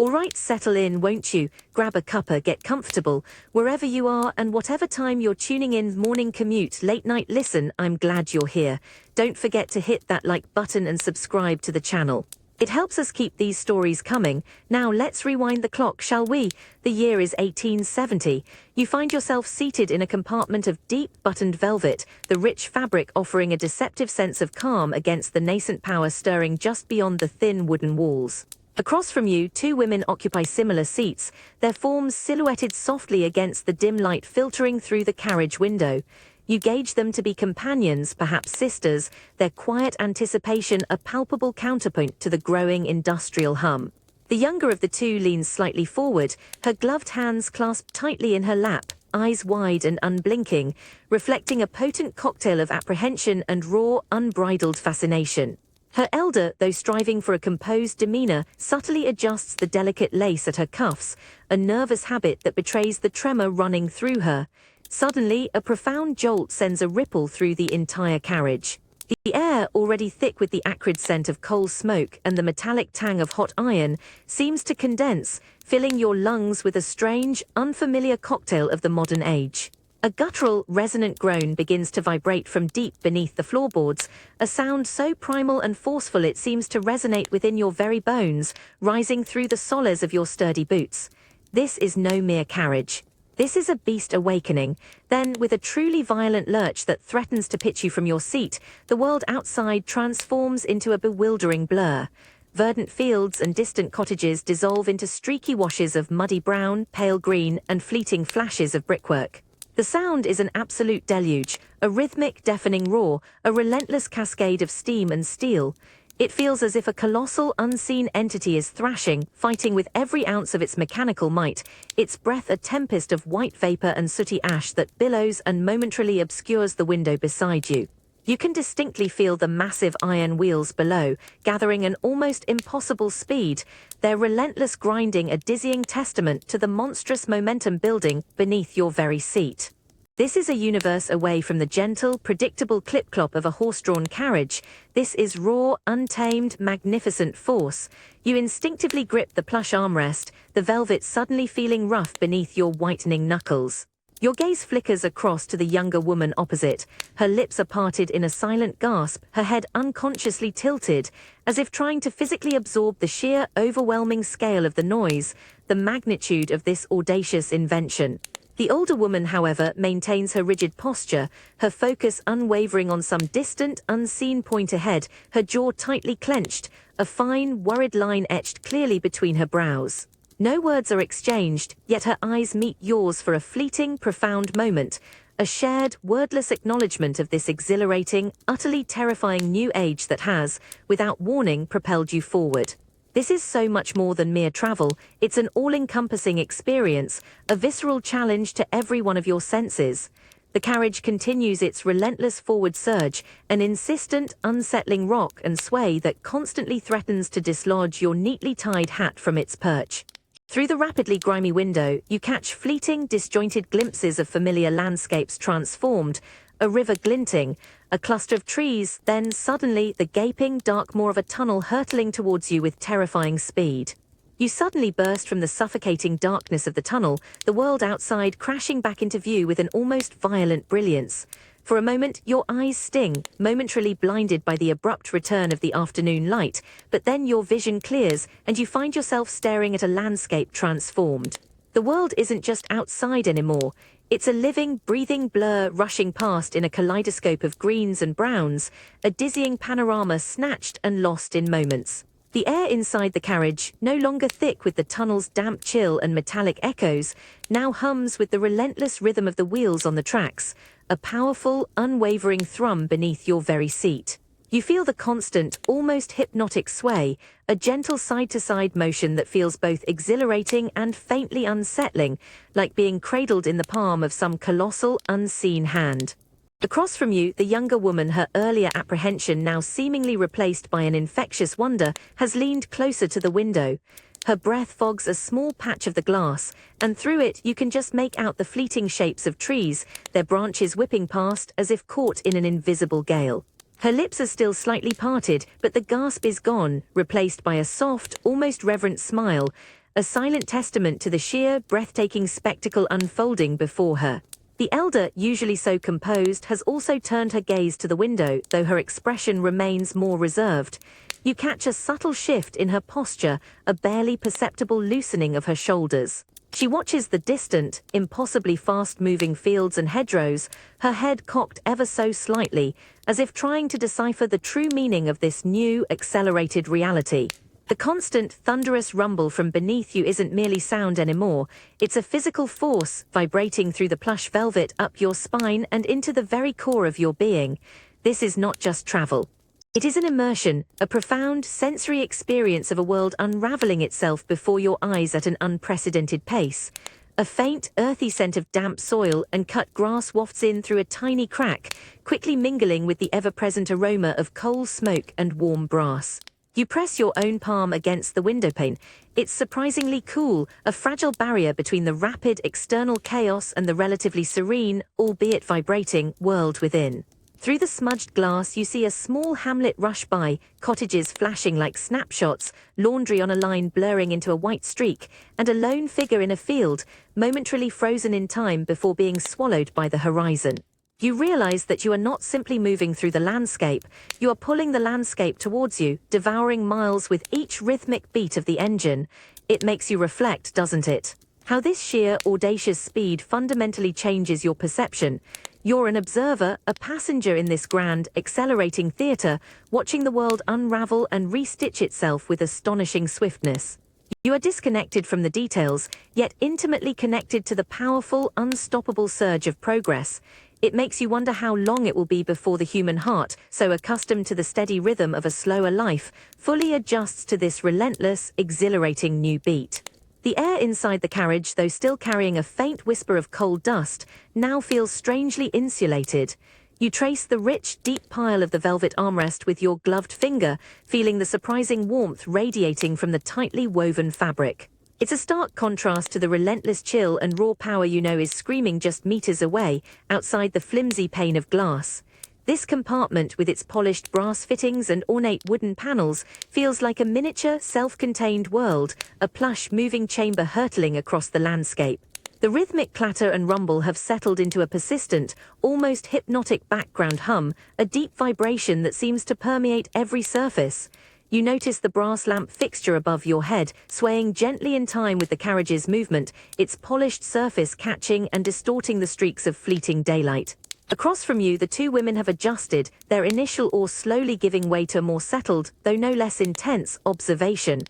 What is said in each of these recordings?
All right, settle in, won't you? Grab a cuppa, get comfortable, wherever you are and whatever time you're tuning in, morning commute, late night listen, I'm glad you're here. Don't forget to hit that like button and subscribe to the channel. It helps us keep these stories coming. Now let's rewind the clock, shall we? The year is 1870. You find yourself seated in a compartment of deep buttoned velvet, the rich fabric offering a deceptive sense of calm against the nascent power stirring just beyond the thin wooden walls. Across from you, two women occupy similar seats, their forms silhouetted softly against the dim light filtering through the carriage window. You gauge them to be companions, perhaps sisters, their quiet anticipation a palpable counterpoint to the growing industrial hum. The younger of the two leans slightly forward, her gloved hands clasped tightly in her lap, eyes wide and unblinking, reflecting a potent cocktail of apprehension and raw, unbridled fascination. Her elder, though striving for a composed demeanor, subtly adjusts the delicate lace at her cuffs, a nervous habit that betrays the tremor running through her. Suddenly, a profound jolt sends a ripple through the entire carriage. The air, already thick with the acrid scent of coal smoke and the metallic tang of hot iron, seems to condense, filling your lungs with a strange, unfamiliar cocktail of the modern age. A guttural, resonant groan begins to vibrate from deep beneath the floorboards, a sound so primal and forceful it seems to resonate within your very bones, rising through the soles of your sturdy boots. This is no mere carriage. This is a beast awakening. Then, with a truly violent lurch that threatens to pitch you from your seat, the world outside transforms into a bewildering blur. Verdant fields and distant cottages dissolve into streaky washes of muddy brown, pale green, and fleeting flashes of brickwork. The sound is an absolute deluge, a rhythmic, deafening roar, a relentless cascade of steam and steel. It feels as if a colossal, unseen entity is thrashing, fighting with every ounce of its mechanical might, its breath a tempest of white vapor and sooty ash that billows and momentarily obscures the window beside you. You can distinctly feel the massive iron wheels below, gathering an almost impossible speed, their relentless grinding a dizzying testament to the monstrous momentum building beneath your very seat. This is a universe away from the gentle, predictable clip-clop of a horse-drawn carriage. This is raw, untamed, magnificent force. You instinctively grip the plush armrest, the velvet suddenly feeling rough beneath your whitening knuckles. Your gaze flickers across to the younger woman opposite. Her lips are parted in a silent gasp, her head unconsciously tilted, as if trying to physically absorb the sheer, overwhelming scale of the noise, the magnitude of this audacious invention. The older woman, however, maintains her rigid posture, her focus unwavering on some distant, unseen point ahead, her jaw tightly clenched, a fine, worried line etched clearly between her brows. No words are exchanged, yet her eyes meet yours for a fleeting, profound moment, a shared, wordless acknowledgement of this exhilarating, utterly terrifying new age that has, without warning, propelled you forward. This is so much more than mere travel, it's an all-encompassing experience, a visceral challenge to every one of your senses. The carriage continues its relentless forward surge, an insistent, unsettling rock and sway that constantly threatens to dislodge your neatly tied hat from its perch. Through the rapidly grimy window, you catch fleeting, disjointed glimpses of familiar landscapes transformed, a river glinting, a cluster of trees, then suddenly the gaping, dark maw of a tunnel hurtling towards you with terrifying speed. You suddenly burst from the suffocating darkness of the tunnel, the world outside crashing back into view with an almost violent brilliance. For a moment, your eyes sting, momentarily blinded by the abrupt return of the afternoon light, but then your vision clears and you find yourself staring at a landscape transformed. The world isn't just outside anymore. It's a living, breathing blur rushing past in a kaleidoscope of greens and browns, a dizzying panorama snatched and lost in moments. The air inside the carriage, no longer thick with the tunnel's damp chill and metallic echoes, now hums with the relentless rhythm of the wheels on the tracks, a powerful, unwavering thrum beneath your very seat. You feel the constant, almost hypnotic sway, a gentle side-to-side motion that feels both exhilarating and faintly unsettling, like being cradled in the palm of some colossal, unseen hand. Across from you, the younger woman, her earlier apprehension now seemingly replaced by an infectious wonder, has leaned closer to the window. Her breath fogs a small patch of the glass, and through it you can just make out the fleeting shapes of trees, their branches whipping past as if caught in an invisible gale. Her lips are still slightly parted, but the gasp is gone, replaced by a soft, almost reverent smile, a silent testament to the sheer, breathtaking spectacle unfolding before her. The elder, usually so composed, has also turned her gaze to the window, though her expression remains more reserved. You catch a subtle shift in her posture, a barely perceptible loosening of her shoulders. She watches the distant, impossibly fast-moving fields and hedgerows, her head cocked ever so slightly, as if trying to decipher the true meaning of this new, accelerated reality. The constant, thunderous rumble from beneath you isn't merely sound anymore, it's a physical force vibrating through the plush velvet up your spine and into the very core of your being. This is not just travel. It is an immersion, a profound sensory experience of a world unraveling itself before your eyes at an unprecedented pace. A faint, earthy scent of damp soil and cut grass wafts in through a tiny crack, quickly mingling with the ever-present aroma of coal smoke and warm brass. You press your own palm against the windowpane. It's surprisingly cool, a fragile barrier between the rapid external chaos and the relatively serene, albeit vibrating, world within. Through the smudged glass you see a small hamlet rush by, cottages flashing like snapshots, laundry on a line blurring into a white streak, and a lone figure in a field, momentarily frozen in time before being swallowed by the horizon. You realize that you are not simply moving through the landscape, you are pulling the landscape towards you, devouring miles with each rhythmic beat of the engine. It makes you reflect, doesn't it? How this sheer, audacious speed fundamentally changes your perception. You're an observer, a passenger in this grand, accelerating theater, watching the world unravel and restitch itself with astonishing swiftness. You are disconnected from the details, yet intimately connected to the powerful, unstoppable surge of progress. It makes you wonder how long it will be before the human heart, so accustomed to the steady rhythm of a slower life, fully adjusts to this relentless, exhilarating new beat. The air inside the carriage, though still carrying a faint whisper of coal dust, now feels strangely insulated. You trace the rich, deep pile of the velvet armrest with your gloved finger, feeling the surprising warmth radiating from the tightly woven fabric. It's a stark contrast to the relentless chill and raw power you know is screaming just meters away, outside the flimsy pane of glass. This compartment, with its polished brass fittings and ornate wooden panels, feels like a miniature, self-contained world, a plush, moving chamber hurtling across the landscape. The rhythmic clatter and rumble have settled into a persistent, almost hypnotic background hum, a deep vibration that seems to permeate every surface. You notice the brass lamp fixture above your head, swaying gently in time with the carriage's movement, its polished surface catching and distorting the streaks of fleeting daylight. Across from you, the two women have adjusted, their initial awe slowly giving way to a more settled, though no less intense, observation.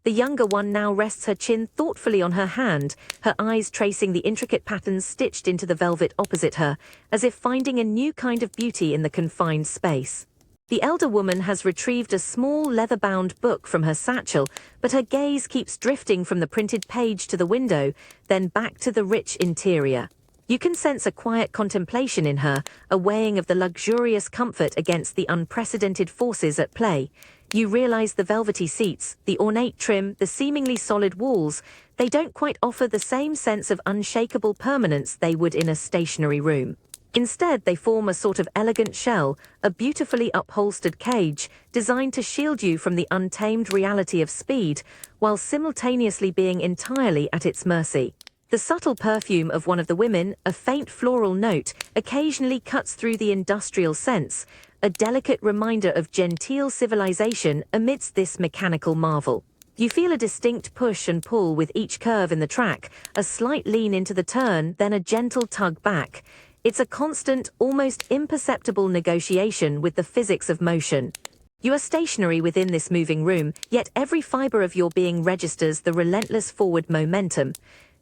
The younger one now rests her chin thoughtfully on her hand, her eyes tracing the intricate patterns stitched into the velvet opposite her, as if finding a new kind of beauty in the confined space. The elder woman has retrieved a small leather-bound book from her satchel, but her gaze keeps drifting from the printed page to the window, then back to the rich interior. You can sense a quiet contemplation in her, a weighing of the luxurious comfort against the unprecedented forces at play. You realize the velvety seats, the ornate trim, the seemingly solid walls, they don't quite offer the same sense of unshakable permanence they would in a stationary room. Instead, they form a sort of elegant shell, a beautifully upholstered cage, designed to shield you from the untamed reality of speed, while simultaneously being entirely at its mercy. The subtle perfume of one of the women, a faint floral note, occasionally cuts through the industrial sense, a delicate reminder of genteel civilization amidst this mechanical marvel. You feel a distinct push and pull with each curve in the track, a slight lean into the turn, then a gentle tug back. It's a constant, almost imperceptible negotiation with the physics of motion. You are stationary within this moving room, yet every fiber of your being registers the relentless forward momentum.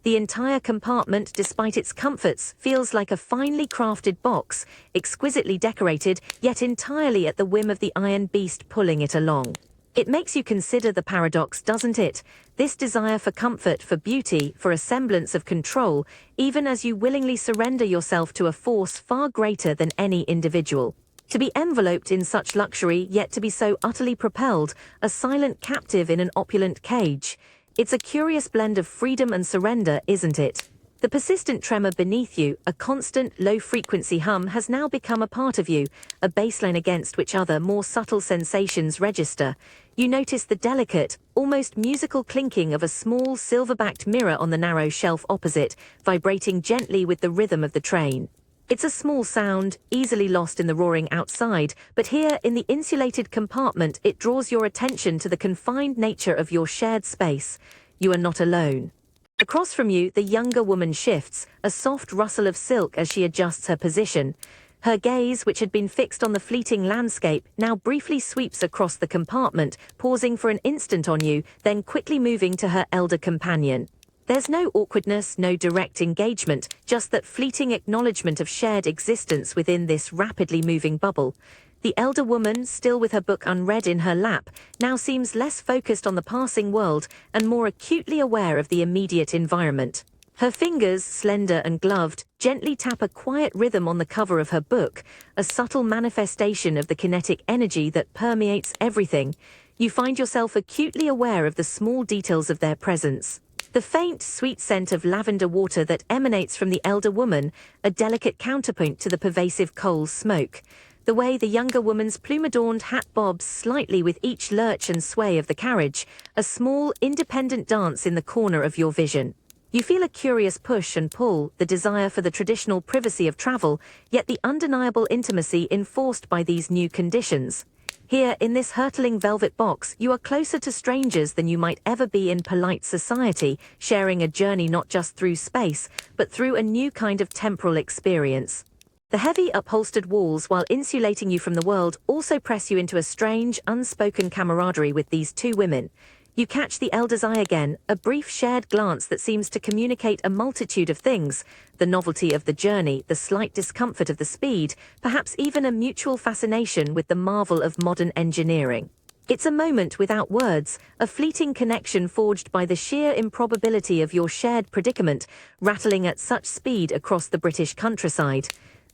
The entire compartment, despite its comforts, feels like a finely crafted box, exquisitely decorated, yet entirely at the whim of the iron beast pulling it along. It makes you consider the paradox, doesn't it? This desire for comfort, for beauty, for a semblance of control, even as you willingly surrender yourself to a force far greater than any individual. To be enveloped in such luxury, yet to be so utterly propelled, a silent captive in an opulent cage. It's a curious blend of freedom and surrender, isn't it? The persistent tremor beneath you, a constant, low-frequency hum, has now become a part of you, a baseline against which other, more subtle sensations register. You notice the delicate, almost musical clinking of a small, silver-backed mirror on the narrow shelf opposite, vibrating gently with the rhythm of the train. It's a small sound, easily lost in the roaring outside, but here, in the insulated compartment, it draws your attention to the confined nature of your shared space. You are not alone. Across from you, the younger woman shifts, a soft rustle of silk as she adjusts her position. Her gaze, which had been fixed on the fleeting landscape, now briefly sweeps across the compartment, pausing for an instant on you, then quickly moving to her elder companion. There's no awkwardness, no direct engagement, just that fleeting acknowledgement of shared existence within this rapidly moving bubble. The elder woman, still with her book unread in her lap, now seems less focused on the passing world and more acutely aware of the immediate environment. Her fingers, slender and gloved, gently tap a quiet rhythm on the cover of her book, a subtle manifestation of the kinetic energy that permeates everything. You find yourself acutely aware of the small details of their presence. The faint, sweet scent of lavender water that emanates from the elder woman, a delicate counterpoint to the pervasive coal smoke. The way the younger woman's plume-adorned hat bobs slightly with each lurch and sway of the carriage, a small, independent dance in the corner of your vision. You feel a curious push and pull, the desire for the traditional privacy of travel, yet the undeniable intimacy enforced by these new conditions. Here, in this hurtling velvet box, you are closer to strangers than you might ever be in polite society, sharing a journey not just through space, but through a new kind of temporal experience. The heavy upholstered walls, while insulating you from the world, also press you into a strange, unspoken camaraderie with these two women. You catch the elder's eye again, a brief shared glance that seems to communicate a multitude of things: the novelty of the journey, the slight discomfort of the speed, perhaps even a mutual fascination with the marvel of modern engineering. It's a moment without words, a fleeting connection forged by the sheer improbability of your shared predicament, rattling at such speed across the British countryside.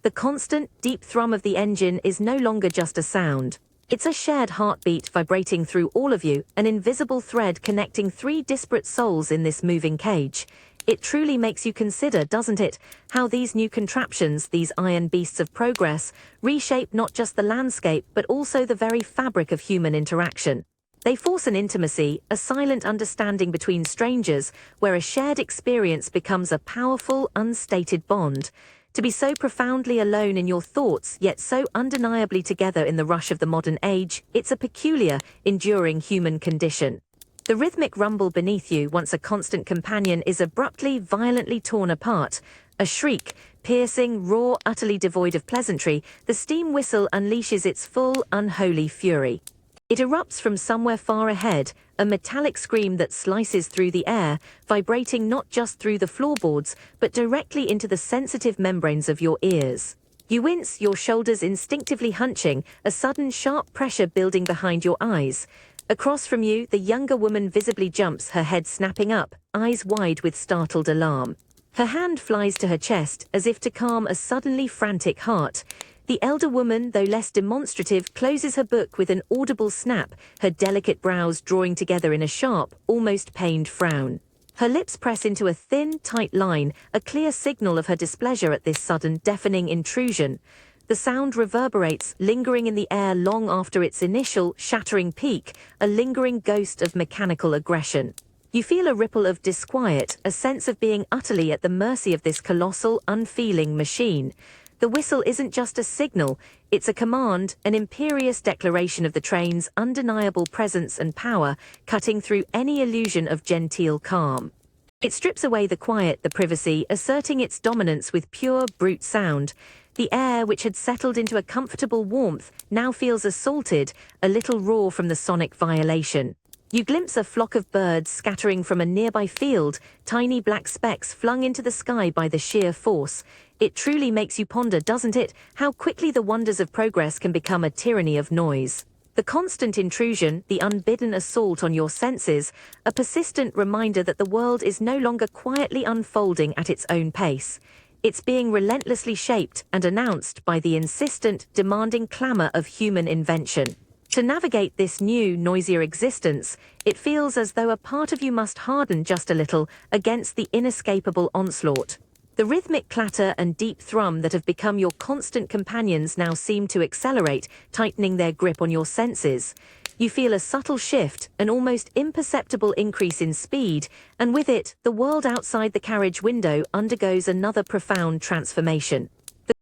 The constant, deep thrum of the engine is no longer just a sound. It's a shared heartbeat vibrating through all of you, an invisible thread connecting three disparate souls in this moving cage. It truly makes you consider, doesn't it, how these new contraptions, these iron beasts of progress, reshape not just the landscape but also the very fabric of human interaction. They force an intimacy, a silent understanding between strangers, where a shared experience becomes a powerful, unstated bond. To be so profoundly alone in your thoughts, yet so undeniably together in the rush of the modern age, it's a peculiar, enduring human condition. The rhythmic rumble beneath you, once a constant companion, is abruptly, violently torn apart. A shriek, piercing, raw, utterly devoid of pleasantry, the steam whistle unleashes its full, unholy fury. It erupts from somewhere far ahead, a metallic scream that slices through the air, vibrating not just through the floorboards, but directly into the sensitive membranes of your ears. You wince, your shoulders instinctively hunching, a sudden sharp pressure building behind your eyes. Across from you, the younger woman visibly jumps, her head snapping up, eyes wide with startled alarm. Her hand flies to her chest, as if to calm a suddenly frantic heart. The elder woman, though less demonstrative, closes her book with an audible snap, her delicate brows drawing together in a sharp, almost pained frown. Her lips press into a thin, tight line, a clear signal of her displeasure at this sudden, deafening intrusion. The sound reverberates, lingering in the air long after its initial, shattering peak, a lingering ghost of mechanical aggression. You feel a ripple of disquiet, a sense of being utterly at the mercy of this colossal, unfeeling machine. The whistle isn't just a signal, it's a command, an imperious declaration of the train's undeniable presence and power, cutting through any illusion of genteel calm. It strips away the quiet, the privacy, asserting its dominance with pure, brute sound. The air, which had settled into a comfortable warmth, now feels assaulted, a little raw from the sonic violation. You glimpse a flock of birds scattering from a nearby field, tiny black specks flung into the sky by the sheer force. It truly makes you ponder, doesn't it, how quickly the wonders of progress can become a tyranny of noise. The constant intrusion, the unbidden assault on your senses, a persistent reminder that the world is no longer quietly unfolding at its own pace. It's being relentlessly shaped and announced by the insistent, demanding clamor of human invention. To navigate this new, noisier existence, it feels as though a part of you must harden just a little against the inescapable onslaught. The rhythmic clatter and deep thrum that have become your constant companions now seem to accelerate, tightening their grip on your senses. You feel a subtle shift, an almost imperceptible increase in speed, and with it, the world outside the carriage window undergoes another profound transformation.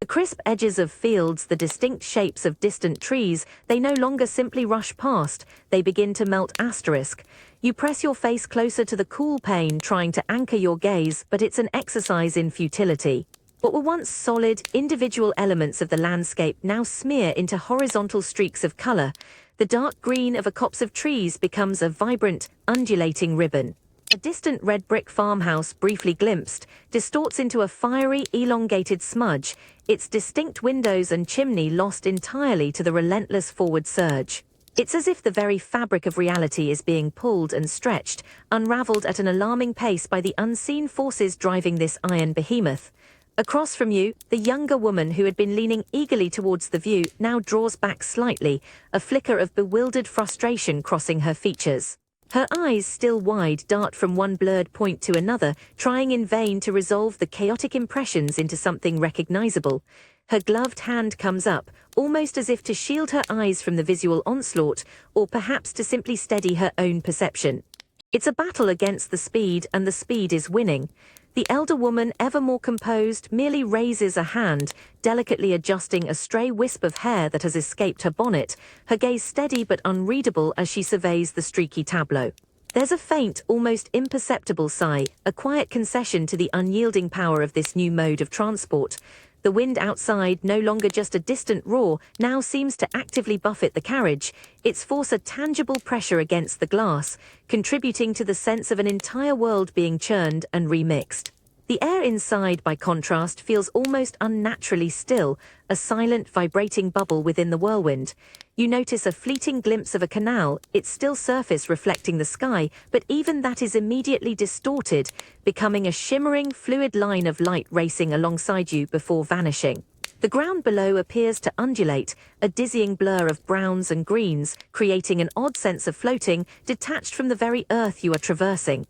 The crisp edges of fields, the distinct shapes of distant trees, they no longer simply rush past, they begin to melt asterisk. You press your face closer to the cool pane, trying to anchor your gaze, but it's an exercise in futility. What were once solid, individual elements of the landscape now smear into horizontal streaks of color. The dark green of a copse of trees becomes a vibrant, undulating ribbon. A distant red brick farmhouse, briefly glimpsed, distorts into a fiery, elongated smudge, its distinct windows and chimney lost entirely to the relentless forward surge. It's as if the very fabric of reality is being pulled and stretched, unraveled at an alarming pace by the unseen forces driving this iron behemoth. Across from you, the younger woman who had been leaning eagerly towards the view now draws back slightly, a flicker of bewildered frustration crossing her features. Her eyes, still wide, dart from one blurred point to another, trying in vain to resolve the chaotic impressions into something recognizable. Her gloved hand comes up, almost as if to shield her eyes from the visual onslaught, or perhaps to simply steady her own perception. It's a battle against the speed, and the speed is winning. The elder woman, ever more composed, merely raises a hand, delicately adjusting a stray wisp of hair that has escaped her bonnet, her gaze steady but unreadable as she surveys the streaky tableau. There's a faint, almost imperceptible sigh, a quiet concession to the unyielding power of this new mode of transport. The wind outside, no longer just a distant roar, now seems to actively buffet the carriage, its force a tangible pressure against the glass, contributing to the sense of an entire world being churned and remixed. The air inside, by contrast, feels almost unnaturally still, a silent, vibrating bubble within the whirlwind. You notice a fleeting glimpse of a canal, its still surface reflecting the sky, but even that is immediately distorted, becoming a shimmering, fluid line of light racing alongside you before vanishing. The ground below appears to undulate, a dizzying blur of browns and greens, creating an odd sense of floating, detached from the very earth you are traversing.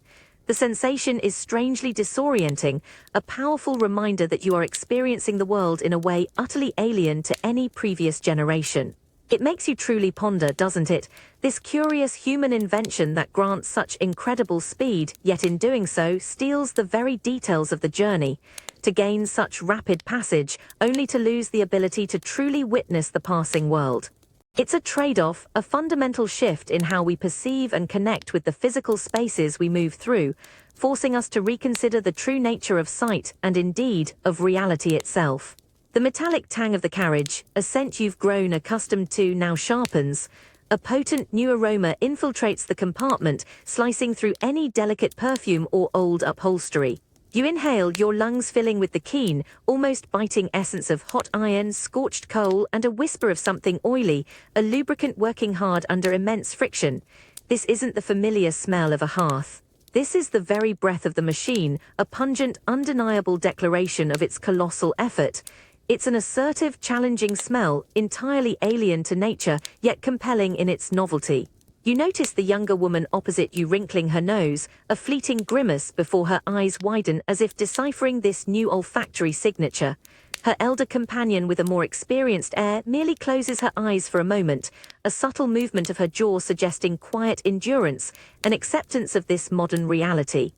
The sensation is strangely disorienting, a powerful reminder that you are experiencing the world in a way utterly alien to any previous generation. It makes you truly ponder, doesn't it? This curious human invention that grants such incredible speed, yet in doing so steals the very details of the journey. To gain such rapid passage, only to lose the ability to truly witness the passing world. It's a trade-off, a fundamental shift in how we perceive and connect with the physical spaces we move through, forcing us to reconsider the true nature of sight and indeed of reality itself. The metallic tang of the carriage, a scent you've grown accustomed to, now sharpens. A potent new aroma infiltrates the compartment, slicing through any delicate perfume or old upholstery. You inhale, your lungs filling with the keen, almost biting essence of hot iron, scorched coal, and a whisper of something oily, a lubricant working hard under immense friction. This isn't the familiar smell of a hearth. This is the very breath of the machine, a pungent, undeniable declaration of its colossal effort. It's an assertive, challenging smell, entirely alien to nature, yet compelling in its novelty. You notice the younger woman opposite you wrinkling her nose, a fleeting grimace before her eyes widen as if deciphering this new olfactory signature. Her elder companion, with a more experienced air, merely closes her eyes for a moment, a subtle movement of her jaw suggesting quiet endurance, an acceptance of this modern reality.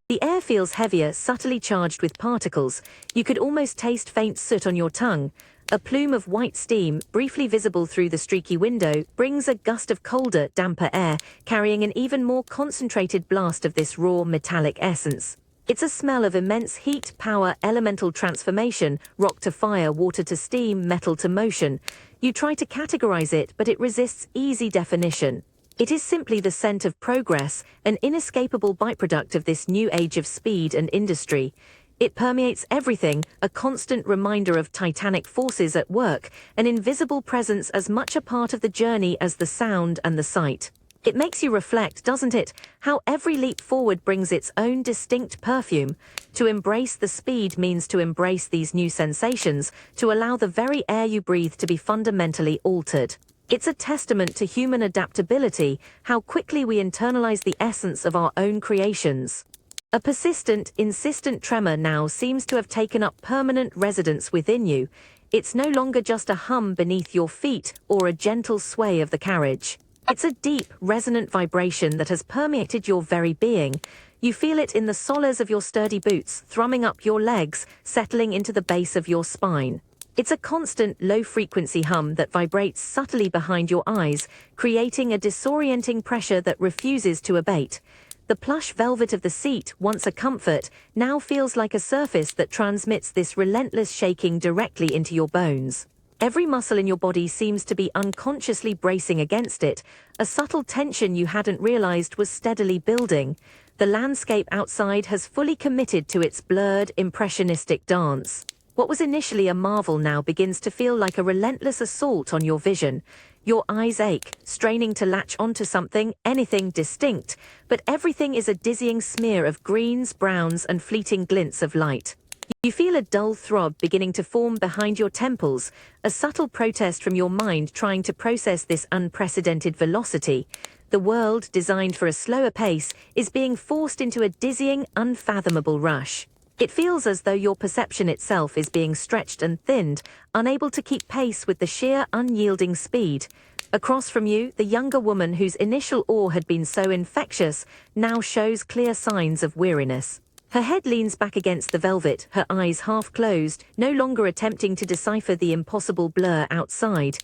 The air feels heavier, subtly charged with particles. You could almost taste faint soot on your tongue. A plume of white steam, briefly visible through the streaky window, brings a gust of colder, damper air, carrying an even more concentrated blast of this raw, metallic essence. It's a smell of immense heat, power, elemental transformation, rock to fire, water to steam, metal to motion. You try to categorize it, but it resists easy definition. It is simply the scent of progress, an inescapable byproduct of this new age of speed and industry. It permeates everything, a constant reminder of titanic forces at work, an invisible presence as much a part of the journey as the sound and the sight. It makes you reflect, doesn't it, how every leap forward brings its own distinct perfume. To embrace the speed means to embrace these new sensations, to allow the very air you breathe to be fundamentally altered. It's a testament to human adaptability, how quickly we internalize the essence of our own creations. A persistent, insistent tremor now seems to have taken up permanent residence within you. It's no longer just a hum beneath your feet or a gentle sway of the carriage. It's a deep, resonant vibration that has permeated your very being. You feel it in the soles of your sturdy boots, thrumming up your legs, settling into the base of your spine. It's a constant, low-frequency hum that vibrates subtly behind your eyes, creating a disorienting pressure that refuses to abate. The plush velvet of the seat, once a comfort, now feels like a surface that transmits this relentless shaking directly into your bones. Every muscle in your body seems to be unconsciously bracing against it, a subtle tension you hadn't realized was steadily building. The landscape outside has fully committed to its blurred, impressionistic dance. What was initially a marvel now begins to feel like a relentless assault on your vision. Your eyes ache, straining to latch onto something, anything distinct, but everything is a dizzying smear of greens, browns, and fleeting glints of light. You feel a dull throb beginning to form behind your temples, a subtle protest from your mind trying to process this unprecedented velocity. The world, designed for a slower pace, is being forced into a dizzying, unfathomable rush. It feels as though your perception itself is being stretched and thinned, unable to keep pace with the sheer unyielding speed. Across from you, the younger woman whose initial awe had been so infectious now shows clear signs of weariness. Her head leans back against the velvet, her eyes half closed, no longer attempting to decipher the impossible blur outside.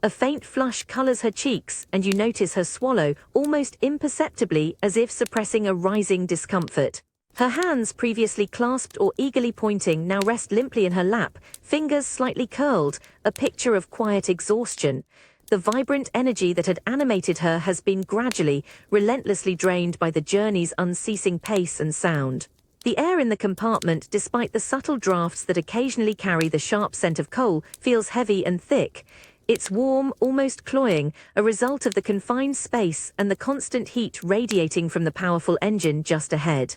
A faint flush colors her cheeks, and you notice her swallow, almost imperceptibly, as if suppressing a rising discomfort. Her hands, previously clasped or eagerly pointing, now rest limply in her lap, fingers slightly curled, a picture of quiet exhaustion. The vibrant energy that had animated her has been gradually, relentlessly drained by the journey's unceasing pace and sound. The air in the compartment, despite the subtle drafts that occasionally carry the sharp scent of coal, feels heavy and thick. It's warm, almost cloying, a result of the confined space and the constant heat radiating from the powerful engine just ahead.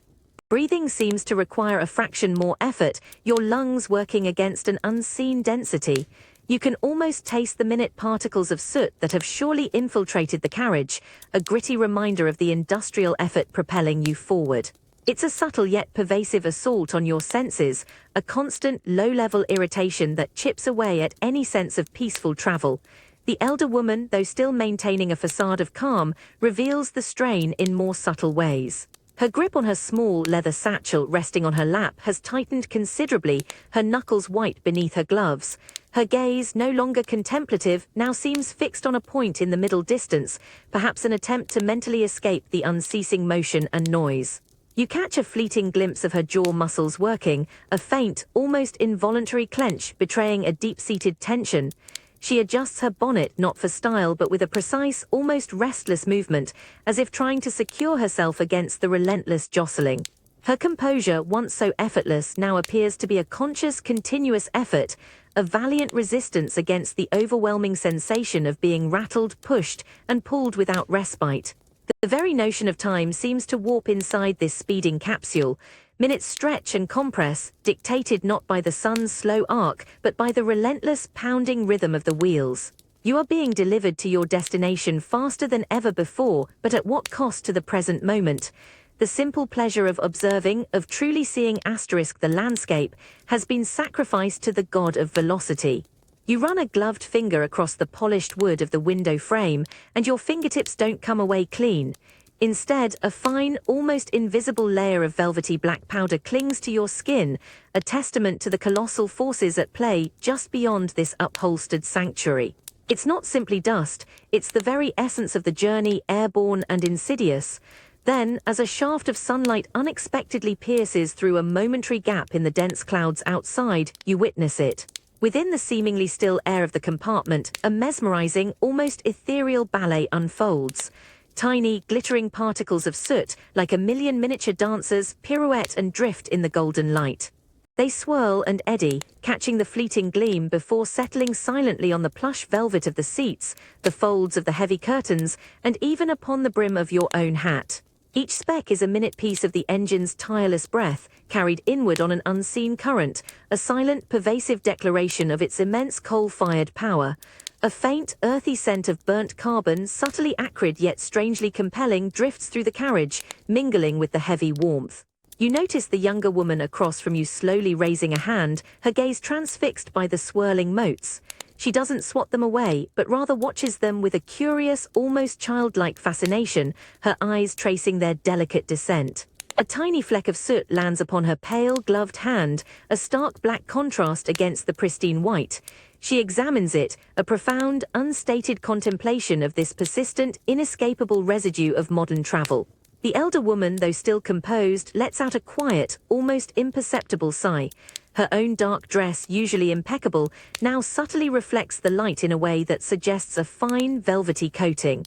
Breathing seems to require a fraction more effort, your lungs working against an unseen density. You can almost taste the minute particles of soot that have surely infiltrated the carriage, a gritty reminder of the industrial effort propelling you forward. It's a subtle yet pervasive assault on your senses, a constant, low-level irritation that chips away at any sense of peaceful travel. The elder woman, though still maintaining a facade of calm, reveals the strain in more subtle ways. Her grip on her small leather satchel resting on her lap has tightened considerably, her knuckles white beneath her gloves. Her gaze, no longer contemplative, now seems fixed on a point in the middle distance, perhaps an attempt to mentally escape the unceasing motion and noise. You catch a fleeting glimpse of her jaw muscles working, a faint, almost involuntary clench betraying a deep-seated tension. She adjusts her bonnet not for style but with a precise, almost restless movement, as if trying to secure herself against the relentless jostling. Her composure, once so effortless, now appears to be a conscious, continuous effort, a valiant resistance against the overwhelming sensation of being rattled, pushed, and pulled without respite. The very notion of time seems to warp inside this speeding capsule. Minutes stretch and compress, dictated not by the sun's slow arc, but by the relentless, pounding rhythm of the wheels. You are being delivered to your destination faster than ever before, but at what cost to the present moment? The simple pleasure of observing, of truly seeing the landscape, has been sacrificed to the god of velocity. You run a gloved finger across the polished wood of the window frame, and your fingertips don't come away clean. Instead, a fine, almost invisible layer of velvety black powder clings to your skin, a testament to the colossal forces at play just beyond this upholstered sanctuary. It's not simply dust, it's the very essence of the journey, airborne and insidious. Then, as a shaft of sunlight unexpectedly pierces through a momentary gap in the dense clouds outside, you witness it. Within the seemingly still air of the compartment, a mesmerizing, almost ethereal ballet unfolds. Tiny, glittering particles of soot, like a million miniature dancers, pirouette and drift in the golden light. They swirl and eddy, catching the fleeting gleam before settling silently on the plush velvet of the seats, the folds of the heavy curtains, and even upon the brim of your own hat. Each speck is a minute piece of the engine's tireless breath, carried inward on an unseen current, a silent, pervasive declaration of its immense coal-fired power. A faint, earthy scent of burnt carbon, subtly acrid yet strangely compelling, drifts through the carriage, mingling with the heavy warmth. You notice the younger woman across from you slowly raising a hand, her gaze transfixed by the swirling motes. She doesn't swat them away, but rather watches them with a curious, almost childlike fascination, her eyes tracing their delicate descent. A tiny fleck of soot lands upon her pale, gloved hand, a stark black contrast against the pristine white. She examines it, a profound, unstated contemplation of this persistent, inescapable residue of modern travel. The elder woman, though still composed, lets out a quiet, almost imperceptible sigh. Her own dark dress, usually impeccable, now subtly reflects the light in a way that suggests a fine, velvety coating.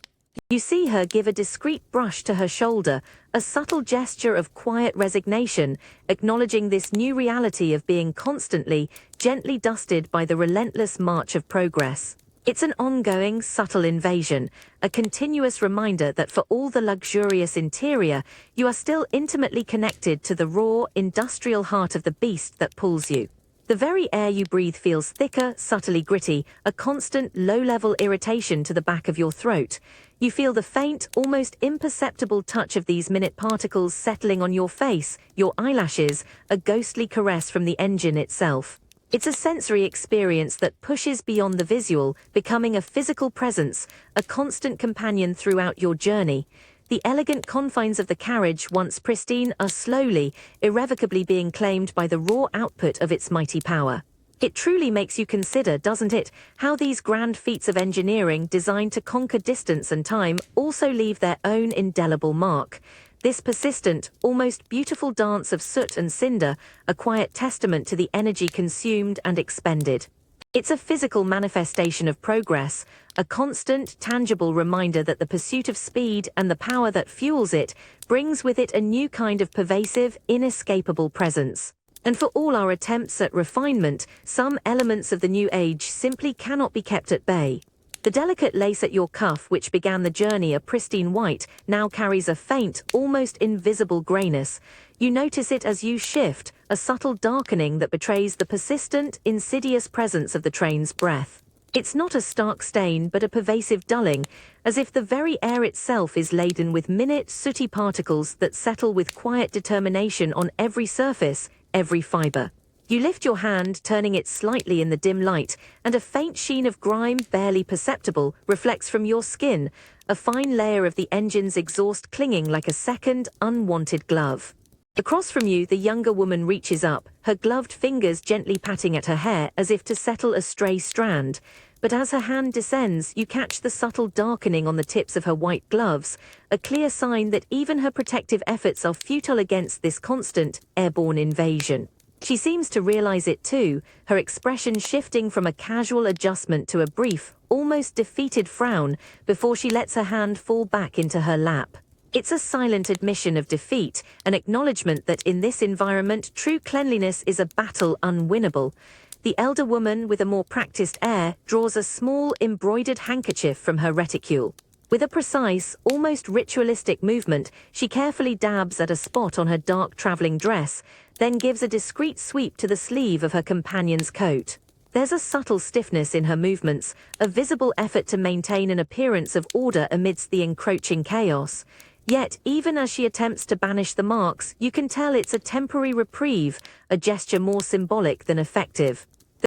You see her give a discreet brush to her shoulder, a subtle gesture of quiet resignation, acknowledging this new reality of being constantly, gently dusted by the relentless march of progress. It's an ongoing, subtle invasion, a continuous reminder that for all the luxurious interior, you are still intimately connected to the raw, industrial heart of the beast that pulls you. The very air you breathe feels thicker, subtly gritty, a constant, low-level irritation to the back of your throat. You feel the faint, almost imperceptible touch of these minute particles settling on your face, your eyelashes, a ghostly caress from the engine itself. It's a sensory experience that pushes beyond the visual, becoming a physical presence, a constant companion throughout your journey. The elegant confines of the carriage, once pristine, are slowly, irrevocably being claimed by the raw output of its mighty power. It truly makes you consider, doesn't it, how these grand feats of engineering designed to conquer distance and time also leave their own indelible mark. This persistent, almost beautiful dance of soot and cinder, a quiet testament to the energy consumed and expended. It's a physical manifestation of progress, a constant, tangible reminder that the pursuit of speed and the power that fuels it brings with it a new kind of pervasive, inescapable presence. And for all our attempts at refinement, some elements of the new age simply cannot be kept at bay. The delicate lace at your cuff, which began the journey a pristine white, now carries a faint, almost invisible grayness. You notice it as you shift, a subtle darkening that betrays the persistent, insidious presence of the train's breath. It's not a stark stain, but a pervasive dulling, as if the very air itself is laden with minute, sooty particles that settle with quiet determination on every surface, every fiber. You lift your hand, turning it slightly in the dim light, and a faint sheen of grime, barely perceptible, reflects from your skin, a fine layer of the engine's exhaust clinging like a second, unwanted glove. Across from you, the younger woman reaches up, her gloved fingers gently patting at her hair as if to settle a stray strand. But as her hand descends, you catch the subtle darkening on the tips of her white gloves, a clear sign that even her protective efforts are futile against this constant, airborne invasion. She seems to realize it too, her expression shifting from a casual adjustment to a brief, almost defeated frown before she lets her hand fall back into her lap. It's a silent admission of defeat, an acknowledgement that in this environment true cleanliness is a battle unwinnable. The elder woman, with a more practiced air, draws a small embroidered handkerchief from her reticule. With a precise, almost ritualistic movement, she carefully dabs at a spot on her dark traveling dress, then gives a discreet sweep to the sleeve of her companion's coat. There's a subtle stiffness in her movements, a visible effort to maintain an appearance of order amidst the encroaching chaos. Yet, even as she attempts to banish the marks, you can tell it's a temporary reprieve, a gesture more symbolic than effective.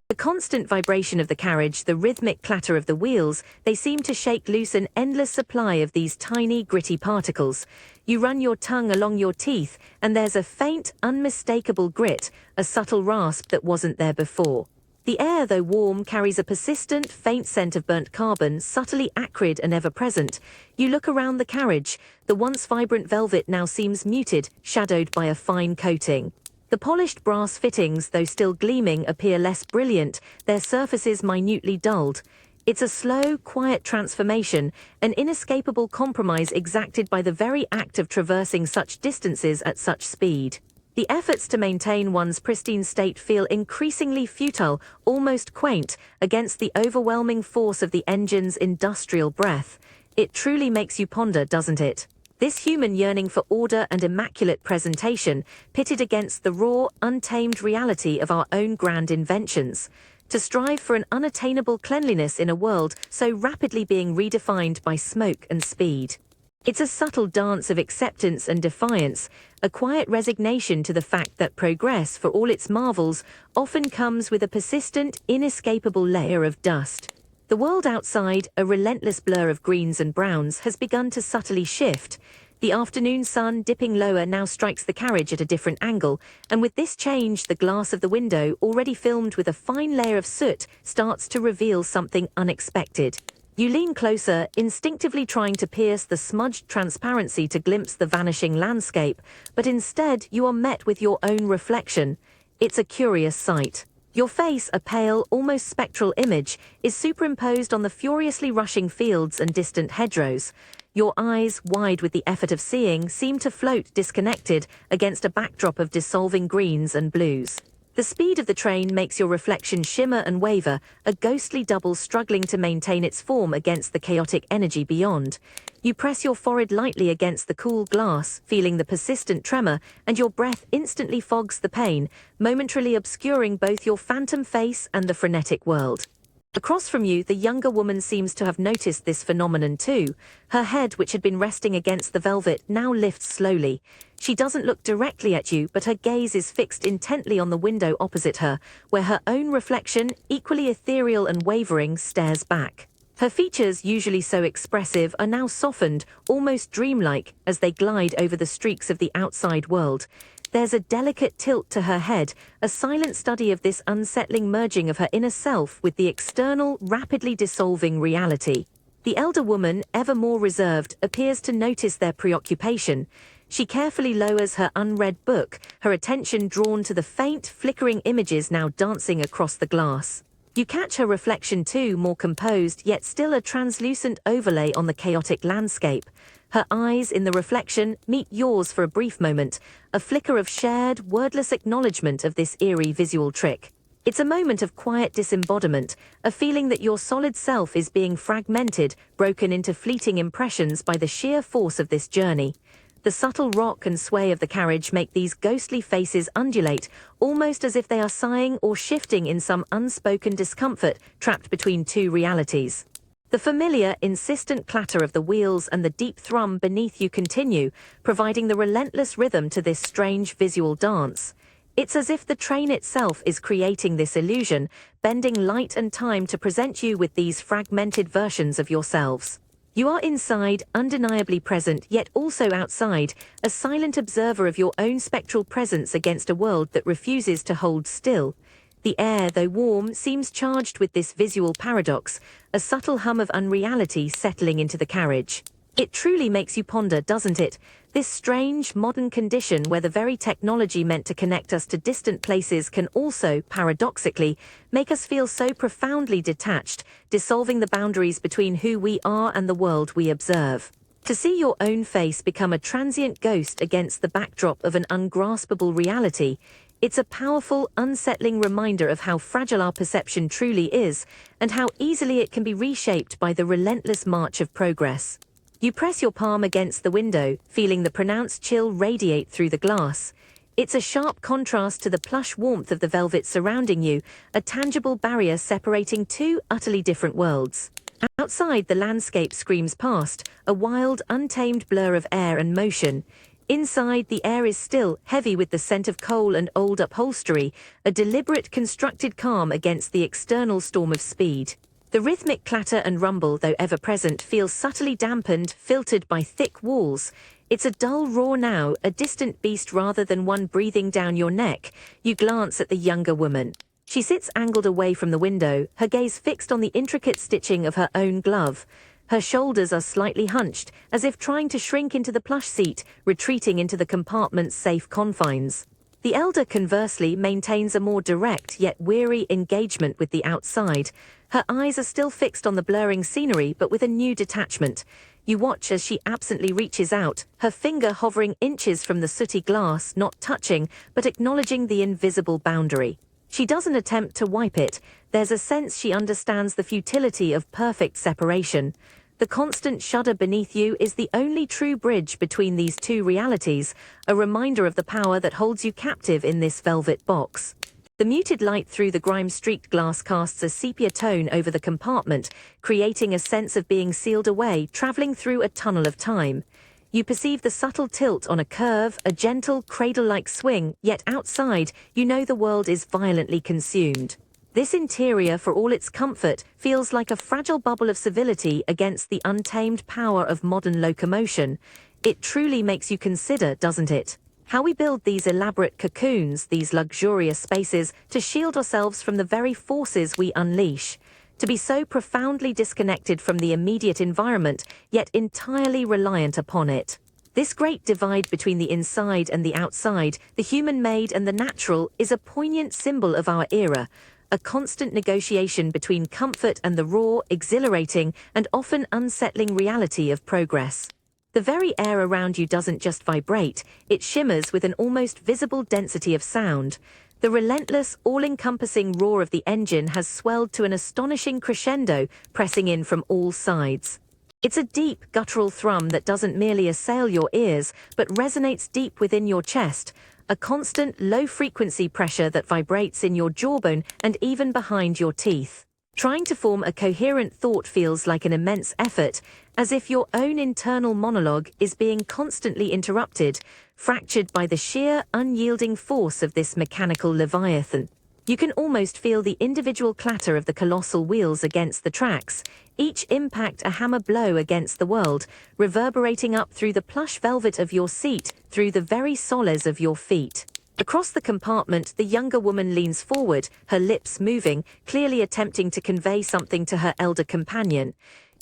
The constant vibration of the carriage, the rhythmic clatter of the wheels, they seem to shake loose an endless supply of these tiny, gritty particles. You run your tongue along your teeth, and there's a faint, unmistakable grit, a subtle rasp that wasn't there before. The air, though warm, carries a persistent, faint scent of burnt carbon, subtly acrid and ever-present. You look around the carriage. The once vibrant velvet now seems muted, shadowed by a fine coating. The polished brass fittings, though still gleaming, appear less brilliant, their surfaces minutely dulled. It's a slow, quiet transformation, an inescapable compromise exacted by the very act of traversing such distances at such speed. The efforts to maintain one's pristine state feel increasingly futile, almost quaint, against the overwhelming force of the engine's industrial breath. It truly makes you ponder, doesn't it? This human yearning for order and immaculate presentation, pitted against the raw, untamed reality of our own grand inventions. to strive for an unattainable cleanliness in a world so rapidly being redefined by smoke and speed. It's a subtle dance of acceptance and defiance, a quiet resignation to the fact that progress, for all its marvels, often comes with a persistent, inescapable layer of dust. The world outside, a relentless blur of greens and browns, has begun to subtly shift. The afternoon sun, dipping lower, now strikes the carriage at a different angle, and with this change, the glass of the window, already filmed with a fine layer of soot, starts to reveal something unexpected. You lean closer, instinctively trying to pierce the smudged transparency to glimpse the vanishing landscape, but instead you are met with your own reflection. It's a curious sight. Your face, a pale, almost spectral image, is superimposed on the furiously rushing fields and distant hedgerows. Your eyes, wide with the effort of seeing, seem to float disconnected against a backdrop of dissolving greens and blues. The speed of the train makes your reflection shimmer and waver, a ghostly double struggling to maintain its form against the chaotic energy beyond. You press your forehead lightly against the cool glass, feeling the persistent tremor, and your breath instantly fogs the pain, momentarily obscuring both your phantom face and the frenetic world. Across from you, the younger woman seems to have noticed this phenomenon too. Her head, which had been resting against the velvet, now lifts slowly. She doesn't look directly at you, but her gaze is fixed intently on the window opposite her, where her own reflection, equally ethereal and wavering, stares back. Her features, usually so expressive, are now softened, almost dreamlike, as they glide over the streaks of the outside world. There's a delicate tilt to her head, a silent study of this unsettling merging of her inner self with the external, rapidly dissolving reality. The elder woman, ever more reserved, appears to notice their preoccupation. She carefully lowers her unread book, her attention drawn to the faint, flickering images now dancing across the glass. You catch her reflection too, more composed, yet still a translucent overlay on the chaotic landscape. Her eyes, in the reflection, meet yours for a brief moment, a flicker of shared, wordless acknowledgement of this eerie visual trick. It's a moment of quiet disembodiment, a feeling that your solid self is being fragmented, broken into fleeting impressions by the sheer force of this journey. The subtle rock and sway of the carriage make these ghostly faces undulate, almost as if they are sighing or shifting in some unspoken discomfort trapped between two realities. The familiar, insistent clatter of the wheels and the deep thrum beneath you continue, providing the relentless rhythm to this strange visual dance. It's as if the train itself is creating this illusion, bending light and time to present you with these fragmented versions of yourselves. You are inside, undeniably present, yet also outside, a silent observer of your own spectral presence against a world that refuses to hold still. The air, though warm, seems charged with this visual paradox, a subtle hum of unreality settling into the carriage. It truly makes you ponder, doesn't it? This strange, modern condition where the very technology meant to connect us to distant places can also, paradoxically, make us feel so profoundly detached, dissolving the boundaries between who we are and the world we observe. To see your own face become a transient ghost against the backdrop of an ungraspable reality, it's a powerful, unsettling reminder of how fragile our perception truly is, and how easily it can be reshaped by the relentless march of progress. You press your palm against the window, feeling the pronounced chill radiate through the glass. It's a sharp contrast to the plush warmth of the velvet surrounding you, a tangible barrier separating two utterly different worlds. Outside, the landscape screams past, a wild, untamed blur of air and motion. Inside, the air is still, heavy with the scent of coal and old upholstery, a deliberate constructed calm against the external storm of speed. The rhythmic clatter and rumble, though ever present, feels subtly dampened, filtered by thick walls. It's a dull roar now, a distant beast rather than one breathing down your neck. You glance at the younger woman. She sits angled away from the window, her gaze fixed on the intricate stitching of her own glove. Her shoulders are slightly hunched, as if trying to shrink into the plush seat, retreating into the compartment's safe confines. The elder, conversely, maintains a more direct yet weary engagement with the outside. Her eyes are still fixed on the blurring scenery, but with a new detachment. You watch as she absently reaches out, her finger hovering inches from the sooty glass, not touching, but acknowledging the invisible boundary. She doesn't attempt to wipe it. There's a sense she understands the futility of perfect separation. The constant shudder beneath you is the only true bridge between these two realities, a reminder of the power that holds you captive in this velvet box. The muted light through the grime-streaked glass casts a sepia tone over the compartment, creating a sense of being sealed away, traveling through a tunnel of time. You perceive the subtle tilt on a curve, a gentle, cradle-like swing, yet outside, you know the world is violently consumed. This interior, for all its comfort, feels like a fragile bubble of civility against the untamed power of modern locomotion. It truly makes you consider, doesn't it, how we build these elaborate cocoons, these luxurious spaces, to shield ourselves from the very forces we unleash. To be so profoundly disconnected from the immediate environment, yet entirely reliant upon it. This great divide between the inside and the outside, the human-made and the natural, is a poignant symbol of our era, a constant negotiation between comfort and the raw, exhilarating, and often unsettling reality of progress. The very air around you doesn't just vibrate, it shimmers with an almost visible density of sound. The relentless, all-encompassing roar of the engine has swelled to an astonishing crescendo, pressing in from all sides. It's a deep, guttural thrum that doesn't merely assail your ears, but resonates deep within your chest, a constant, low-frequency pressure that vibrates in your jawbone and even behind your teeth. Trying to form a coherent thought feels like an immense effort, as if your own internal monologue is being constantly interrupted, fractured by the sheer, unyielding force of this mechanical leviathan. You can almost feel the individual clatter of the colossal wheels against the tracks, each impact a hammer blow against the world, reverberating up through the plush velvet of your seat, through the very soles of your feet. Across the compartment, the younger woman leans forward, her lips moving, clearly attempting to convey something to her elder companion.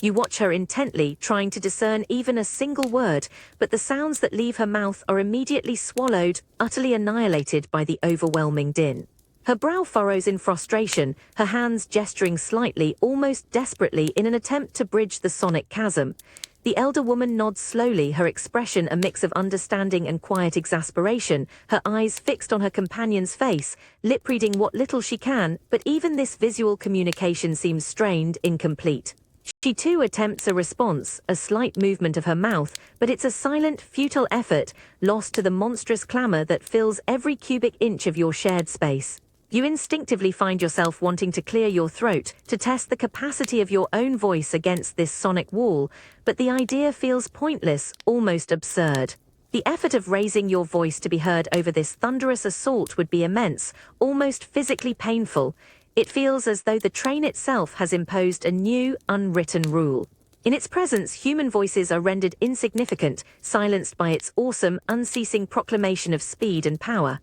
You watch her intently, trying to discern even a single word, but the sounds that leave her mouth are immediately swallowed, utterly annihilated by the overwhelming din. Her brow furrows in frustration, her hands gesturing slightly, almost desperately, in an attempt to bridge the sonic chasm. The elder woman nods slowly, her expression a mix of understanding and quiet exasperation, her eyes fixed on her companion's face, lip-reading what little she can, but even this visual communication seems strained, incomplete. She too attempts a response, a slight movement of her mouth, but it's a silent, futile effort, lost to the monstrous clamor that fills every cubic inch of your shared space. You instinctively find yourself wanting to clear your throat, to test the capacity of your own voice against this sonic wall, but the idea feels pointless, almost absurd. The effort of raising your voice to be heard over this thunderous assault would be immense, almost physically painful. It feels as though the train itself has imposed a new, unwritten rule. In its presence, human voices are rendered insignificant, silenced by its awesome, unceasing proclamation of speed and power.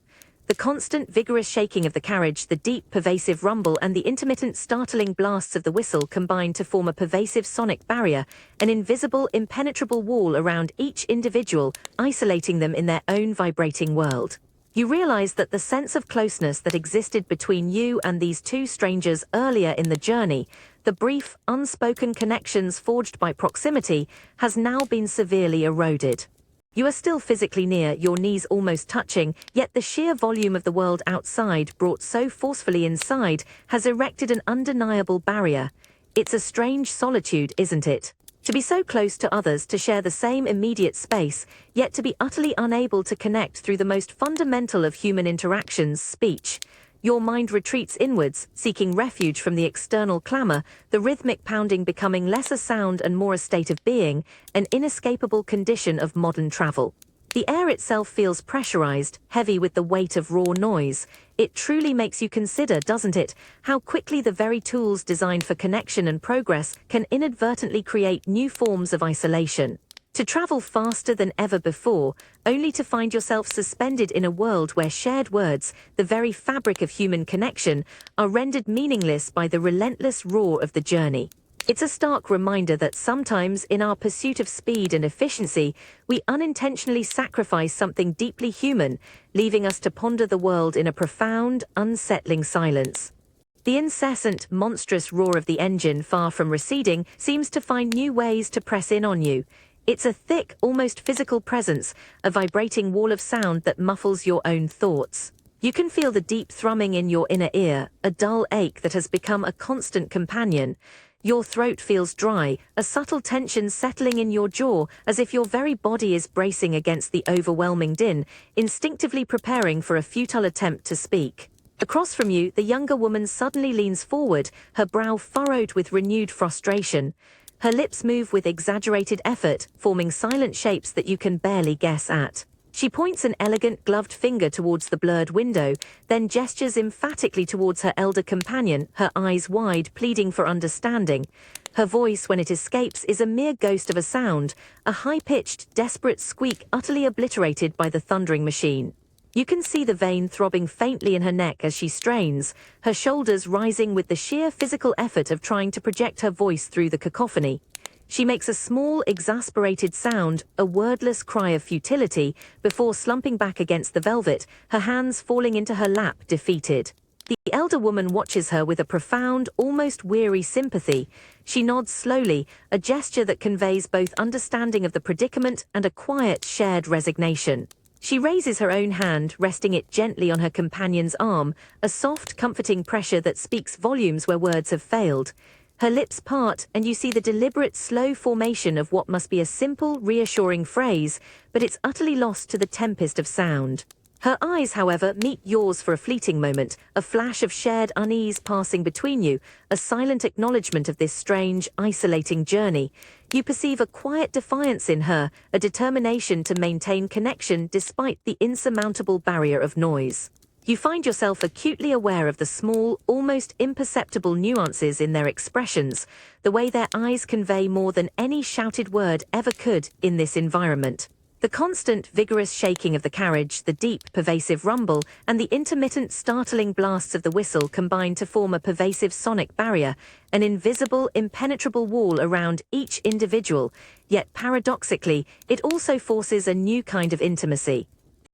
The constant, vigorous shaking of the carriage, the deep, pervasive rumble, and the intermittent, startling blasts of the whistle combine to form a pervasive sonic barrier, an invisible, impenetrable wall around each individual, isolating them in their own vibrating world. You realize that the sense of closeness that existed between you and these two strangers earlier in the journey, the brief, unspoken connections forged by proximity, has now been severely eroded. You are still physically near, your knees almost touching, yet the sheer volume of the world outside, brought so forcefully inside, has erected an undeniable barrier. It's a strange solitude, isn't it? To be so close to others, to share the same immediate space, yet to be utterly unable to connect through the most fundamental of human interactions, speech. Your mind retreats inwards, seeking refuge from the external clamor, the rhythmic pounding becoming less a sound and more a state of being, an inescapable condition of modern travel. The air itself feels pressurized, heavy with the weight of raw noise. It truly makes you consider, doesn't it, how quickly the very tools designed for connection and progress can inadvertently create new forms of isolation. To travel faster than ever before, only to find yourself suspended in a world where shared words, the very fabric of human connection, are rendered meaningless by the relentless roar of the journey. It's a stark reminder that sometimes, in our pursuit of speed and efficiency, we unintentionally sacrifice something deeply human, leaving us to ponder the world in a profound, unsettling silence. The incessant, monstrous roar of the engine, far from receding, seems to find new ways to press in on you. It's a thick, almost physical presence, a vibrating wall of sound that muffles your own thoughts. You can feel the deep thrumming in your inner ear, a dull ache that has become a constant companion. Your throat feels dry, a subtle tension settling in your jaw, as if your very body is bracing against the overwhelming din, instinctively preparing for a futile attempt to speak. Across from you, the younger woman suddenly leans forward, her brow furrowed with renewed frustration. Her lips move with exaggerated effort, forming silent shapes that you can barely guess at. She points an elegant gloved finger towards the blurred window, then gestures emphatically towards her elder companion, her eyes wide, pleading for understanding. Her voice, when it escapes, is a mere ghost of a sound, a high-pitched, desperate squeak utterly obliterated by the thundering machine. You can see the vein throbbing faintly in her neck as she strains, her shoulders rising with the sheer physical effort of trying to project her voice through the cacophony. She makes a small, exasperated sound, a wordless cry of futility, before slumping back against the velvet, her hands falling into her lap, defeated. The elder woman watches her with a profound, almost weary sympathy. She nods slowly, a gesture that conveys both understanding of the predicament and a quiet, shared resignation. She raises her own hand, resting it gently on her companion's arm, a soft, comforting pressure that speaks volumes where words have failed. Her lips part, and you see the deliberate, slow formation of what must be a simple, reassuring phrase, but it's utterly lost to the tempest of sound. Her eyes, however, meet yours for a fleeting moment, a flash of shared unease passing between you, a silent acknowledgement of this strange, isolating journey. You perceive a quiet defiance in her, a determination to maintain connection despite the insurmountable barrier of noise. You find yourself acutely aware of the small, almost imperceptible nuances in their expressions, the way their eyes convey more than any shouted word ever could in this environment. The constant, vigorous shaking of the carriage, the deep, pervasive rumble, and the intermittent, startling blasts of the whistle combine to form a pervasive sonic barrier, an invisible, impenetrable wall around each individual, yet paradoxically, it also forces a new kind of intimacy.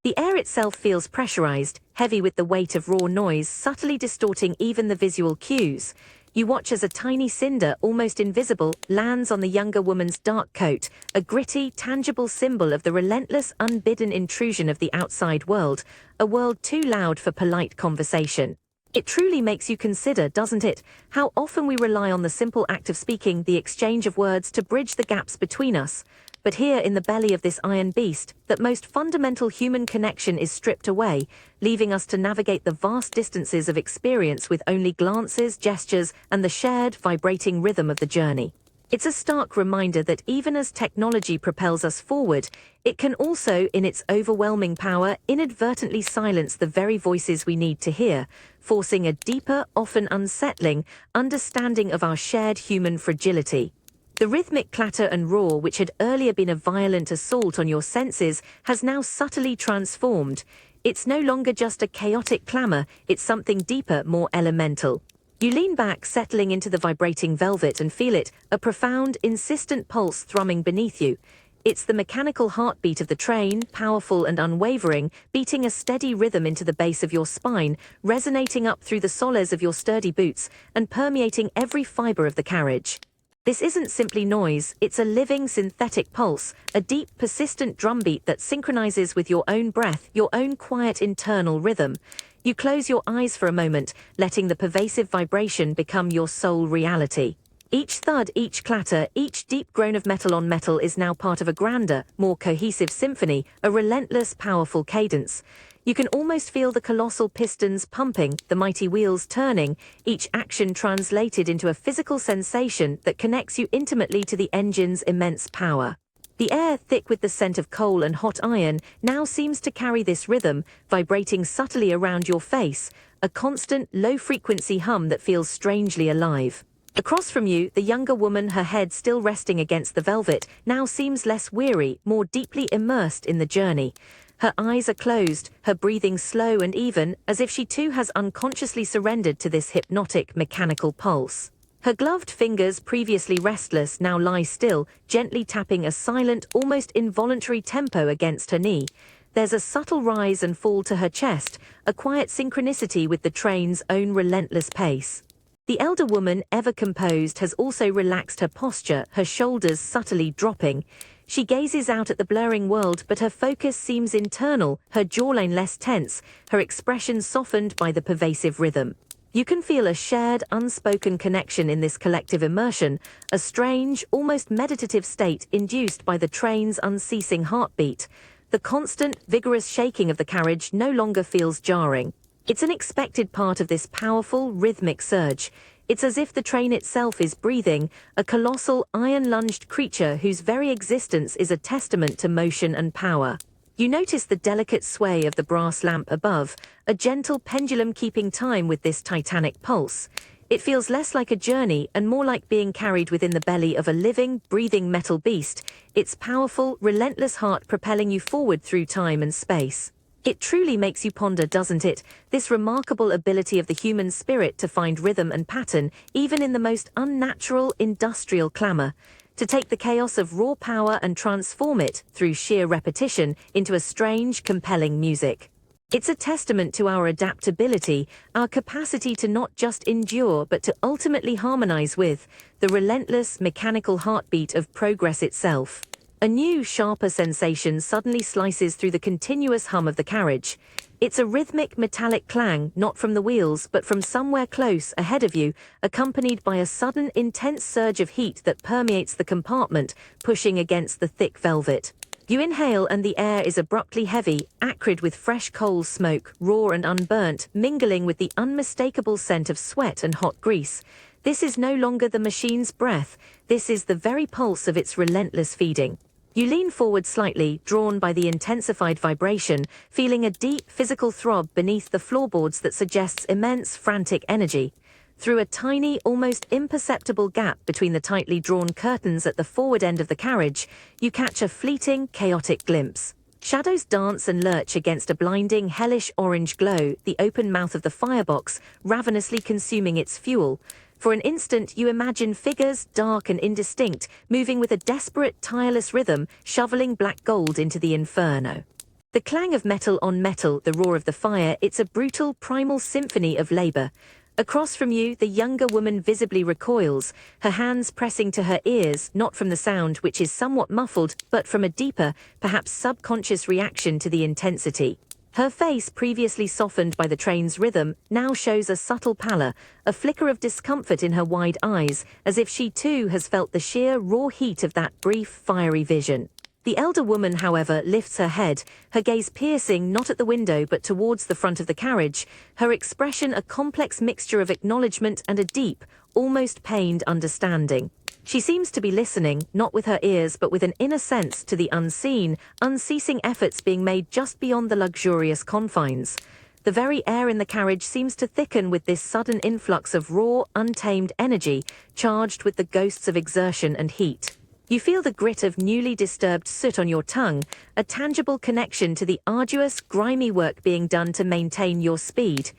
The air itself feels pressurized, heavy with the weight of raw noise subtly distorting even the visual cues. You watch as a tiny cinder, almost invisible, lands on the younger woman's dark coat, a gritty, tangible symbol of the relentless, unbidden intrusion of the outside world, a world too loud for polite conversation. It truly makes you consider, doesn't it, how often we rely on the simple act of speaking, the exchange of words, to bridge the gaps between us. But here in the belly of this iron beast, that most fundamental human connection is stripped away, leaving us to navigate the vast distances of experience with only glances, gestures, and the shared, vibrating rhythm of the journey. It's a stark reminder that even as technology propels us forward, it can also, in its overwhelming power, inadvertently silence the very voices we need to hear, forcing a deeper, often unsettling, understanding of our shared human fragility. The rhythmic clatter and roar, which had earlier been a violent assault on your senses, has now subtly transformed. It's no longer just a chaotic clamor, it's something deeper, more elemental. You lean back, settling into the vibrating velvet, and feel it, a profound, insistent pulse thrumming beneath you. It's the mechanical heartbeat of the train, powerful and unwavering, beating a steady rhythm into the base of your spine, resonating up through the soles of your sturdy boots, and permeating every fiber of the carriage. This isn't simply noise, it's a living synthetic pulse, a deep, persistent drumbeat that synchronizes with your own breath, your own quiet internal rhythm. You close your eyes for a moment, letting the pervasive vibration become your sole reality. Each thud, each clatter, each deep groan of metal on metal is now part of a grander, more cohesive symphony, a relentless, powerful cadence. You can almost feel the colossal pistons pumping, the mighty wheels turning, each action translated into a physical sensation that connects you intimately to the engine's immense power. The air, thick with the scent of coal and hot iron, now seems to carry this rhythm, vibrating subtly around your face, a constant, low-frequency hum that feels strangely alive. Across from you, the younger woman, her head still resting against the velvet, now seems less weary, more deeply immersed in the journey. Her eyes are closed, her breathing slow and even, as if she too has unconsciously surrendered to this hypnotic, mechanical pulse. Her gloved fingers, previously restless, now lie still, gently tapping a silent, almost involuntary tempo against her knee. There's a subtle rise and fall to her chest, a quiet synchronicity with the train's own relentless pace. The elder woman, ever composed, has also relaxed her posture, her shoulders subtly dropping. She gazes out at the blurring world, but her focus seems internal, her jawline less tense, her expression softened by the pervasive rhythm. You can feel a shared, unspoken connection in this collective immersion, a strange, almost meditative state induced by the train's unceasing heartbeat. The constant, vigorous shaking of the carriage no longer feels jarring. It's an expected part of this powerful, rhythmic surge. It's as if the train itself is breathing, a colossal, iron-lunged creature whose very existence is a testament to motion and power. You notice the delicate sway of the brass lamp above, a gentle pendulum keeping time with this titanic pulse. It feels less like a journey and more like being carried within the belly of a living, breathing metal beast, its powerful, relentless heart propelling you forward through time and space. It truly makes you ponder, doesn't it, this remarkable ability of the human spirit to find rhythm and pattern even in the most unnatural, industrial clamor, to take the chaos of raw power and transform it, through sheer repetition, into a strange, compelling music. It's a testament to our adaptability, our capacity to not just endure but to ultimately harmonize with the relentless, mechanical heartbeat of progress itself. A new, sharper sensation suddenly slices through the continuous hum of the carriage. It's a rhythmic, metallic clang, not from the wheels but from somewhere close ahead of you, accompanied by a sudden, intense surge of heat that permeates the compartment, pushing against the thick velvet. You inhale and the air is abruptly heavy, acrid with fresh coal smoke, raw and unburnt, mingling with the unmistakable scent of sweat and hot grease. This is no longer the machine's breath, this is the very pulse of its relentless feeding. You lean forward slightly, drawn by the intensified vibration, feeling a deep physical throb beneath the floorboards that suggests immense, frantic energy. Through a tiny, almost imperceptible gap between the tightly drawn curtains at the forward end of the carriage, you catch a fleeting, chaotic glimpse. Shadows dance and lurch against a blinding, hellish orange glow, the open mouth of the firebox ravenously consuming its fuel. For an instant, you imagine figures, dark and indistinct, moving with a desperate, tireless rhythm, shoveling black gold into the inferno. The clang of metal on metal, the roar of the fire, it's a brutal, primal symphony of labor. Across from you, the younger woman visibly recoils, her hands pressing to her ears, not from the sound, which is somewhat muffled, but from a deeper, perhaps subconscious reaction to the intensity. Her face, previously softened by the train's rhythm, now shows a subtle pallor, a flicker of discomfort in her wide eyes, as if she too has felt the sheer raw heat of that brief, fiery vision. The elder woman, however, lifts her head, her gaze piercing not at the window but towards the front of the carriage, her expression a complex mixture of acknowledgement and a deep, almost pained understanding. She seems to be listening, not with her ears but with an inner sense to the unseen, unceasing efforts being made just beyond the luxurious confines. The very air in the carriage seems to thicken with this sudden influx of raw, untamed energy, charged with the ghosts of exertion and heat. You feel the grit of newly disturbed soot on your tongue, a tangible connection to the arduous, grimy work being done to maintain your speed.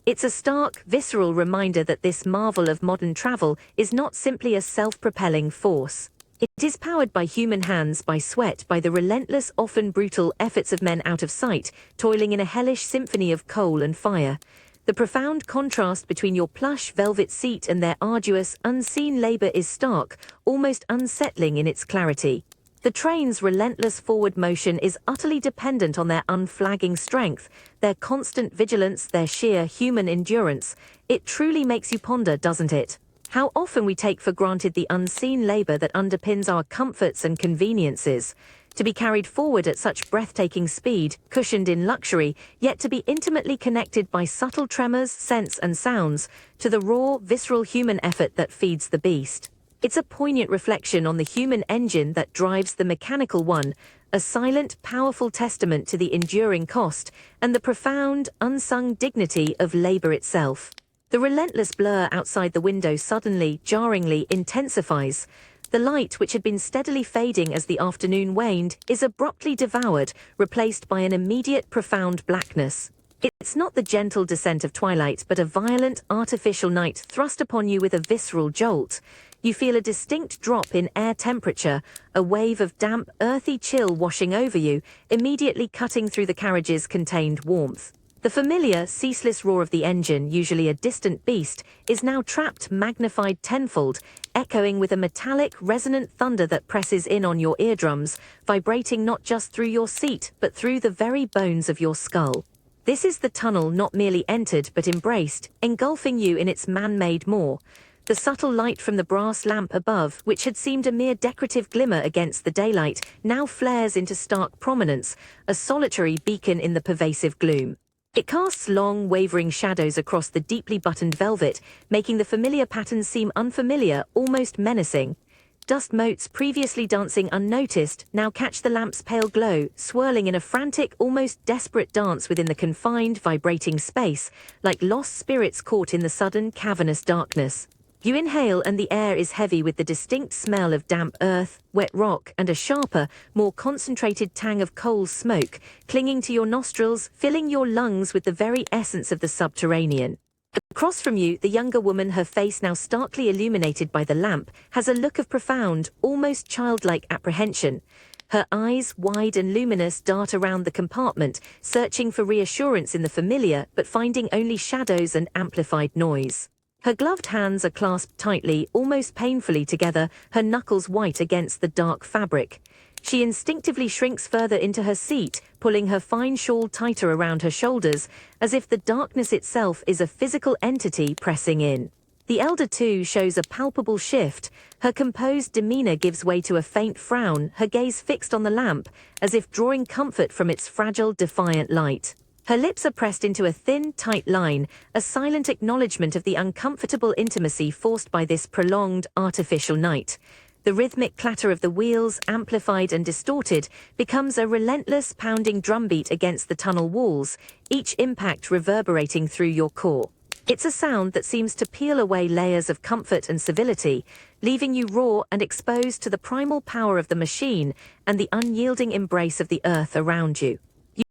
It's a stark, visceral reminder that this marvel of modern travel is not simply a self-propelling force. It is powered by human hands, by sweat, by the relentless, often brutal efforts of men out of sight, toiling in a hellish symphony of coal and fire. The profound contrast between your plush velvet seat and their arduous, unseen labor is stark, almost unsettling in its clarity. The train's relentless forward motion is utterly dependent on their unflagging strength, their constant vigilance, their sheer human endurance. It truly makes you ponder, doesn't it? How often we take for granted the unseen labor that underpins our comforts and conveniences. To be carried forward at such breathtaking speed, cushioned in luxury, yet to be intimately connected by subtle tremors, scents and sounds, to the raw, visceral human effort that feeds the beast. It's a poignant reflection on the human engine that drives the mechanical one, a silent, powerful testament to the enduring cost and the profound, unsung dignity of labor itself. The relentless blur outside the window suddenly, jarringly intensifies. The light, which had been steadily fading as the afternoon waned, is abruptly devoured, replaced by an immediate, profound blackness. It's not the gentle descent of twilight, but a violent, artificial night thrust upon you with a visceral jolt. You feel a distinct drop in air temperature, a wave of damp, earthy chill washing over you, immediately cutting through the carriage's contained warmth. The familiar, ceaseless roar of the engine, usually a distant beast, is now trapped, magnified tenfold, echoing with a metallic, resonant thunder that presses in on your eardrums, vibrating not just through your seat, but through the very bones of your skull. This is the tunnel not merely entered but embraced, engulfing you in its man-made maw. The subtle light from the brass lamp above, which had seemed a mere decorative glimmer against the daylight, now flares into stark prominence, a solitary beacon in the pervasive gloom. It casts long, wavering shadows across the deeply buttoned velvet, making the familiar patterns seem unfamiliar, almost menacing. Dust motes previously dancing unnoticed now catch the lamp's pale glow, swirling in a frantic, almost desperate dance within the confined, vibrating space, like lost spirits caught in the sudden, cavernous darkness. You inhale and the air is heavy with the distinct smell of damp earth, wet rock, and a sharper, more concentrated tang of coal smoke, clinging to your nostrils, filling your lungs with the very essence of the subterranean. Across from you, the younger woman, her face now starkly illuminated by the lamp, has a look of profound, almost childlike apprehension. Her eyes, wide and luminous, dart around the compartment, searching for reassurance in the familiar, but finding only shadows and amplified noise. Her gloved hands are clasped tightly, almost painfully together, her knuckles white against the dark fabric. She instinctively shrinks further into her seat, pulling her fine shawl tighter around her shoulders, as if the darkness itself is a physical entity pressing in. The elder, too, shows a palpable shift. Her composed demeanor gives way to a faint frown, her gaze fixed on the lamp, as if drawing comfort from its fragile, defiant light. Her lips are pressed into a thin, tight line, a silent acknowledgement of the uncomfortable intimacy forced by this prolonged, artificial night. The rhythmic clatter of the wheels, amplified and distorted, becomes a relentless, pounding drumbeat against the tunnel walls, each impact reverberating through your core. It's a sound that seems to peel away layers of comfort and civility, leaving you raw and exposed to the primal power of the machine and the unyielding embrace of the earth around you.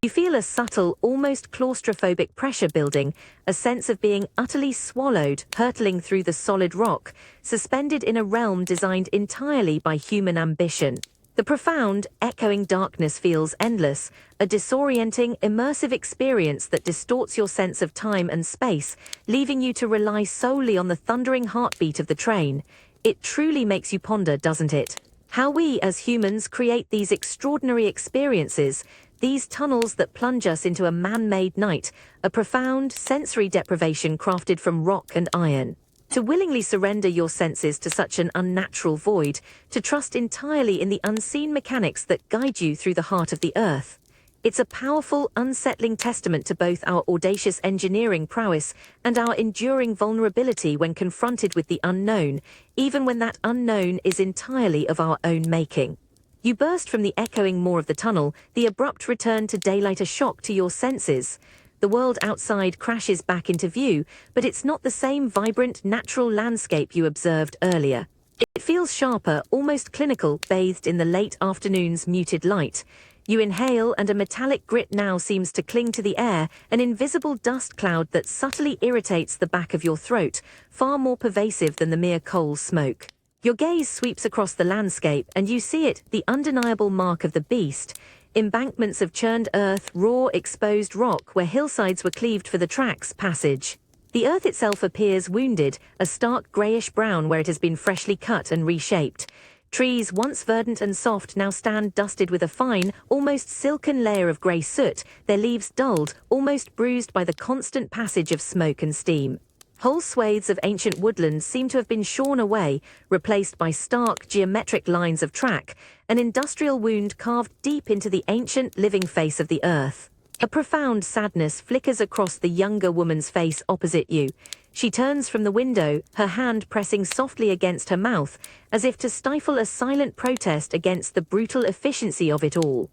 You feel a subtle, almost claustrophobic pressure building, a sense of being utterly swallowed, hurtling through the solid rock, suspended in a realm designed entirely by human ambition. The profound, echoing darkness feels endless, a disorienting, immersive experience that distorts your sense of time and space, leaving you to rely solely on the thundering heartbeat of the train. It truly makes you ponder, doesn't it? How we, as humans, create these extraordinary experiences, these tunnels that plunge us into a man-made night, a profound sensory deprivation crafted from rock and iron. To willingly surrender your senses to such an unnatural void, to trust entirely in the unseen mechanics that guide you through the heart of the earth. It's a powerful, unsettling testament to both our audacious engineering prowess and our enduring vulnerability when confronted with the unknown, even when that unknown is entirely of our own making. You burst from the echoing maw of the tunnel, the abrupt return to daylight a shock to your senses. The world outside crashes back into view, but it's not the same vibrant, natural landscape you observed earlier. It feels sharper, almost clinical, bathed in the late afternoon's muted light. You inhale and a metallic grit now seems to cling to the air, an invisible dust cloud that subtly irritates the back of your throat, far more pervasive than the mere coal smoke. Your gaze sweeps across the landscape and you see it, the undeniable mark of the beast. Embankments of churned earth, raw, exposed rock where hillsides were cleaved for the track's passage. The earth itself appears wounded, a stark greyish-brown where it has been freshly cut and reshaped. Trees, once verdant and soft, now stand dusted with a fine, almost silken layer of grey soot, their leaves dulled, almost bruised by the constant passage of smoke and steam. Whole swathes of ancient woodland seem to have been shorn away, replaced by stark, geometric lines of track, an industrial wound carved deep into the ancient, living face of the earth. A profound sadness flickers across the younger woman's face opposite you. She turns from the window, her hand pressing softly against her mouth, as if to stifle a silent protest against the brutal efficiency of it all.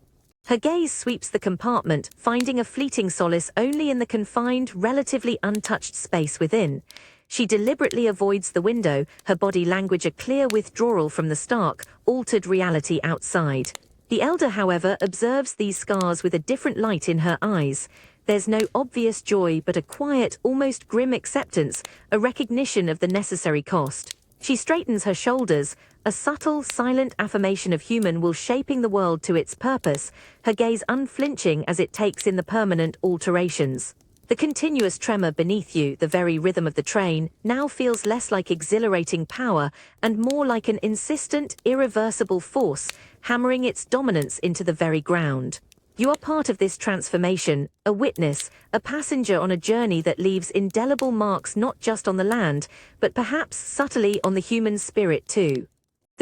Her gaze sweeps the compartment, finding a fleeting solace only in the confined, relatively untouched space within. She deliberately avoids the window, her body language a clear withdrawal from the stark, altered reality outside. The elder, however, observes these scars with a different light in her eyes. There's no obvious joy but a quiet, almost grim acceptance, a recognition of the necessary cost. She straightens her shoulders, a subtle, silent affirmation of human will shaping the world to its purpose, her gaze unflinching as it takes in the permanent alterations. The continuous tremor beneath you, the very rhythm of the train, now feels less like exhilarating power and more like an insistent, irreversible force, hammering its dominance into the very ground. You are part of this transformation, a witness, a passenger on a journey that leaves indelible marks not just on the land, but perhaps subtly on the human spirit too.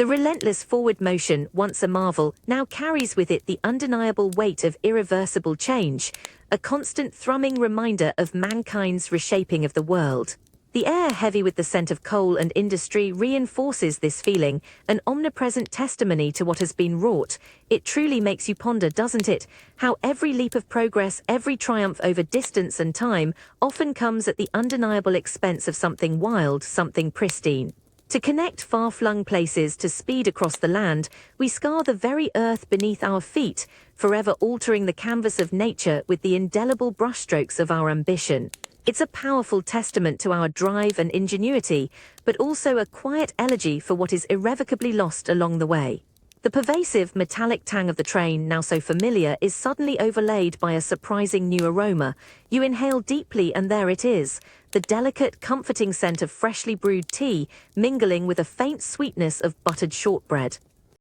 The relentless forward motion, once a marvel, now carries with it the undeniable weight of irreversible change, a constant thrumming reminder of mankind's reshaping of the world. The air heavy with the scent of coal and industry reinforces this feeling, an omnipresent testimony to what has been wrought. It truly makes you ponder, doesn't it, how every leap of progress, every triumph over distance and time, often comes at the undeniable expense of something wild, something pristine. To connect far-flung places to speed across the land, we scar the very earth beneath our feet, forever altering the canvas of nature with the indelible brushstrokes of our ambition. It's a powerful testament to our drive and ingenuity, but also a quiet elegy for what is irrevocably lost along the way. The pervasive metallic tang of the train, now so familiar, is suddenly overlaid by a surprising new aroma. You inhale deeply and there it is, the delicate, comforting scent of freshly brewed tea, mingling with a faint sweetness of buttered shortbread.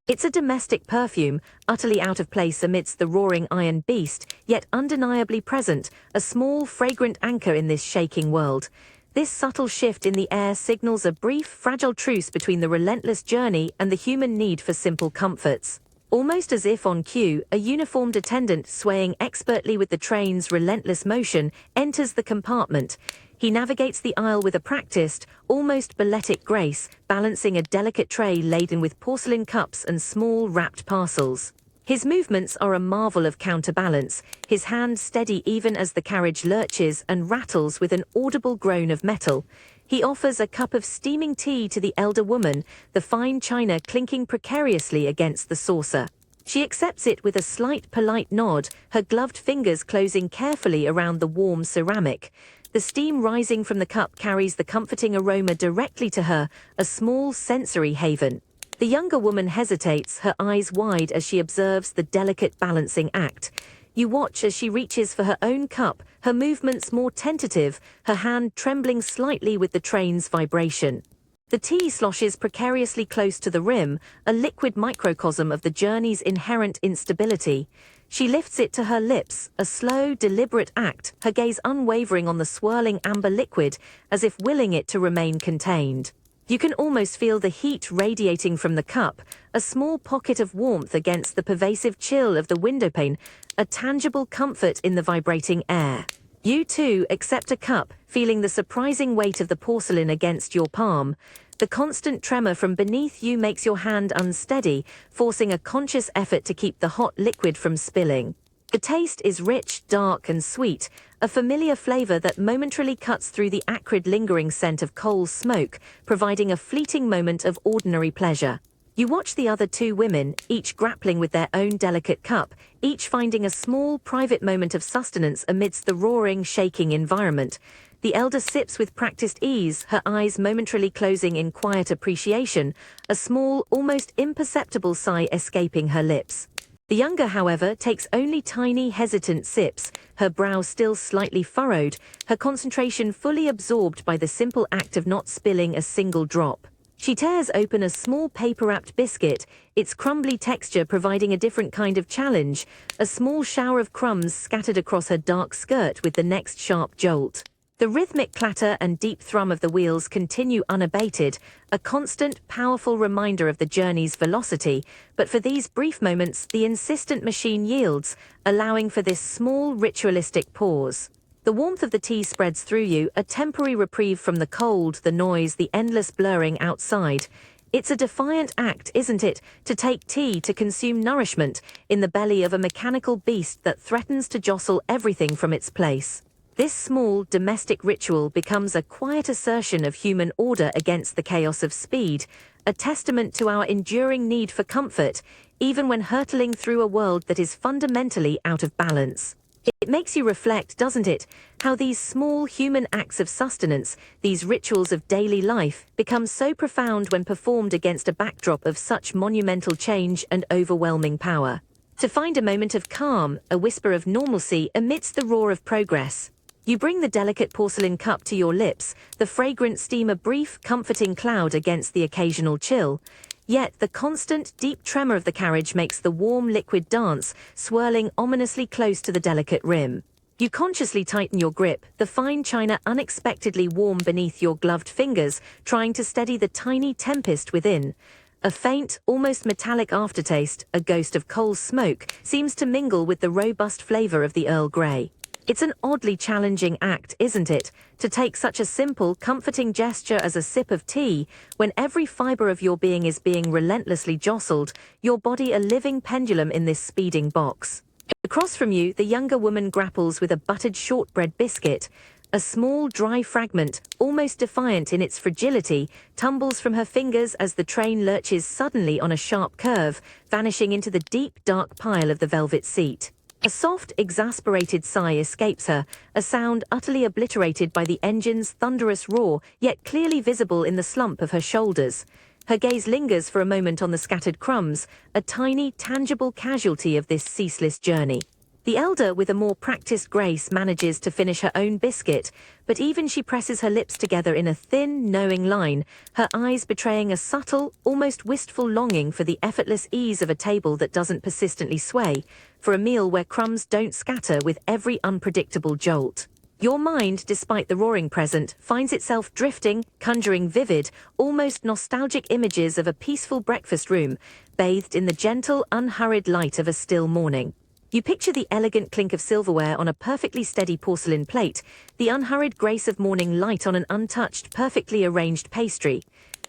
It's a domestic perfume, utterly out of place amidst the roaring iron beast, yet undeniably present, a small, fragrant anchor in this shaking world. This subtle shift in the air signals a brief, fragile truce between the relentless journey and the human need for simple comforts. Almost as if on cue, a uniformed attendant swaying expertly with the train's relentless motion enters the compartment. He navigates the aisle with a practiced, almost balletic grace, balancing a delicate tray laden with porcelain cups and small wrapped parcels. His movements are a marvel of counterbalance, his hand steady even as the carriage lurches and rattles with an audible groan of metal. He offers a cup of steaming tea to the elder woman, the fine china clinking precariously against the saucer. She accepts it with a slight polite nod, her gloved fingers closing carefully around the warm ceramic. The steam rising from the cup carries the comforting aroma directly to her, a small sensory haven. The younger woman hesitates, her eyes wide as she observes the delicate balancing act. You watch as she reaches for her own cup, her movements more tentative, her hand trembling slightly with the train's vibration. The tea sloshes precariously close to the rim, a liquid microcosm of the journey's inherent instability. She lifts it to her lips, a slow, deliberate act, her gaze unwavering on the swirling amber liquid, as if willing it to remain contained. You can almost feel the heat radiating from the cup, a small pocket of warmth against the pervasive chill of the windowpane, a tangible comfort in the vibrating air. You too accept a cup, feeling the surprising weight of the porcelain against your palm. The constant tremor from beneath you makes your hand unsteady, forcing a conscious effort to keep the hot liquid from spilling. The taste is rich, dark, and sweet, a familiar flavor that momentarily cuts through the acrid lingering scent of coal smoke, providing a fleeting moment of ordinary pleasure. You watch the other two women, each grappling with their own delicate cup, each finding a small, private moment of sustenance amidst the roaring, shaking environment. The elder sips with practiced ease, her eyes momentarily closing in quiet appreciation, a small, almost imperceptible sigh escaping her lips. The younger, however, takes only tiny, hesitant sips, her brow still slightly furrowed, her concentration fully absorbed by the simple act of not spilling a single drop. She tears open a small paper-wrapped biscuit, its crumbly texture providing a different kind of challenge, a small shower of crumbs scattered across her dark skirt with the next sharp jolt. The rhythmic clatter and deep thrum of the wheels continue unabated, a constant, powerful reminder of the journey's velocity, but for these brief moments the insistent machine yields, allowing for this small, ritualistic pause. The warmth of the tea spreads through you, a temporary reprieve from the cold, the noise, the endless blurring outside. It's a defiant act, isn't it, to take tea to consume nourishment in the belly of a mechanical beast that threatens to jostle everything from its place. This small, domestic ritual becomes a quiet assertion of human order against the chaos of speed, a testament to our enduring need for comfort, even when hurtling through a world that is fundamentally out of balance. It makes you reflect, doesn't it, how these small human acts of sustenance, these rituals of daily life, become so profound when performed against a backdrop of such monumental change and overwhelming power. To find a moment of calm, a whisper of normalcy amidst the roar of progress. You bring the delicate porcelain cup to your lips, the fragrant steam a brief, comforting cloud against the occasional chill. Yet the constant, deep tremor of the carriage makes the warm liquid dance, swirling ominously close to the delicate rim. You consciously tighten your grip, the fine china unexpectedly warm beneath your gloved fingers, trying to steady the tiny tempest within. A faint, almost metallic aftertaste, a ghost of coal smoke, seems to mingle with the robust flavor of the Earl Grey. It's an oddly challenging act, isn't it, to take such a simple, comforting gesture as a sip of tea, when every fiber of your being is being relentlessly jostled, your body a living pendulum in this speeding box. Across from you, the younger woman grapples with a buttered shortbread biscuit. A small, dry fragment, almost defiant in its fragility, tumbles from her fingers as the train lurches suddenly on a sharp curve, vanishing into the deep, dark pile of the velvet seat. A soft, exasperated sigh escapes her, a sound utterly obliterated by the engine's thunderous roar, yet clearly visible in the slump of her shoulders. Her gaze lingers for a moment on the scattered crumbs, a tiny, tangible casualty of this ceaseless journey. The elder, with a more practiced grace, manages to finish her own biscuit, but even she presses her lips together in a thin, knowing line, her eyes betraying a subtle, almost wistful longing for the effortless ease of a table that doesn't persistently sway, for a meal where crumbs don't scatter with every unpredictable jolt. Your mind, despite the roaring present, finds itself drifting, conjuring vivid, almost nostalgic images of a peaceful breakfast room, bathed in the gentle, unhurried light of a still morning. You picture the elegant clink of silverware on a perfectly steady porcelain plate, the unhurried grace of morning light on an untouched, perfectly arranged pastry.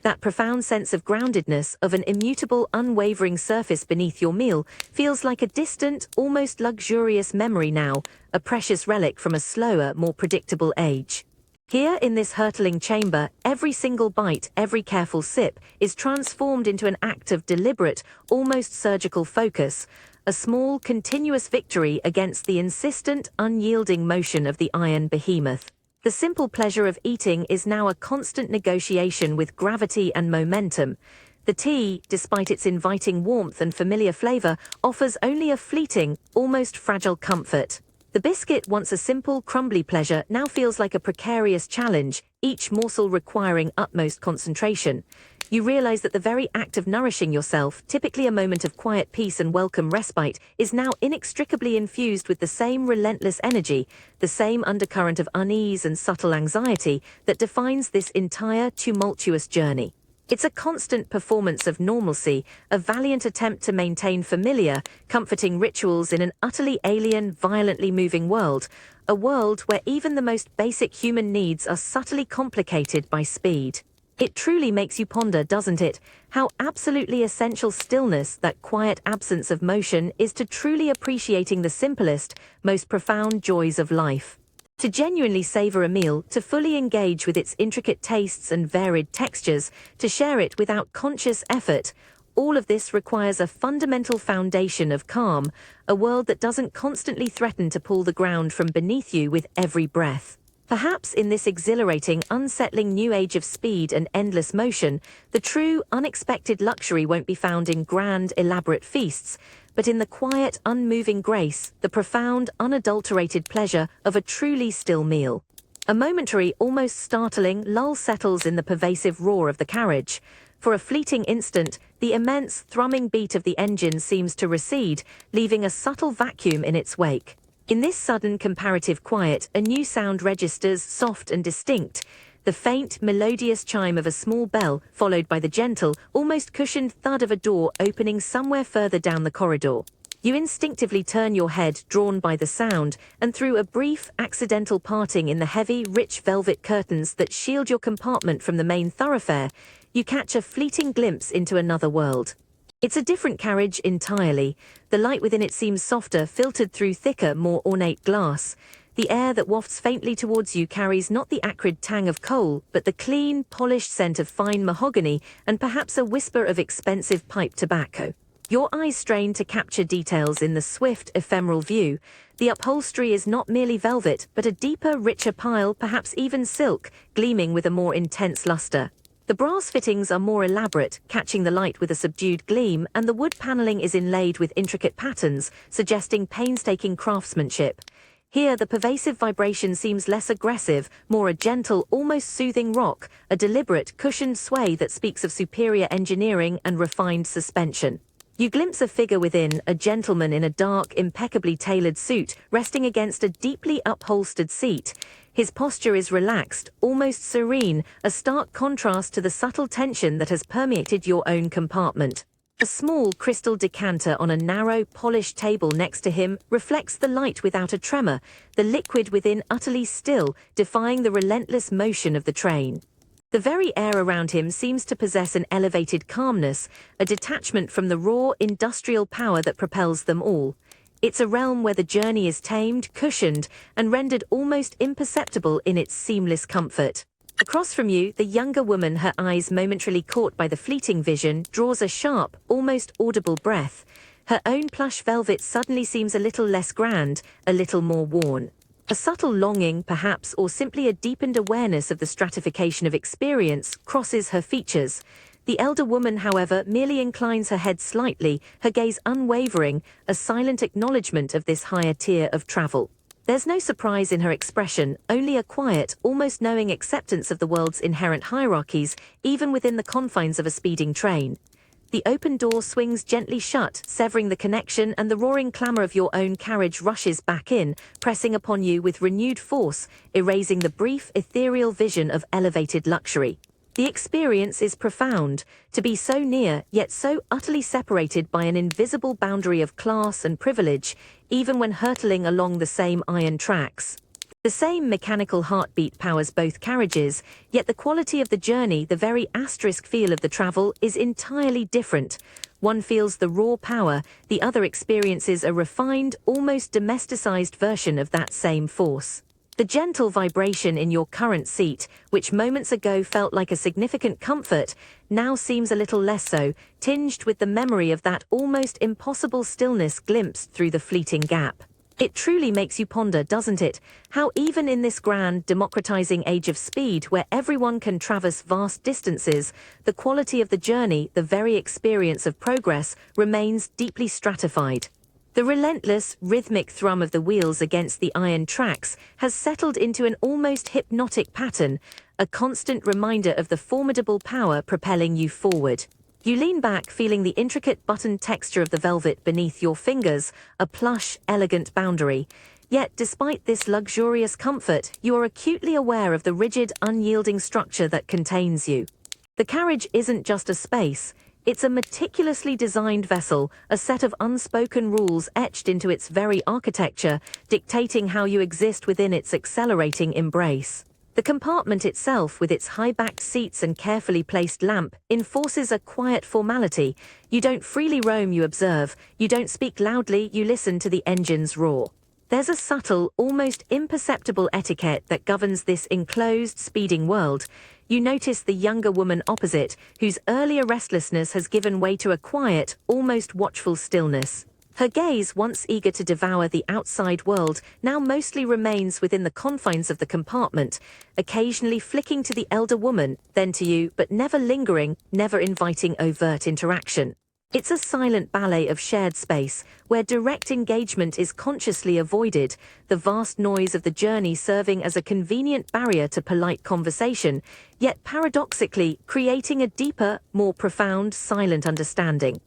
That profound sense of groundedness, of an immutable, unwavering surface beneath your meal, feels like a distant, almost luxurious memory now, a precious relic from a slower, more predictable age. Here in this hurtling chamber, every single bite, every careful sip, is transformed into an act of deliberate, almost surgical focus, a small, continuous victory against the insistent, unyielding motion of the iron behemoth. The simple pleasure of eating is now a constant negotiation with gravity and momentum. The tea, despite its inviting warmth and familiar flavor, offers only a fleeting, almost fragile comfort. The biscuit, once a simple, crumbly pleasure, now feels like a precarious challenge, each morsel requiring utmost concentration. You realize that the very act of nourishing yourself, typically a moment of quiet peace and welcome respite, is now inextricably infused with the same relentless energy, the same undercurrent of unease and subtle anxiety that defines this entire tumultuous journey. It's a constant performance of normalcy, a valiant attempt to maintain familiar, comforting rituals in an utterly alien, violently moving world, a world where even the most basic human needs are subtly complicated by speed. It truly makes you ponder, doesn't it, how absolutely essential stillness, that quiet absence of motion, is to truly appreciating the simplest, most profound joys of life. To genuinely savor a meal, to fully engage with its intricate tastes and varied textures, to share it without conscious effort, all of this requires a fundamental foundation of calm, a world that doesn't constantly threaten to pull the ground from beneath you with every breath. Perhaps in this exhilarating, unsettling new age of speed and endless motion, the true, unexpected luxury won't be found in grand, elaborate feasts, but in the quiet, unmoving grace, the profound, unadulterated pleasure of a truly still meal. A momentary, almost startling lull settles in the pervasive roar of the carriage. For a fleeting instant, the immense, thrumming beat of the engine seems to recede, leaving a subtle vacuum in its wake. In this sudden comparative quiet, a new sound registers, soft and distinct, the faint, melodious chime of a small bell, followed by the gentle, almost cushioned thud of a door opening somewhere further down the corridor. You instinctively turn your head, drawn by the sound, and through a brief, accidental parting in the heavy, rich velvet curtains that shield your compartment from the main thoroughfare, you catch a fleeting glimpse into another world. It's a different carriage entirely. The light within it seems softer, filtered through thicker, more ornate glass. The air that wafts faintly towards you carries not the acrid tang of coal, but the clean, polished scent of fine mahogany and perhaps a whisper of expensive pipe tobacco. Your eyes strain to capture details in the swift, ephemeral view. The upholstery is not merely velvet, but a deeper, richer pile, perhaps even silk, gleaming with a more intense luster. The brass fittings are more elaborate, catching the light with a subdued gleam, and the wood paneling is inlaid with intricate patterns, suggesting painstaking craftsmanship. Here, the pervasive vibration seems less aggressive, more a gentle, almost soothing rock, a deliberate, cushioned sway that speaks of superior engineering and refined suspension. You glimpse a figure within, a gentleman in a dark, impeccably tailored suit, resting against a deeply upholstered seat. His posture is relaxed, almost serene, a stark contrast to the subtle tension that has permeated your own compartment. A small crystal decanter on a narrow, polished table next to him reflects the light without a tremor, the liquid within utterly still, defying the relentless motion of the train. The very air around him seems to possess an elevated calmness, a detachment from the raw, industrial power that propels them all. It's a realm where the journey is tamed, cushioned, and rendered almost imperceptible in its seamless comfort. Across from you, the younger woman, her eyes momentarily caught by the fleeting vision, draws a sharp, almost audible breath. Her own plush velvet suddenly seems a little less grand, a little more worn. A subtle longing, perhaps, or simply a deepened awareness of the stratification of experience crosses her features. The elder woman, however, merely inclines her head slightly, her gaze unwavering, a silent acknowledgement of this higher tier of travel. There's no surprise in her expression, only a quiet, almost knowing acceptance of the world's inherent hierarchies, even within the confines of a speeding train. The open door swings gently shut, severing the connection, and the roaring clamor of your own carriage rushes back in, pressing upon you with renewed force, erasing the brief, ethereal vision of elevated luxury. The experience is profound, to be so near, yet so utterly separated by an invisible boundary of class and privilege, even when hurtling along the same iron tracks. The same mechanical heartbeat powers both carriages, yet the quality of the journey, the very asterisk feel of the travel, is entirely different. One feels the raw power, the other experiences a refined, almost domesticized version of that same force. The gentle vibration in your current seat, which moments ago felt like a significant comfort, now seems a little less so, tinged with the memory of that almost impossible stillness glimpsed through the fleeting gap. It truly makes you ponder, doesn't it, how even in this grand, democratizing age of speed where everyone can traverse vast distances, the quality of the journey, the very experience of progress, remains deeply stratified. The relentless, rhythmic thrum of the wheels against the iron tracks has settled into an almost hypnotic pattern, a constant reminder of the formidable power propelling you forward. You lean back, feeling the intricate buttoned texture of the velvet beneath your fingers, a plush, elegant boundary. Yet, despite this luxurious comfort, you are acutely aware of the rigid, unyielding structure that contains you. The carriage isn't just a space. It's a meticulously designed vessel, a set of unspoken rules etched into its very architecture, dictating how you exist within its accelerating embrace. The compartment itself, with its high-backed seats and carefully placed lamp, enforces a quiet formality. You don't freely roam, you observe. You don't speak loudly, you listen to the engine's roar. There's a subtle, almost imperceptible etiquette that governs this enclosed, speeding world. You notice the younger woman opposite, whose earlier restlessness has given way to a quiet, almost watchful stillness. Her gaze, once eager to devour the outside world, now mostly remains within the confines of the compartment, occasionally flicking to the elder woman, then to you, but never lingering, never inviting overt interaction. It's a silent ballet of shared space, where direct engagement is consciously avoided, the vast noise of the journey serving as a convenient barrier to polite conversation, yet paradoxically creating a deeper, more profound, silent understanding.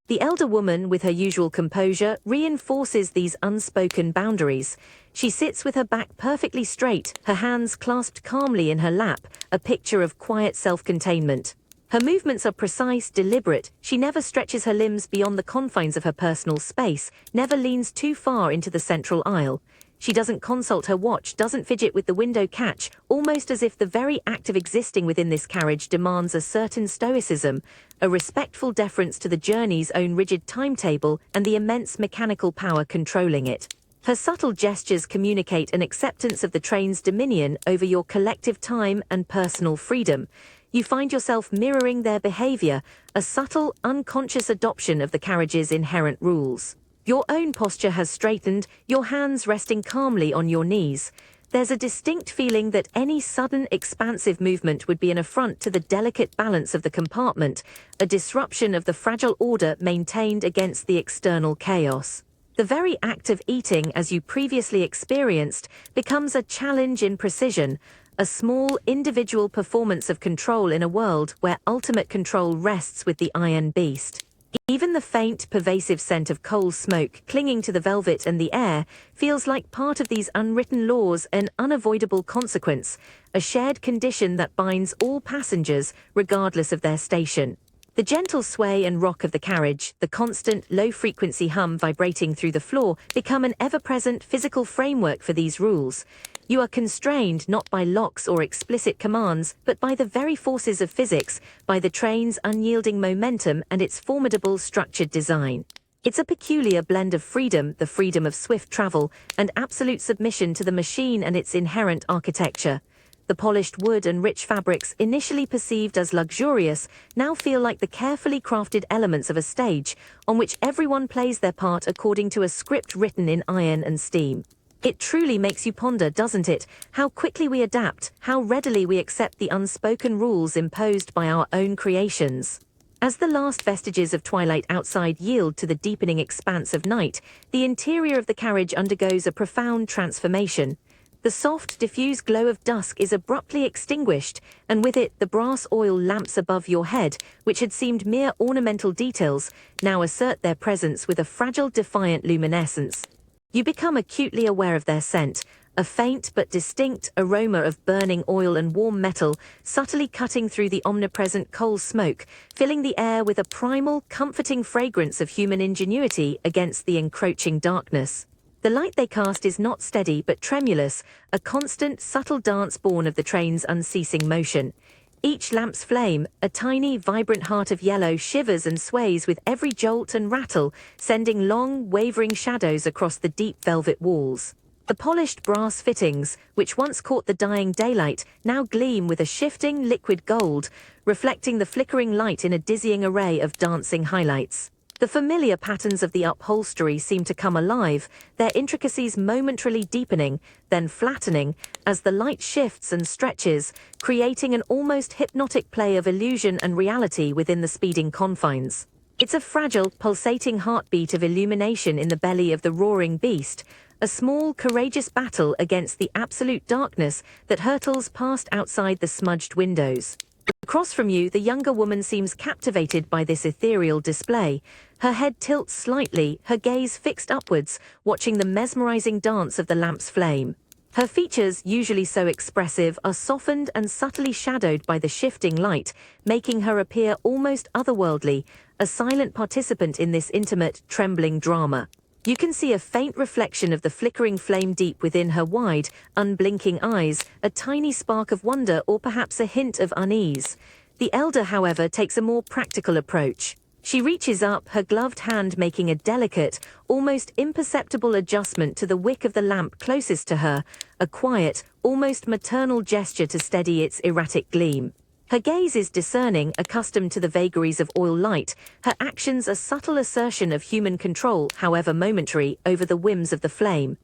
The elder woman, with her usual composure, reinforces these unspoken boundaries. She sits with her back perfectly straight, her hands clasped calmly in her lap, a picture of quiet self-containment. Her movements are precise, deliberate. She never stretches her limbs beyond the confines of her personal space, never leans too far into the central aisle. She doesn't consult her watch, doesn't fidget with the window catch, almost as if the very act of existing within this carriage demands a certain stoicism, a respectful deference to the journey's own rigid timetable and the immense mechanical power controlling it. Her subtle gestures communicate an acceptance of the train's dominion over your collective time and personal freedom. You find yourself mirroring their behavior, a subtle, unconscious adoption of the carriage's inherent rules. Your own posture has straightened, your hands resting calmly on your knees. There's a distinct feeling that any sudden, expansive movement would be an affront to the delicate balance of the compartment, a disruption of the fragile order maintained against the external chaos. The very act of eating, as you previously experienced, becomes a challenge in precision, a small, individual performance of control in a world where ultimate control rests with the iron beast. Even the faint, pervasive scent of coal smoke clinging to the velvet and the air feels like part of these unwritten laws, an unavoidable consequence, a shared condition that binds all passengers regardless of their station. The gentle sway and rock of the carriage, the constant, low-frequency hum vibrating through the floor, become an ever-present physical framework for these rules. You are constrained not by locks or explicit commands, but by the very forces of physics, by the train's unyielding momentum and its formidable structured design. It's a peculiar blend of freedom, the freedom of swift travel, and absolute submission to the machine and its inherent architecture. The polished wood and rich fabrics, initially perceived as luxurious, now feel like the carefully crafted elements of a stage, on which everyone plays their part according to a script written in iron and steam. It truly makes you ponder, doesn't it, how quickly we adapt, how readily we accept the unspoken rules imposed by our own creations. As the last vestiges of twilight outside yield to the deepening expanse of night, the interior of the carriage undergoes a profound transformation. The soft, diffuse glow of dusk is abruptly extinguished, and with it the brass oil lamps above your head, which had seemed mere ornamental details, now assert their presence with a fragile, defiant luminescence. You become acutely aware of their scent, a faint but distinct aroma of burning oil and warm metal, subtly cutting through the omnipresent coal smoke, filling the air with a primal, comforting fragrance of human ingenuity against the encroaching darkness. The light they cast is not steady but tremulous, a constant, subtle dance born of the train's unceasing motion. Each lamp's flame, a tiny, vibrant heart of yellow, shivers and sways with every jolt and rattle, sending long, wavering shadows across the deep velvet walls. The polished brass fittings, which once caught the dying daylight, now gleam with a shifting, liquid gold, reflecting the flickering light in a dizzying array of dancing highlights. The familiar patterns of the upholstery seem to come alive, their intricacies momentarily deepening, then flattening, as the light shifts and stretches, creating an almost hypnotic play of illusion and reality within the speeding confines. It's a fragile, pulsating heartbeat of illumination in the belly of the roaring beast, a small, courageous battle against the absolute darkness that hurtles past outside the smudged windows. Across from you, the younger woman seems captivated by this ethereal display. Her head tilts slightly, her gaze fixed upwards, watching the mesmerizing dance of the lamp's flame. Her features, usually so expressive, are softened and subtly shadowed by the shifting light, making her appear almost otherworldly, a silent participant in this intimate, trembling drama. You can see a faint reflection of the flickering flame deep within her wide, unblinking eyes, a tiny spark of wonder or perhaps a hint of unease. The elder, however, takes a more practical approach. She reaches up, her gloved hand making a delicate, almost imperceptible adjustment to the wick of the lamp closest to her, a quiet, almost maternal gesture to steady its erratic gleam. Her gaze is discerning, accustomed to the vagaries of oil light, her actions a subtle assertion of human control, however momentary, over the whims of the flame.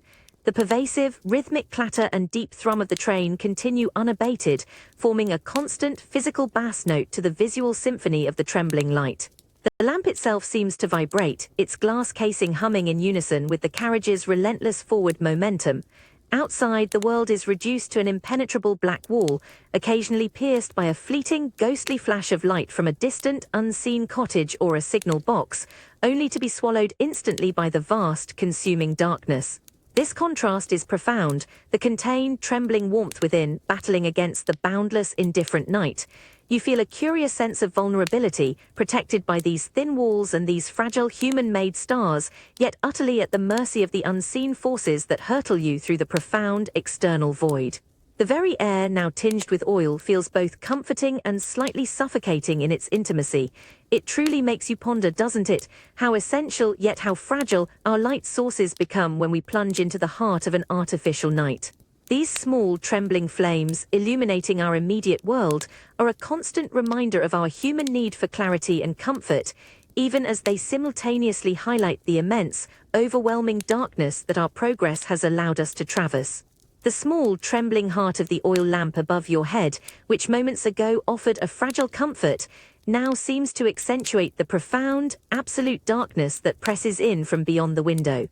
The pervasive, rhythmic clatter and deep thrum of the train continue unabated, forming a constant, physical bass note to the visual symphony of the trembling light. The lamp itself seems to vibrate, its glass casing humming in unison with the carriage's relentless forward momentum. Outside, the world is reduced to an impenetrable black wall, occasionally pierced by a fleeting, ghostly flash of light from a distant, unseen cottage or a signal box, only to be swallowed instantly by the vast, consuming darkness. This contrast is profound, the contained, trembling warmth within, battling against the boundless, indifferent night. You feel a curious sense of vulnerability, protected by these thin walls and these fragile human-made stars, yet utterly at the mercy of the unseen forces that hurtle you through the profound, external void. The very air, now tinged with oil, feels both comforting and slightly suffocating in its intimacy. It truly makes you ponder, doesn't it, how essential, yet how fragile, our light sources become when we plunge into the heart of an artificial night. These small, trembling flames, illuminating our immediate world, are a constant reminder of our human need for clarity and comfort, even as they simultaneously highlight the immense, overwhelming darkness that our progress has allowed us to traverse. The small, trembling heart of the oil lamp above your head, which moments ago offered a fragile comfort, now seems to accentuate the profound, absolute darkness that presses in from beyond the window.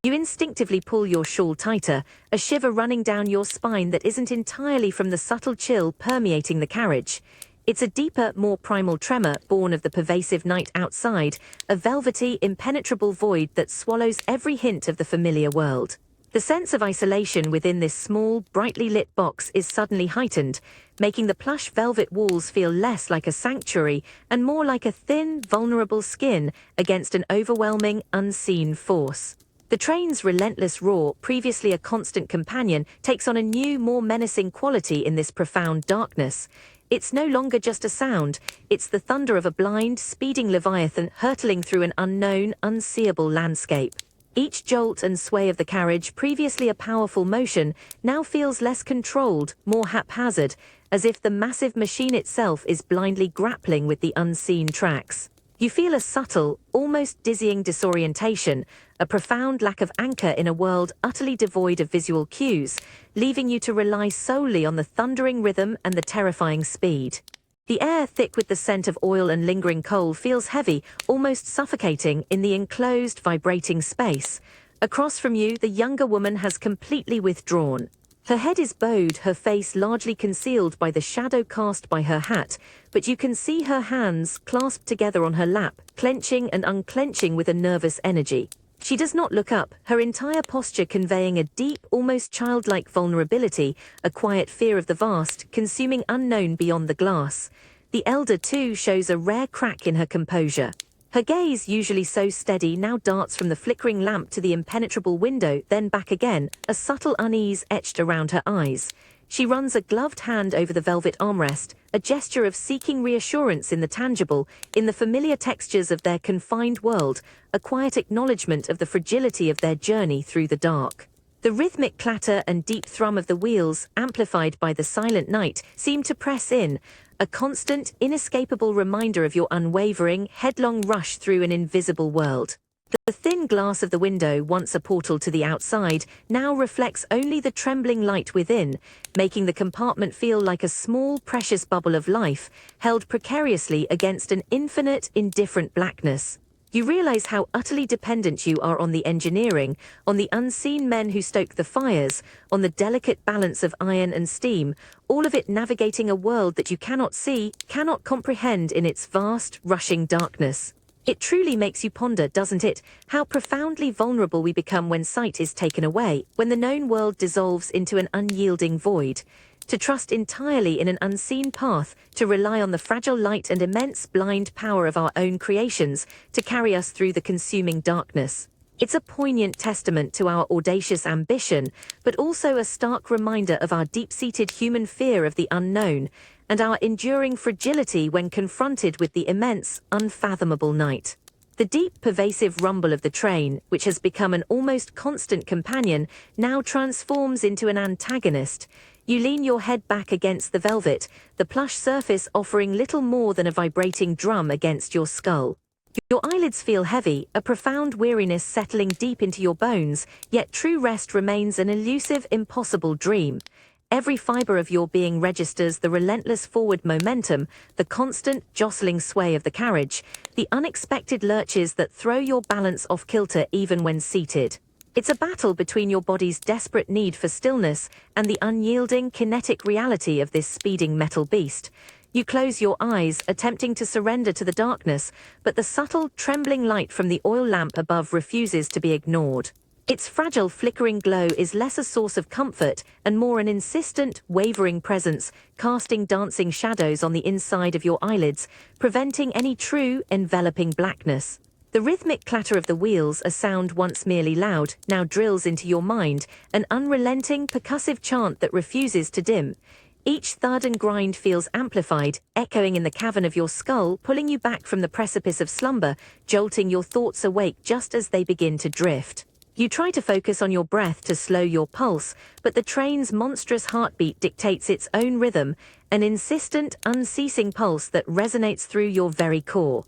You instinctively pull your shawl tighter, a shiver running down your spine that isn't entirely from the subtle chill permeating the carriage. It's a deeper, more primal tremor born of the pervasive night outside, a velvety, impenetrable void that swallows every hint of the familiar world. The sense of isolation within this small, brightly lit box is suddenly heightened, making the plush velvet walls feel less like a sanctuary and more like a thin, vulnerable skin against an overwhelming, unseen force. The train's relentless roar, previously a constant companion, takes on a new, more menacing quality in this profound darkness. It's no longer just a sound, it's the thunder of a blind, speeding leviathan hurtling through an unknown, unseeable landscape. Each jolt and sway of the carriage, previously a powerful motion, now feels less controlled, more haphazard, as if the massive machine itself is blindly grappling with the unseen tracks. You feel a subtle, almost dizzying disorientation, a profound lack of anchor in a world utterly devoid of visual cues, leaving you to rely solely on the thundering rhythm and the terrifying speed. The air, thick with the scent of oil and lingering coal, feels heavy, almost suffocating in the enclosed, vibrating space. Across from you, the younger woman has completely withdrawn. Her head is bowed, her face largely concealed by the shadow cast by her hat, but you can see her hands clasped together on her lap, clenching and unclenching with a nervous energy. She does not look up, her entire posture conveying a deep, almost childlike vulnerability, a quiet fear of the vast, consuming unknown beyond the glass. The elder, too, shows a rare crack in her composure. Her gaze, usually so steady, now darts from the flickering lamp to the impenetrable window, then back again, a subtle unease etched around her eyes. She runs a gloved hand over the velvet armrest, a gesture of seeking reassurance in the tangible, in the familiar textures of their confined world, a quiet acknowledgement of the fragility of their journey through the dark. The rhythmic clatter and deep thrum of the wheels, amplified by the silent night, seem to press in, a constant, inescapable reminder of your unwavering, headlong rush through an invisible world. The thin glass of the window, once a portal to the outside, now reflects only the trembling light within, making the compartment feel like a small, precious bubble of life, held precariously against an infinite, indifferent blackness. You realize how utterly dependent you are on the engineering, on the unseen men who stoke the fires, on the delicate balance of iron and steam, all of it navigating a world that you cannot see, cannot comprehend in its vast, rushing darkness. It truly makes you ponder, doesn't it, how profoundly vulnerable we become when sight is taken away, when the known world dissolves into an unyielding void. To trust entirely in an unseen path, to rely on the fragile light and immense blind power of our own creations to carry us through the consuming darkness. It's a poignant testament to our audacious ambition, but also a stark reminder of our deep-seated human fear of the unknown, and our enduring fragility when confronted with the immense, unfathomable night. The deep, pervasive rumble of the train, which has become an almost constant companion, now transforms into an antagonist. You lean your head back against the velvet, the plush surface offering little more than a vibrating drum against your skull. Your eyelids feel heavy, a profound weariness settling deep into your bones, yet true rest remains an elusive, impossible dream. Every fiber of your being registers the relentless forward momentum, the constant, jostling sway of the carriage, the unexpected lurches that throw your balance off kilter even when seated. It's a battle between your body's desperate need for stillness and the unyielding, kinetic reality of this speeding metal beast. You close your eyes, attempting to surrender to the darkness, but the subtle, trembling light from the oil lamp above refuses to be ignored. Its fragile, flickering glow is less a source of comfort and more an insistent, wavering presence, casting dancing shadows on the inside of your eyelids, preventing any true, enveloping blackness. The rhythmic clatter of the wheels, a sound once merely loud, now drills into your mind, an unrelenting, percussive chant that refuses to dim. Each thud and grind feels amplified, echoing in the cavern of your skull, pulling you back from the precipice of slumber, jolting your thoughts awake just as they begin to drift. You try to focus on your breath to slow your pulse, but the train's monstrous heartbeat dictates its own rhythm, an insistent, unceasing pulse that resonates through your very core.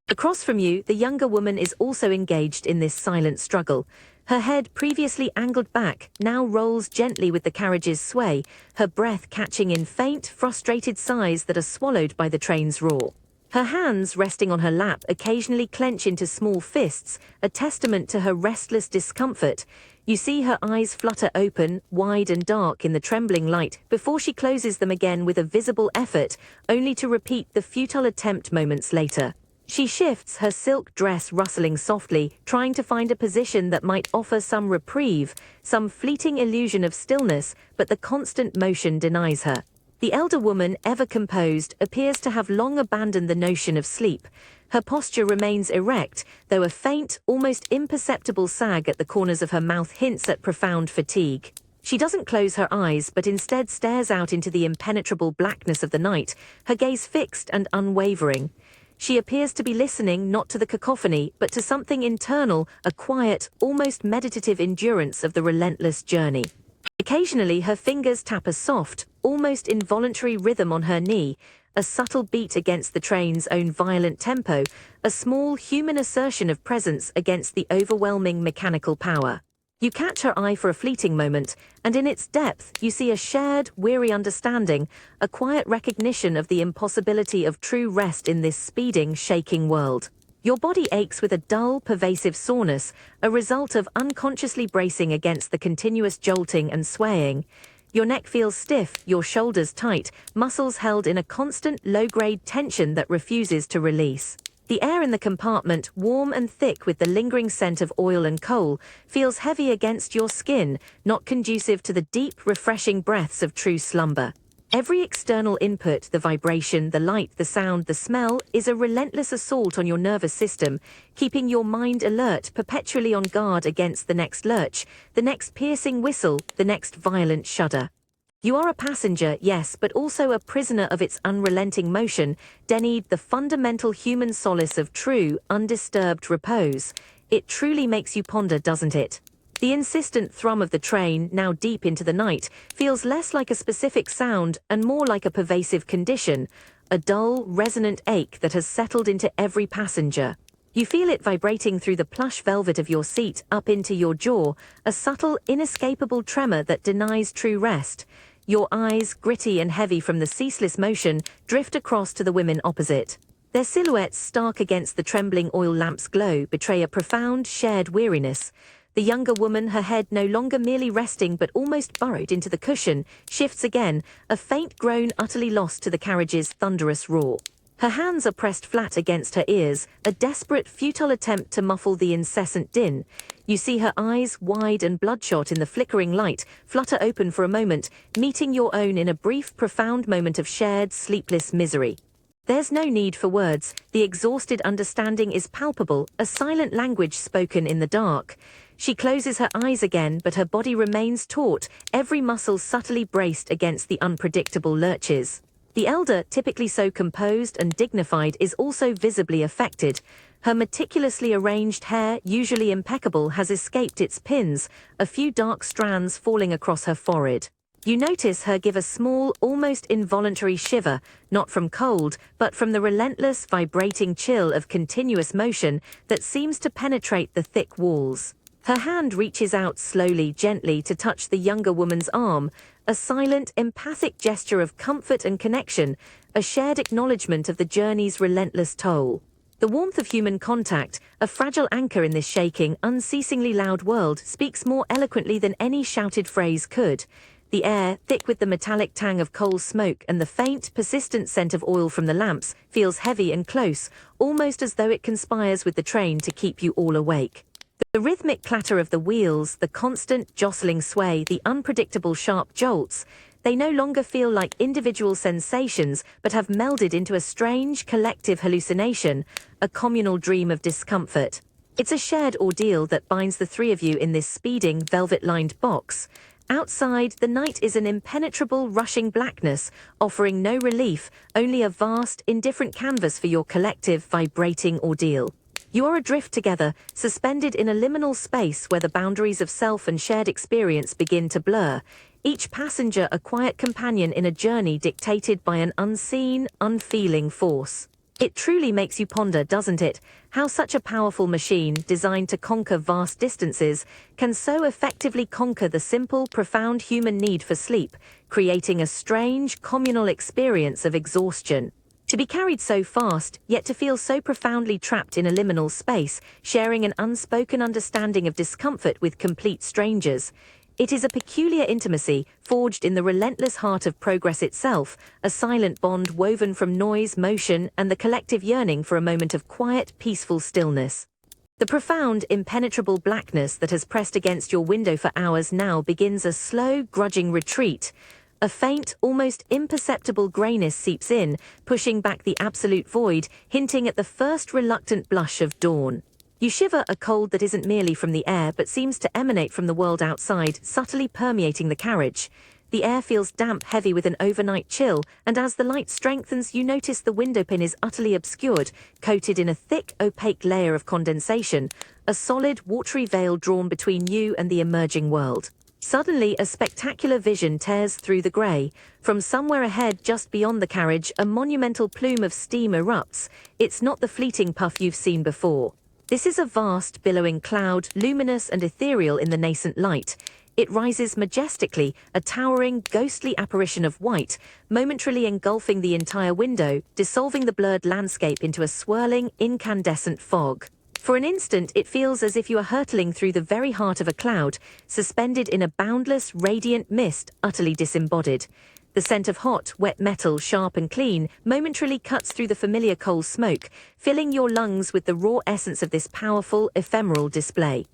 Across from you, the younger woman is also engaged in this silent struggle. Her head, previously angled back, now rolls gently with the carriage's sway, her breath catching in faint, frustrated sighs that are swallowed by the train's roar. Her hands, resting on her lap, occasionally clench into small fists, a testament to her restless discomfort. You see her eyes flutter open, wide and dark in the trembling light, before she closes them again with a visible effort, only to repeat the futile attempt moments later. She shifts, her silk dress rustling softly, trying to find a position that might offer some reprieve, some fleeting illusion of stillness, but the constant motion denies her. The elder woman, ever composed, appears to have long abandoned the notion of sleep. Her posture remains erect, though a faint, almost imperceptible sag at the corners of her mouth hints at profound fatigue. She doesn't close her eyes, but instead stares out into the impenetrable blackness of the night, her gaze fixed and unwavering. She appears to be listening not to the cacophony, but to something internal, a quiet, almost meditative endurance of the relentless journey. Occasionally her fingers tap a soft, almost involuntary rhythm on her knee, a subtle beat against the train's own violent tempo, a small human assertion of presence against the overwhelming mechanical power. You catch her eye for a fleeting moment, and in its depth you see a shared, weary understanding, a quiet recognition of the impossibility of true rest in this speeding, shaking world. Your body aches with a dull, pervasive soreness, a result of unconsciously bracing against the continuous jolting and swaying. Your neck feels stiff, your shoulders tight, muscles held in a constant, low-grade tension that refuses to release. The air in the compartment, warm and thick with the lingering scent of oil and coal, feels heavy against your skin, not conducive to the deep, refreshing breaths of true slumber. Every external input, the vibration, the light, the sound, the smell, is a relentless assault on your nervous system, keeping your mind alert, perpetually on guard against the next lurch, the next piercing whistle, the next violent shudder. You are a passenger, yes, but also a prisoner of its unrelenting motion, denied the fundamental human solace of true, undisturbed repose. It truly makes you ponder, doesn't it? The insistent thrum of the train, now deep into the night, feels less like a specific sound and more like a pervasive condition, a dull, resonant ache that has settled into every passenger. You feel it vibrating through the plush velvet of your seat up into your jaw, a subtle, inescapable tremor that denies true rest. Your eyes, gritty and heavy from the ceaseless motion, drift across to the women opposite. Their silhouettes, stark against the trembling oil lamp's glow, betray a profound, shared weariness. The younger woman, her head no longer merely resting but almost burrowed into the cushion, shifts again, a faint groan utterly lost to the carriage's thunderous roar. Her hands are pressed flat against her ears, a desperate, futile attempt to muffle the incessant din. You see her eyes, wide and bloodshot in the flickering light, flutter open for a moment, meeting your own in a brief, profound moment of shared, sleepless misery. There's no need for words, the exhausted understanding is palpable, a silent language spoken in the dark. She closes her eyes again, but her body remains taut, every muscle subtly braced against the unpredictable lurches. The elder, typically so composed and dignified, is also visibly affected. Her meticulously arranged hair, usually impeccable, has escaped its pins, a few dark strands falling across her forehead. You notice her give a small, almost involuntary shiver, not from cold, but from the relentless, vibrating chill of continuous motion that seems to penetrate the thick walls. Her hand reaches out slowly, gently to touch the younger woman's arm, a silent, empathic gesture of comfort and connection, a shared acknowledgement of the journey's relentless toll. The warmth of human contact, a fragile anchor in this shaking, unceasingly loud world, speaks more eloquently than any shouted phrase could. The air, thick with the metallic tang of coal smoke and the faint, persistent scent of oil from the lamps, feels heavy and close, almost as though it conspires with the train to keep you all awake. The rhythmic clatter of the wheels, the constant jostling sway, the unpredictable sharp jolts, they no longer feel like individual sensations but have melded into a strange collective hallucination, a communal dream of discomfort. It's a shared ordeal that binds the three of you in this speeding, velvet-lined box. Outside, the night is an impenetrable, rushing blackness, offering no relief, only a vast, indifferent canvas for your collective, vibrating ordeal. You are adrift together, suspended in a liminal space where the boundaries of self and shared experience begin to blur, each passenger a quiet companion in a journey dictated by an unseen, unfeeling force. It truly makes you ponder, doesn't it, how such a powerful machine, designed to conquer vast distances, can so effectively conquer the simple, profound human need for sleep, creating a strange, communal experience of exhaustion. To be carried so fast, yet to feel so profoundly trapped in a liminal space, sharing an unspoken understanding of discomfort with complete strangers. It is a peculiar intimacy, forged in the relentless heart of progress itself, a silent bond woven from noise, motion, and the collective yearning for a moment of quiet, peaceful stillness. The profound, impenetrable blackness that has pressed against your window for hours now begins a slow, grudging retreat. A faint, almost imperceptible grayness seeps in, pushing back the absolute void, hinting at the first reluctant blush of dawn. You shiver, a cold that isn't merely from the air but seems to emanate from the world outside, subtly permeating the carriage. The air feels damp, heavy with an overnight chill, and as the light strengthens, you notice the windowpin is utterly obscured, coated in a thick, opaque layer of condensation, a solid, watery veil drawn between you and the emerging world. Suddenly, a spectacular vision tears through the grey. From somewhere ahead, just beyond the carriage, a monumental plume of steam erupts. It's not the fleeting puff you've seen before. This is a vast, billowing cloud, luminous and ethereal in the nascent light. It rises majestically, a towering, ghostly apparition of white, momentarily engulfing the entire window, dissolving the blurred landscape into a swirling, incandescent fog. For an instant, it feels as if you are hurtling through the very heart of a cloud, suspended in a boundless, radiant mist, utterly disembodied. The scent of hot, wet metal, sharp and clean, momentarily cuts through the familiar coal smoke, filling your lungs with the raw essence of this powerful, ephemeral display.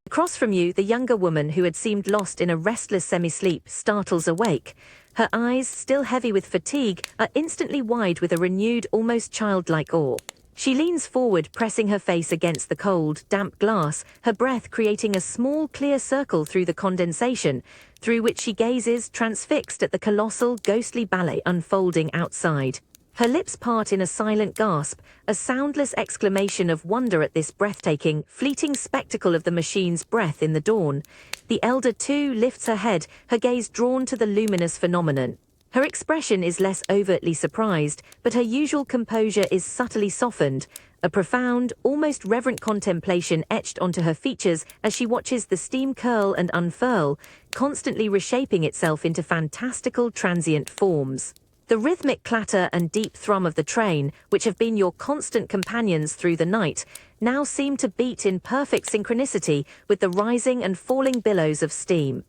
Across from you, the younger woman who had seemed lost in a restless semi-sleep startles awake. Her eyes, still heavy with fatigue, are instantly wide with a renewed, almost childlike awe. She leans forward, pressing her face against the cold, damp glass, her breath creating a small, clear circle through the condensation, through which she gazes, transfixed at the colossal, ghostly ballet unfolding outside. Her lips part in a silent gasp, a soundless exclamation of wonder at this breathtaking, fleeting spectacle of the machine's breath in the dawn. The elder, too, lifts her head, her gaze drawn to the luminous phenomenon. Her expression is less overtly surprised, but her usual composure is subtly softened, a profound, almost reverent contemplation etched onto her features as she watches the steam curl and unfurl, constantly reshaping itself into fantastical transient forms. The rhythmic clatter and deep thrum of the train, which have been your constant companions through the night, now seem to beat in perfect synchronicity with the rising and falling billows of steam.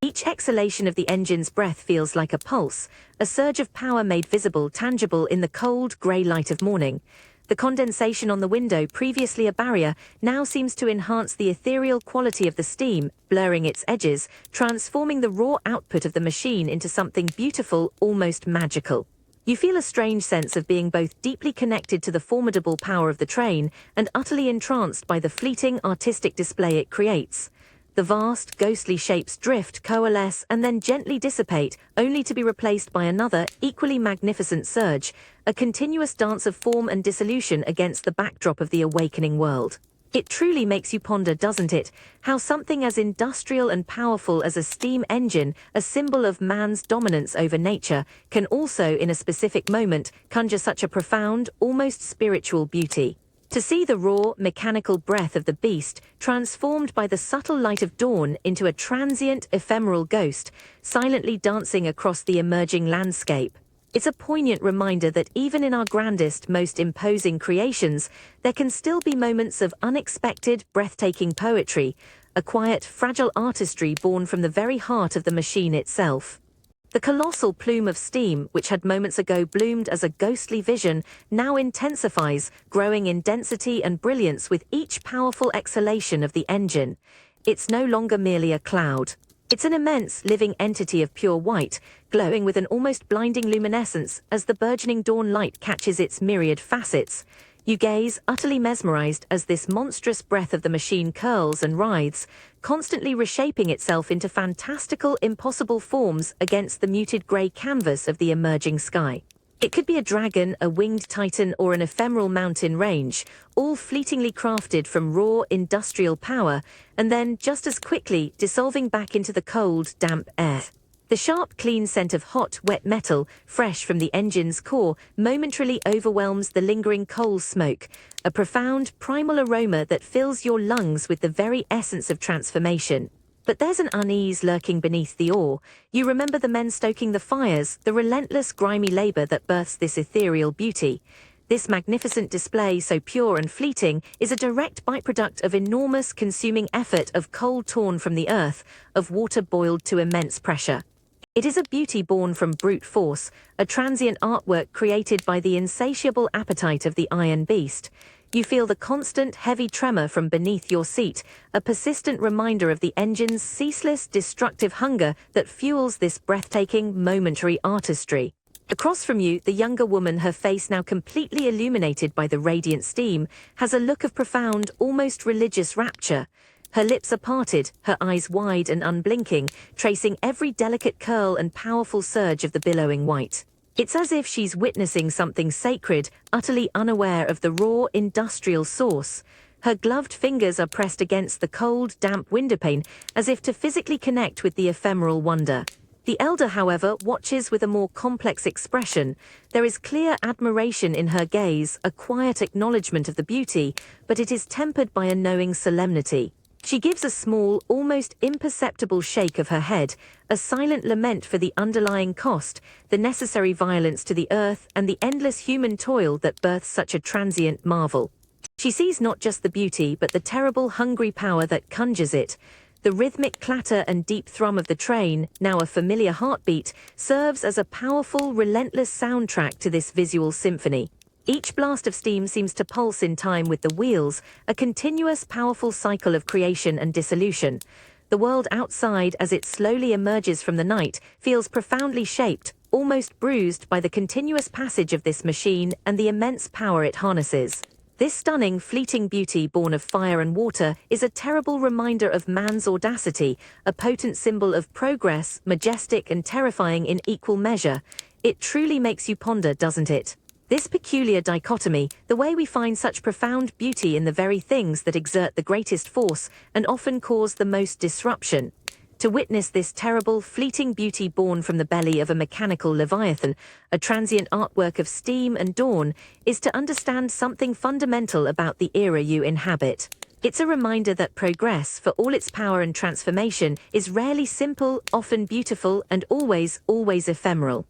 Each exhalation of the engine's breath feels like a pulse, a surge of power made visible, tangible in the cold, grey light of morning. The condensation on the window, previously a barrier, now seems to enhance the ethereal quality of the steam, blurring its edges, transforming the raw output of the machine into something beautiful, almost magical. You feel a strange sense of being both deeply connected to the formidable power of the train and utterly entranced by the fleeting artistic display it creates. The vast, ghostly shapes drift, coalesce, and then gently dissipate, only to be replaced by another, equally magnificent surge, a continuous dance of form and dissolution against the backdrop of the awakening world. It truly makes you ponder, doesn't it, how something as industrial and powerful as a steam engine, a symbol of man's dominance over nature, can also, in a specific moment, conjure such a profound, almost spiritual beauty. To see the raw, mechanical breath of the beast transformed by the subtle light of dawn into a transient, ephemeral ghost, silently dancing across the emerging landscape. It's a poignant reminder that even in our grandest, most imposing creations, there can still be moments of unexpected, breathtaking poetry, a quiet, fragile artistry born from the very heart of the machine itself. The colossal plume of steam, which had moments ago bloomed as a ghostly vision, now intensifies, growing in density and brilliance with each powerful exhalation of the engine. It's no longer merely a cloud. It's an immense, living entity of pure white, glowing with an almost blinding luminescence as the burgeoning dawn light catches its myriad facets. You gaze, utterly mesmerized, as this monstrous breath of the machine curls and writhes, constantly reshaping itself into fantastical, impossible forms against the muted grey canvas of the emerging sky. It could be a dragon, a winged titan, or an ephemeral mountain range, all fleetingly crafted from raw, industrial power, and then, just as quickly, dissolving back into the cold, damp air. The sharp, clean scent of hot, wet metal, fresh from the engine's core, momentarily overwhelms the lingering coal smoke, a profound, primal aroma that fills your lungs with the very essence of transformation. But there's an unease lurking beneath the ore. You remember the men stoking the fires, the relentless grimy labor that births this ethereal beauty. This magnificent display, so pure and fleeting, is a direct byproduct of enormous consuming effort of coal torn from the earth, of water boiled to immense pressure. It is a beauty born from brute force, a transient artwork created by the insatiable appetite of the iron beast. You feel the constant, heavy tremor from beneath your seat, a persistent reminder of the engine's ceaseless, destructive hunger that fuels this breathtaking, momentary artistry. Across from you, the younger woman, her face now completely illuminated by the radiant steam, has a look of profound, almost religious rapture. Her lips are parted, her eyes wide and unblinking, tracing every delicate curl and powerful surge of the billowing white. It's as if she's witnessing something sacred, utterly unaware of the raw, industrial source. Her gloved fingers are pressed against the cold, damp windowpane, as if to physically connect with the ephemeral wonder. The elder, however, watches with a more complex expression. There is clear admiration in her gaze, a quiet acknowledgement of the beauty, but it is tempered by a knowing solemnity. She gives a small, almost imperceptible shake of her head, a silent lament for the underlying cost, the necessary violence to the earth, and the endless human toil that births such a transient marvel. She sees not just the beauty, but the terrible, hungry power that conjures it. The rhythmic clatter and deep thrum of the train, now a familiar heartbeat, serves as a powerful, relentless soundtrack to this visual symphony. Each blast of steam seems to pulse in time with the wheels, a continuous, powerful cycle of creation and dissolution. The world outside, as it slowly emerges from the night, feels profoundly shaped, almost bruised by the continuous passage of this machine and the immense power it harnesses. This stunning, fleeting beauty born of fire and water is a terrible reminder of man's audacity, a potent symbol of progress, majestic and terrifying in equal measure. It truly makes you ponder, doesn't it? This peculiar dichotomy, the way we find such profound beauty in the very things that exert the greatest force and often cause the most disruption. To witness this terrible, fleeting beauty born from the belly of a mechanical leviathan, a transient artwork of steam and dawn, is to understand something fundamental about the era you inhabit. It's a reminder that progress, for all its power and transformation, is rarely simple, often beautiful, and always, always ephemeral.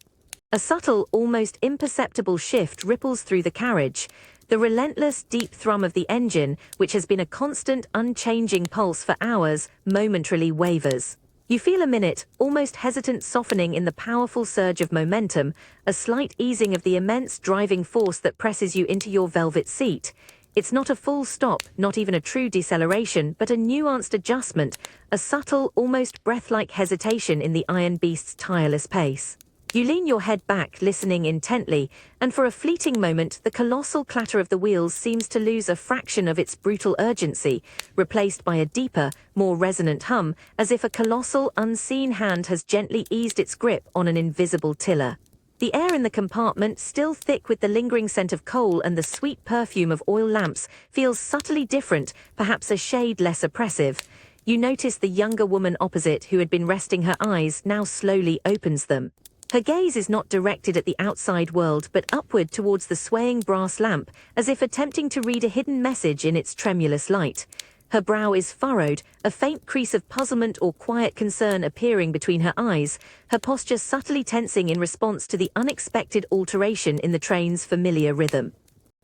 A subtle, almost imperceptible shift ripples through the carriage. The relentless, deep thrum of the engine, which has been a constant, unchanging pulse for hours, momentarily wavers. You feel a minute, almost hesitant softening in the powerful surge of momentum, a slight easing of the immense driving force that presses you into your velvet seat. It's not a full stop, not even a true deceleration, but a nuanced adjustment, a subtle, almost breath-like hesitation in the iron beast's tireless pace. You lean your head back, listening intently, and for a fleeting moment, the colossal clatter of the wheels seems to lose a fraction of its brutal urgency, replaced by a deeper, more resonant hum, as if a colossal, unseen hand has gently eased its grip on an invisible tiller. The air in the compartment, still thick with the lingering scent of coal and the sweet perfume of oil lamps, feels subtly different, perhaps a shade less oppressive. You notice the younger woman opposite, who had been resting her eyes, now slowly opens them. Her gaze is not directed at the outside world but upward towards the swaying brass lamp, as if attempting to read a hidden message in its tremulous light. Her brow is furrowed, a faint crease of puzzlement or quiet concern appearing between her eyes, her posture subtly tensing in response to the unexpected alteration in the train's familiar rhythm.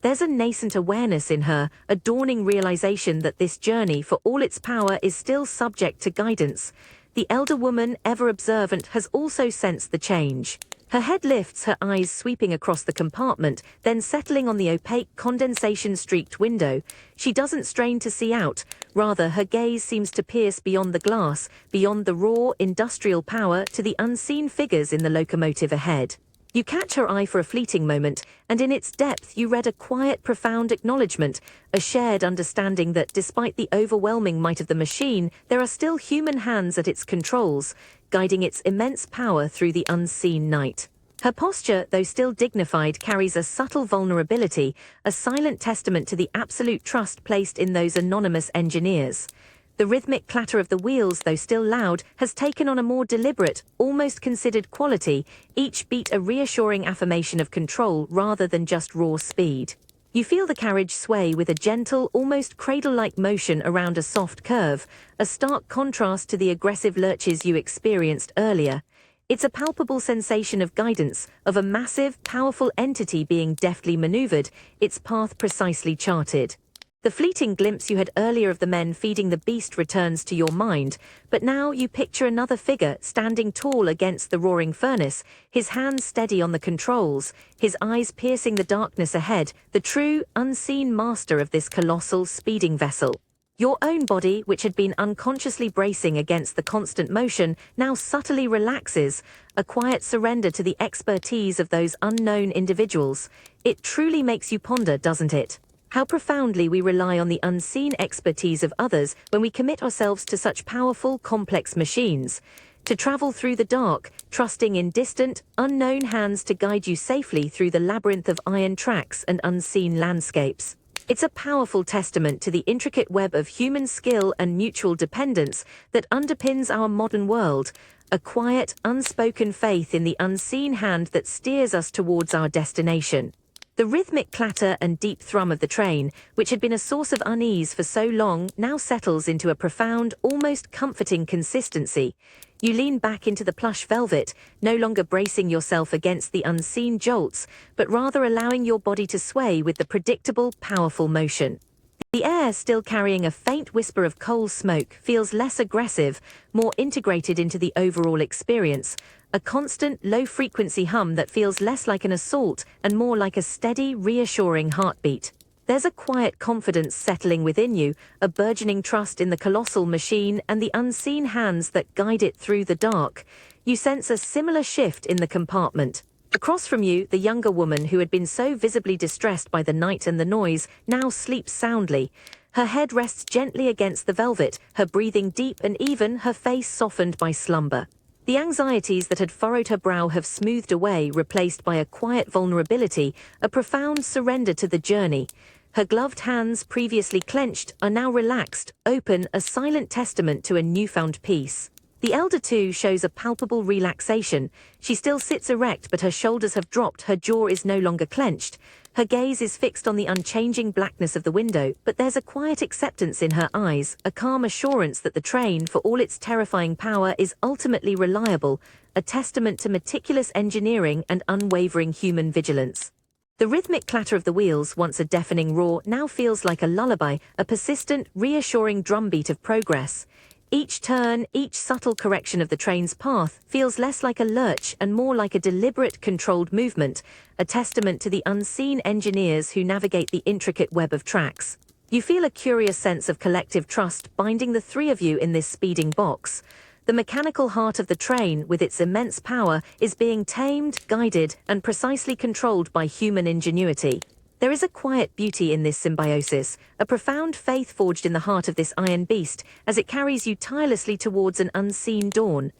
There's a nascent awareness in her, a dawning realization that this journey, for all its power, is still subject to guidance. The elder woman, ever observant, has also sensed the change. Her head lifts, her eyes sweeping across the compartment, then settling on the opaque, condensation-streaked window. She doesn't strain to see out. Rather, her gaze seems to pierce beyond the glass, beyond the raw, industrial power, to the unseen figures in the locomotive ahead. You catch her eye for a fleeting moment, and in its depth you read a quiet, profound acknowledgement, a shared understanding that despite the overwhelming might of the machine, there are still human hands at its controls, guiding its immense power through the unseen night. Her posture, though still dignified, carries a subtle vulnerability, a silent testament to the absolute trust placed in those anonymous engineers. The rhythmic clatter of the wheels, though still loud, has taken on a more deliberate, almost considered quality, each beat a reassuring affirmation of control rather than just raw speed. You feel the carriage sway with a gentle, almost cradle-like motion around a soft curve, a stark contrast to the aggressive lurches you experienced earlier. It's a palpable sensation of guidance, of a massive, powerful entity being deftly maneuvered, its path precisely charted. The fleeting glimpse you had earlier of the men feeding the beast returns to your mind, but now you picture another figure standing tall against the roaring furnace, his hands steady on the controls, his eyes piercing the darkness ahead, the true, unseen master of this colossal speeding vessel. Your own body, which had been unconsciously bracing against the constant motion, now subtly relaxes, a quiet surrender to the expertise of those unknown individuals. It truly makes you ponder, doesn't it? How profoundly we rely on the unseen expertise of others when we commit ourselves to such powerful, complex machines. To travel through the dark, trusting in distant, unknown hands to guide you safely through the labyrinth of iron tracks and unseen landscapes. It's a powerful testament to the intricate web of human skill and mutual dependence that underpins our modern world, a quiet, unspoken faith in the unseen hand that steers us towards our destination. The rhythmic clatter and deep thrum of the train, which had been a source of unease for so long, now settles into a profound, almost comforting consistency. You lean back into the plush velvet, no longer bracing yourself against the unseen jolts, but rather allowing your body to sway with the predictable, powerful motion. The air, still carrying a faint whisper of coal smoke, feels less aggressive, more integrated into the overall experience, a constant, low-frequency hum that feels less like an assault and more like a steady, reassuring heartbeat. There's a quiet confidence settling within you, a burgeoning trust in the colossal machine and the unseen hands that guide it through the dark. You sense a similar shift in the compartment. Across from you, the younger woman who had been so visibly distressed by the night and the noise now sleeps soundly. Her head rests gently against the velvet, her breathing deep and even, her face softened by slumber. The anxieties that had furrowed her brow have smoothed away, replaced by a quiet vulnerability, a profound surrender to the journey. Her gloved hands, previously clenched, are now relaxed, open, a silent testament to a newfound peace. The elder too shows a palpable relaxation. She still sits erect, but her shoulders have dropped, her jaw is no longer clenched. Her gaze is fixed on the unchanging blackness of the window, but there's a quiet acceptance in her eyes, a calm assurance that the train, for all its terrifying power, is ultimately reliable, a testament to meticulous engineering and unwavering human vigilance. The rhythmic clatter of the wheels, once a deafening roar, now feels like a lullaby, a persistent, reassuring drumbeat of progress. Each turn, each subtle correction of the train's path feels less like a lurch and more like a deliberate, controlled movement, a testament to the unseen engineers who navigate the intricate web of tracks. You feel a curious sense of collective trust binding the three of you in this speeding box. The mechanical heart of the train, with its immense power, is being tamed, guided, and precisely controlled by human ingenuity. There is a quiet beauty in this symbiosis, a profound faith forged in the heart of this iron beast as it carries you tirelessly towards an unseen dawn.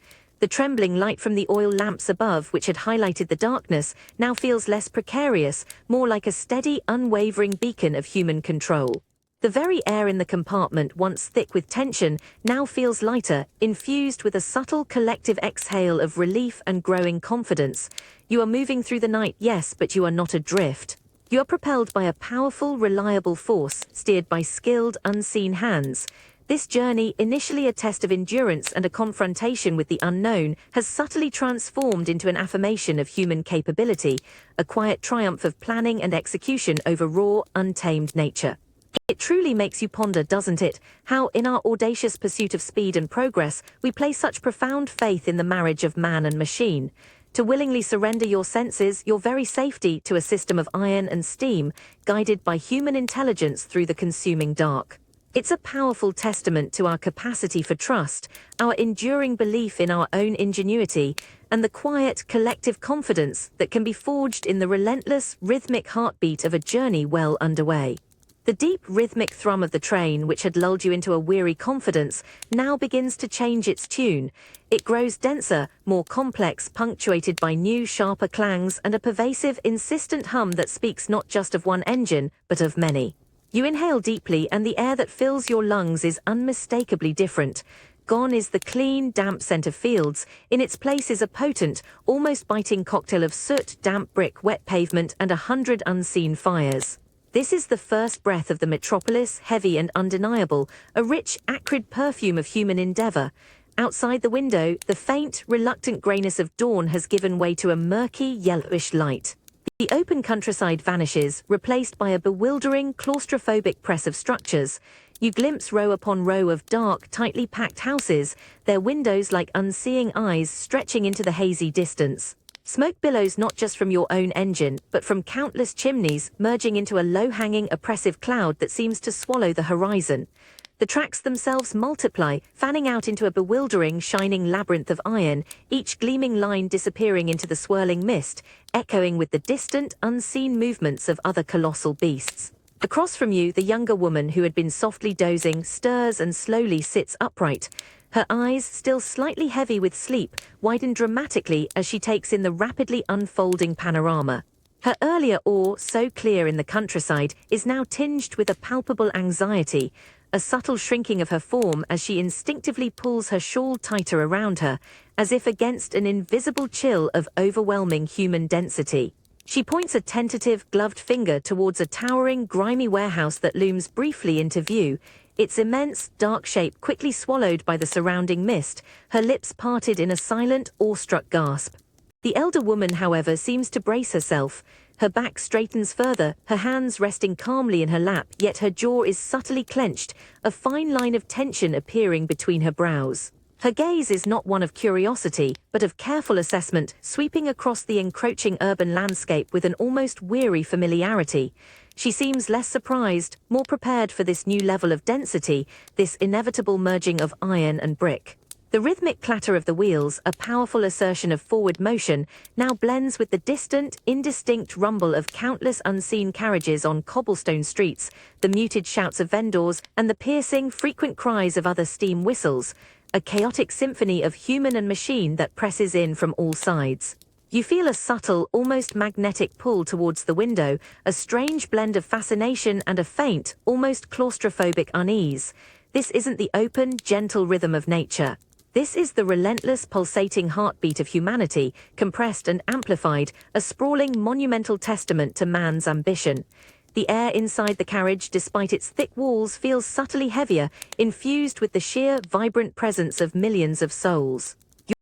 The trembling light from the oil lamps above, which had highlighted the darkness, now feels less precarious, more like a steady, unwavering beacon of human control. The very air in the compartment, once thick with tension, now feels lighter, infused with a subtle collective exhale of relief and growing confidence. You are moving through the night, yes, but you are not adrift. You are propelled by a powerful, reliable force, steered by skilled, unseen hands. This journey, initially a test of endurance and a confrontation with the unknown, has subtly transformed into an affirmation of human capability, a quiet triumph of planning and execution over raw, untamed nature. It truly makes you ponder, doesn't it, how in our audacious pursuit of speed and progress, we place such profound faith in the marriage of man and machine. To willingly surrender your senses, your very safety, to a system of iron and steam, guided by human intelligence through the consuming dark. It's a powerful testament to our capacity for trust, our enduring belief in our own ingenuity, and the quiet, collective confidence that can be forged in the relentless, rhythmic heartbeat of a journey well underway. The deep, rhythmic thrum of the train, which had lulled you into a weary confidence, now begins to change its tune. It grows denser, more complex, punctuated by new, sharper clangs and a pervasive, insistent hum that speaks not just of one engine, but of many. You inhale deeply, and the air that fills your lungs is unmistakably different. Gone is the clean, damp scent of fields. In its place is a potent, almost biting cocktail of soot, damp brick, wet pavement, and 100 unseen fires. This is the first breath of the metropolis, heavy and undeniable, a rich, acrid perfume of human endeavor. Outside the window, the faint, reluctant grayness of dawn has given way to a murky, yellowish light. The open countryside vanishes, replaced by a bewildering, claustrophobic press of structures. You glimpse row upon row of dark, tightly packed houses, their windows like unseeing eyes stretching into the hazy distance. Smoke billows not just from your own engine, but from countless chimneys, merging into a low-hanging, oppressive cloud that seems to swallow the horizon. The tracks themselves multiply, fanning out into a bewildering, shining labyrinth of iron, each gleaming line disappearing into the swirling mist, echoing with the distant, unseen movements of other colossal beasts. Across from you, the younger woman who had been softly dozing stirs and slowly sits upright. Her eyes, still slightly heavy with sleep, widen dramatically as she takes in the rapidly unfolding panorama. Her earlier awe, so clear in the countryside, is now tinged with a palpable anxiety, a subtle shrinking of her form as she instinctively pulls her shawl tighter around her, as if against an invisible chill of overwhelming human density. She points a tentative, gloved finger towards a towering, grimy warehouse that looms briefly into view, its immense, dark shape quickly swallowed by the surrounding mist, her lips parted in a silent, awestruck gasp. The elder woman, however, seems to brace herself. Her back straightens further, her hands resting calmly in her lap, yet her jaw is subtly clenched, a fine line of tension appearing between her brows. Her gaze is not one of curiosity, but of careful assessment, sweeping across the encroaching urban landscape with an almost weary familiarity. She seems less surprised, more prepared for this new level of density, this inevitable merging of iron and brick. The rhythmic clatter of the wheels, a powerful assertion of forward motion, now blends with the distant, indistinct rumble of countless unseen carriages on cobblestone streets, the muted shouts of vendors, and the piercing, frequent cries of other steam whistles, a chaotic symphony of human and machine that presses in from all sides. You feel a subtle, almost magnetic pull towards the window, a strange blend of fascination and a faint, almost claustrophobic unease. This isn't the open, gentle rhythm of nature. This is the relentless, pulsating heartbeat of humanity, compressed and amplified, a sprawling, monumental testament to man's ambition. The air inside the carriage, despite its thick walls, feels subtly heavier, infused with the sheer, vibrant presence of millions of souls.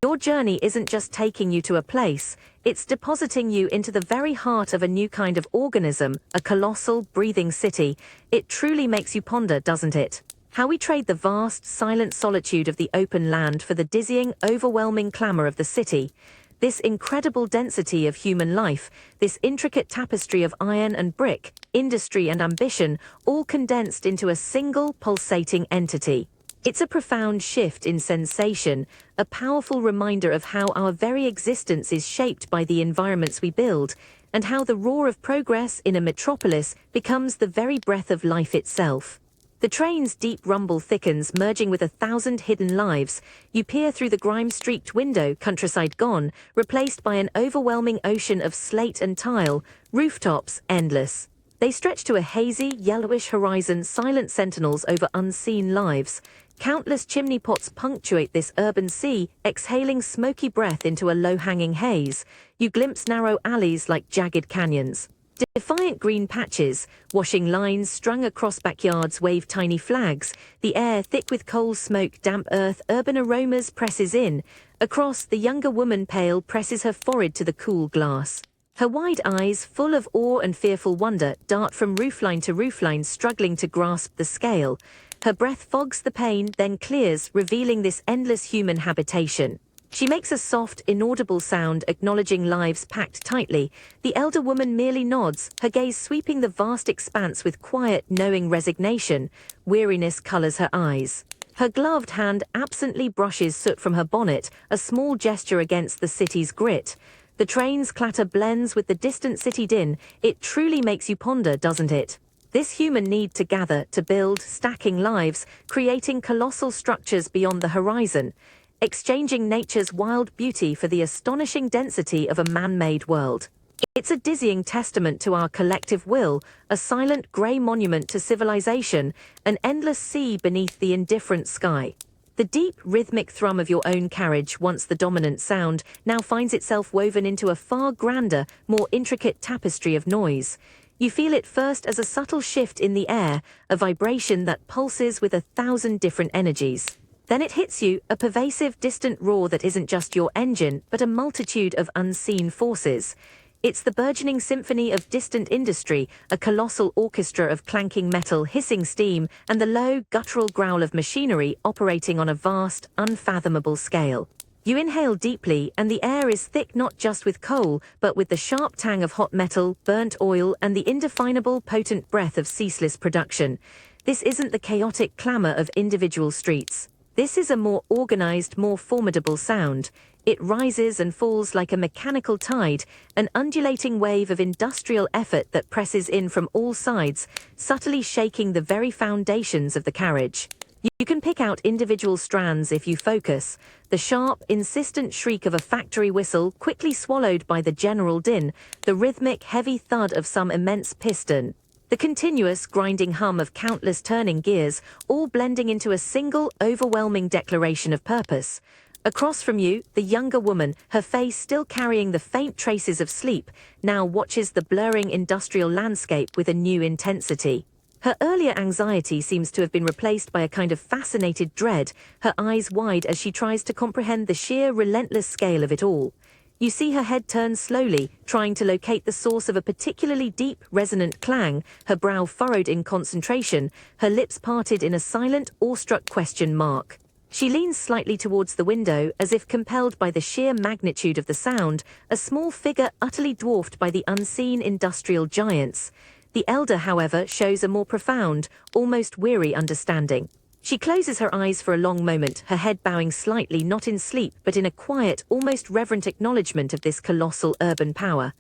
Your journey isn't just taking you to a place, it's depositing you into the very heart of a new kind of organism, a colossal, breathing city. It truly makes you ponder, doesn't it? How we trade the vast, silent solitude of the open land for the dizzying, overwhelming clamor of the city. This incredible density of human life, this intricate tapestry of iron and brick, industry and ambition, all condensed into a single, pulsating entity. It's a profound shift in sensation, a powerful reminder of how our very existence is shaped by the environments we build, and how the roar of progress in a metropolis becomes the very breath of life itself. The train's deep rumble thickens, merging with 1,000 hidden lives. You peer through the grime-streaked window, countryside gone, replaced by an overwhelming ocean of slate and tile, rooftops endless. They stretch to a hazy, yellowish horizon, silent sentinels over unseen lives. Countless chimney pots punctuate this urban sea, exhaling smoky breath into a low-hanging haze. You glimpse narrow alleys like jagged canyons. Defiant green patches, washing lines strung across backyards wave tiny flags. The air, thick with coal smoke, damp earth, urban aromas presses in. Across, the younger woman, pale, presses her forehead to the cool glass. Her wide eyes, full of awe and fearful wonder, dart from roofline to roofline, struggling to grasp the scale. Her breath fogs the pain, then clears, revealing this endless human habitation. She makes a soft, inaudible sound, acknowledging lives packed tightly. The elder woman merely nods, her gaze sweeping the vast expanse with quiet, knowing resignation. Weariness colors her eyes. Her gloved hand absently brushes soot from her bonnet, a small gesture against the city's grit. The train's clatter blends with the distant city din. It truly makes you ponder, doesn't it? This human need to gather, to build, stacking lives, creating colossal structures beyond the horizon, exchanging nature's wild beauty for the astonishing density of a man-made world. It's a dizzying testament to our collective will, a silent grey monument to civilization, an endless sea beneath the indifferent sky. The deep, rhythmic thrum of your own carriage, once the dominant sound, now finds itself woven into a far grander, more intricate tapestry of noise. You feel it first as a subtle shift in the air, a vibration that pulses with 1,000 different energies. Then it hits you, a pervasive, distant roar that isn't just your engine, but a multitude of unseen forces. It's the burgeoning symphony of distant industry, a colossal orchestra of clanking metal, hissing steam, and the low, guttural growl of machinery operating on a vast, unfathomable scale. You inhale deeply, and the air is thick not just with coal, but with the sharp tang of hot metal, burnt oil, and the indefinable, potent breath of ceaseless production. This isn't the chaotic clamor of individual streets. This is a more organized, more formidable sound. It rises and falls like a mechanical tide, an undulating wave of industrial effort that presses in from all sides, subtly shaking the very foundations of the carriage. You can pick out individual strands if you focus, the sharp, insistent shriek of a factory whistle quickly swallowed by the general din, the rhythmic, heavy thud of some immense piston. The continuous, grinding hum of countless turning gears, all blending into a single, overwhelming declaration of purpose. Across from you, the younger woman, her face still carrying the faint traces of sleep, now watches the blurring industrial landscape with a new intensity. Her earlier anxiety seems to have been replaced by a kind of fascinated dread, her eyes wide as she tries to comprehend the sheer relentless scale of it all. You see her head turn slowly, trying to locate the source of a particularly deep, resonant clang, her brow furrowed in concentration, her lips parted in a silent, awestruck question mark. She leans slightly towards the window, as if compelled by the sheer magnitude of the sound, a small figure utterly dwarfed by the unseen industrial giants. The elder, however, shows a more profound, almost weary understanding. She closes her eyes for a long moment, her head bowing slightly, not in sleep, but in a quiet, almost reverent acknowledgement of this colossal urban power.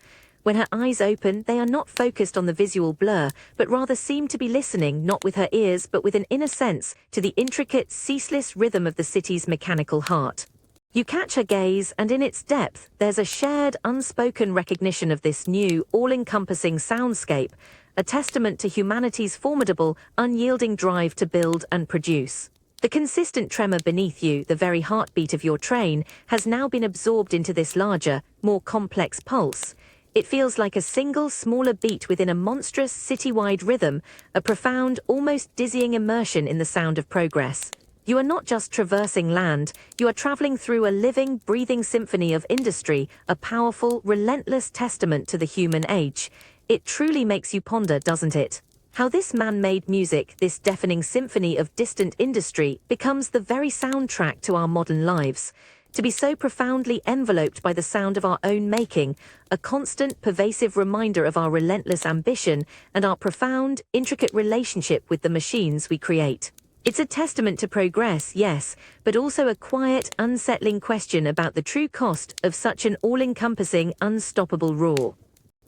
When her eyes open, they are not focused on the visual blur, but rather seem to be listening, not with her ears, but with an inner sense, to the intricate, ceaseless rhythm of the city's mechanical heart. You catch her gaze, and in its depth, there's a shared, unspoken recognition of this new, all-encompassing soundscape, a testament to humanity's formidable, unyielding drive to build and produce. The consistent tremor beneath you, the very heartbeat of your train, has now been absorbed into this larger, more complex pulse. It feels like a single, smaller beat within a monstrous, city-wide rhythm, a profound, almost dizzying immersion in the sound of progress. You are not just traversing land, you are traveling through a living, breathing symphony of industry, a powerful, relentless testament to the human age. It truly makes you ponder, doesn't it? How this man-made music, this deafening symphony of distant industry, becomes the very soundtrack to our modern lives. To be so profoundly enveloped by the sound of our own making, a constant, pervasive reminder of our relentless ambition and our profound, intricate relationship with the machines we create. It's a testament to progress, yes, but also a quiet, unsettling question about the true cost of such an all-encompassing, unstoppable roar.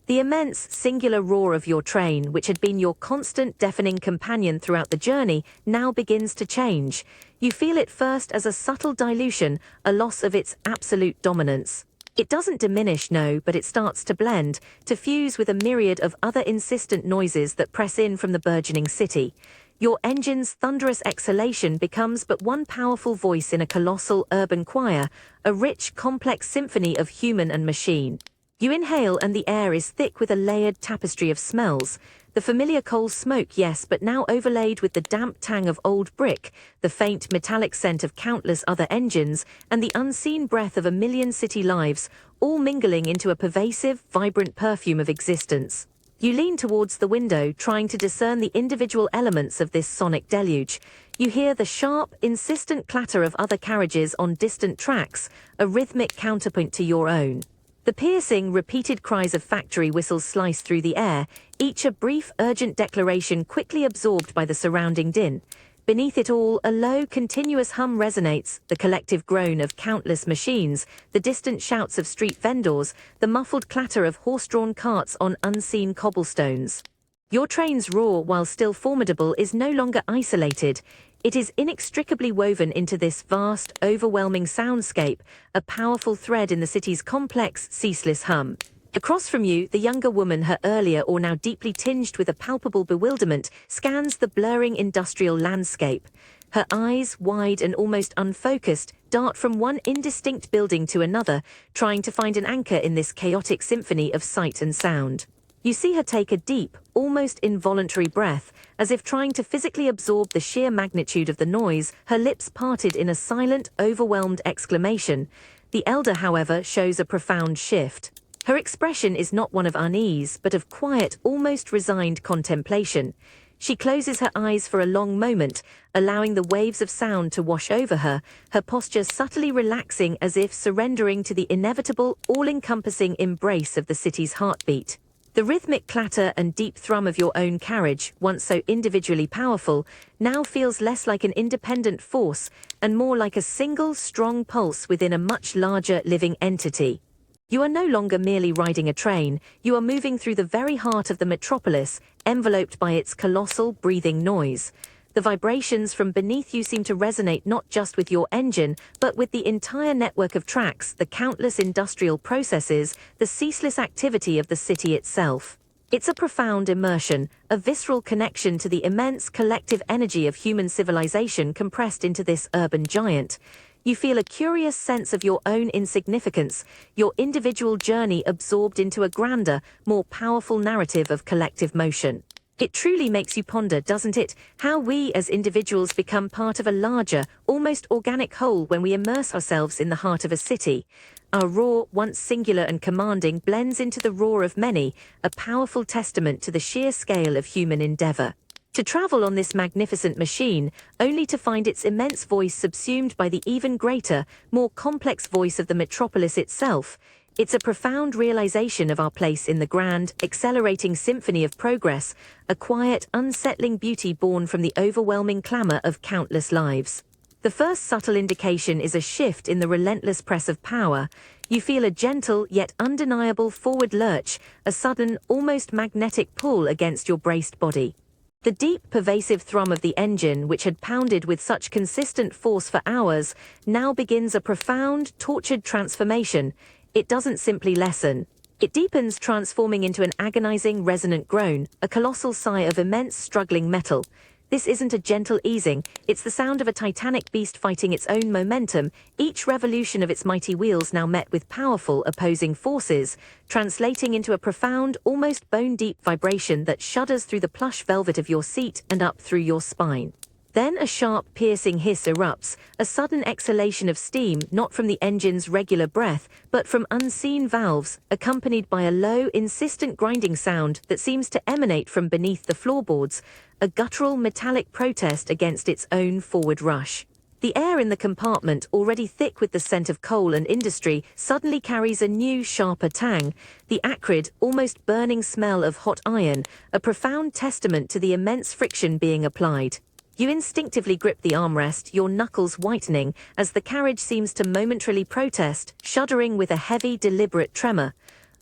The immense, singular roar of your train, which had been your constant, deafening companion throughout the journey, now begins to change. You feel it first as a subtle dilution, a loss of its absolute dominance. It doesn't diminish, no, but it starts to blend, to fuse with a myriad of other insistent noises that press in from the burgeoning city. Your engine's thunderous exhalation becomes but one powerful voice in a colossal urban choir, a rich, complex symphony of human and machine. You inhale and the air is thick with a layered tapestry of smells. The familiar coal smoke, yes, but now overlaid with the damp tang of old brick, the faint metallic scent of countless other engines, and the unseen breath of a million city lives, all mingling into a pervasive, vibrant perfume of existence. You lean towards the window, trying to discern the individual elements of this sonic deluge. You hear the sharp, insistent clatter of other carriages on distant tracks, a rhythmic counterpoint to your own. The piercing, repeated cries of factory whistles slice through the air, each a brief, urgent declaration quickly absorbed by the surrounding din. Beneath it all, a low, continuous hum resonates, the collective groan of countless machines, the distant shouts of street vendors, the muffled clatter of horse-drawn carts on unseen cobblestones. Your train's roar, while still formidable, is no longer isolated. It is inextricably woven into this vast, overwhelming soundscape, a powerful thread in the city's complex, ceaseless hum. Across from you, the younger woman, her earlier or now deeply tinged with a palpable bewilderment, scans the blurring industrial landscape. Her eyes, wide and almost unfocused, dart from one indistinct building to another, trying to find an anchor in this chaotic symphony of sight and sound. You see her take a deep, almost involuntary breath, as if trying to physically absorb the sheer magnitude of the noise. Her lips parted in a silent, overwhelmed exclamation. The elder, however, shows a profound shift. Her expression is not one of unease, but of quiet, almost resigned contemplation. She closes her eyes for a long moment, allowing the waves of sound to wash over her, her posture subtly relaxing as if surrendering to the inevitable, all-encompassing embrace of the city's heartbeat. The rhythmic clatter and deep thrum of your own carriage, once so individually powerful, now feels less like an independent force and more like a single, strong pulse within a much larger living entity. You are no longer merely riding a train, you are moving through the very heart of the metropolis, enveloped by its colossal, breathing noise. The vibrations from beneath you seem to resonate not just with your engine, but with the entire network of tracks, the countless industrial processes, the ceaseless activity of the city itself. It's a profound immersion, a visceral connection to the immense collective energy of human civilization compressed into this urban giant. You feel a curious sense of your own insignificance, your individual journey absorbed into a grander, more powerful narrative of collective motion. It truly makes you ponder, doesn't it, how we as individuals become part of a larger, almost organic whole when we immerse ourselves in the heart of a city. Our roar, once singular and commanding, blends into the roar of many, a powerful testament to the sheer scale of human endeavor. To travel on this magnificent machine, only to find its immense voice subsumed by the even greater, more complex voice of the metropolis itself, it's a profound realization of our place in the grand, accelerating symphony of progress, a quiet, unsettling beauty born from the overwhelming clamor of countless lives. The first subtle indication is a shift in the relentless press of power. You feel a gentle yet undeniable forward lurch, a sudden, almost magnetic pull against your braced body. The deep, pervasive thrum of the engine, which had pounded with such consistent force for hours, now begins a profound, tortured transformation. It doesn't simply lessen. It deepens, transforming into an agonizing, resonant groan, a colossal sigh of immense, struggling metal. This isn't a gentle easing, it's the sound of a titanic beast fighting its own momentum, each revolution of its mighty wheels now met with powerful, opposing forces, translating into a profound, almost bone-deep vibration that shudders through the plush velvet of your seat and up through your spine. Then a sharp, piercing hiss erupts, a sudden exhalation of steam not from the engine's regular breath, but from unseen valves, accompanied by a low, insistent grinding sound that seems to emanate from beneath the floorboards, a guttural, metallic protest against its own forward rush. The air in the compartment, already thick with the scent of coal and industry, suddenly carries a new, sharper tang, the acrid, almost burning smell of hot iron, a profound testament to the immense friction being applied. You instinctively grip the armrest, your knuckles whitening, as the carriage seems to momentarily protest, shuddering with a heavy, deliberate tremor.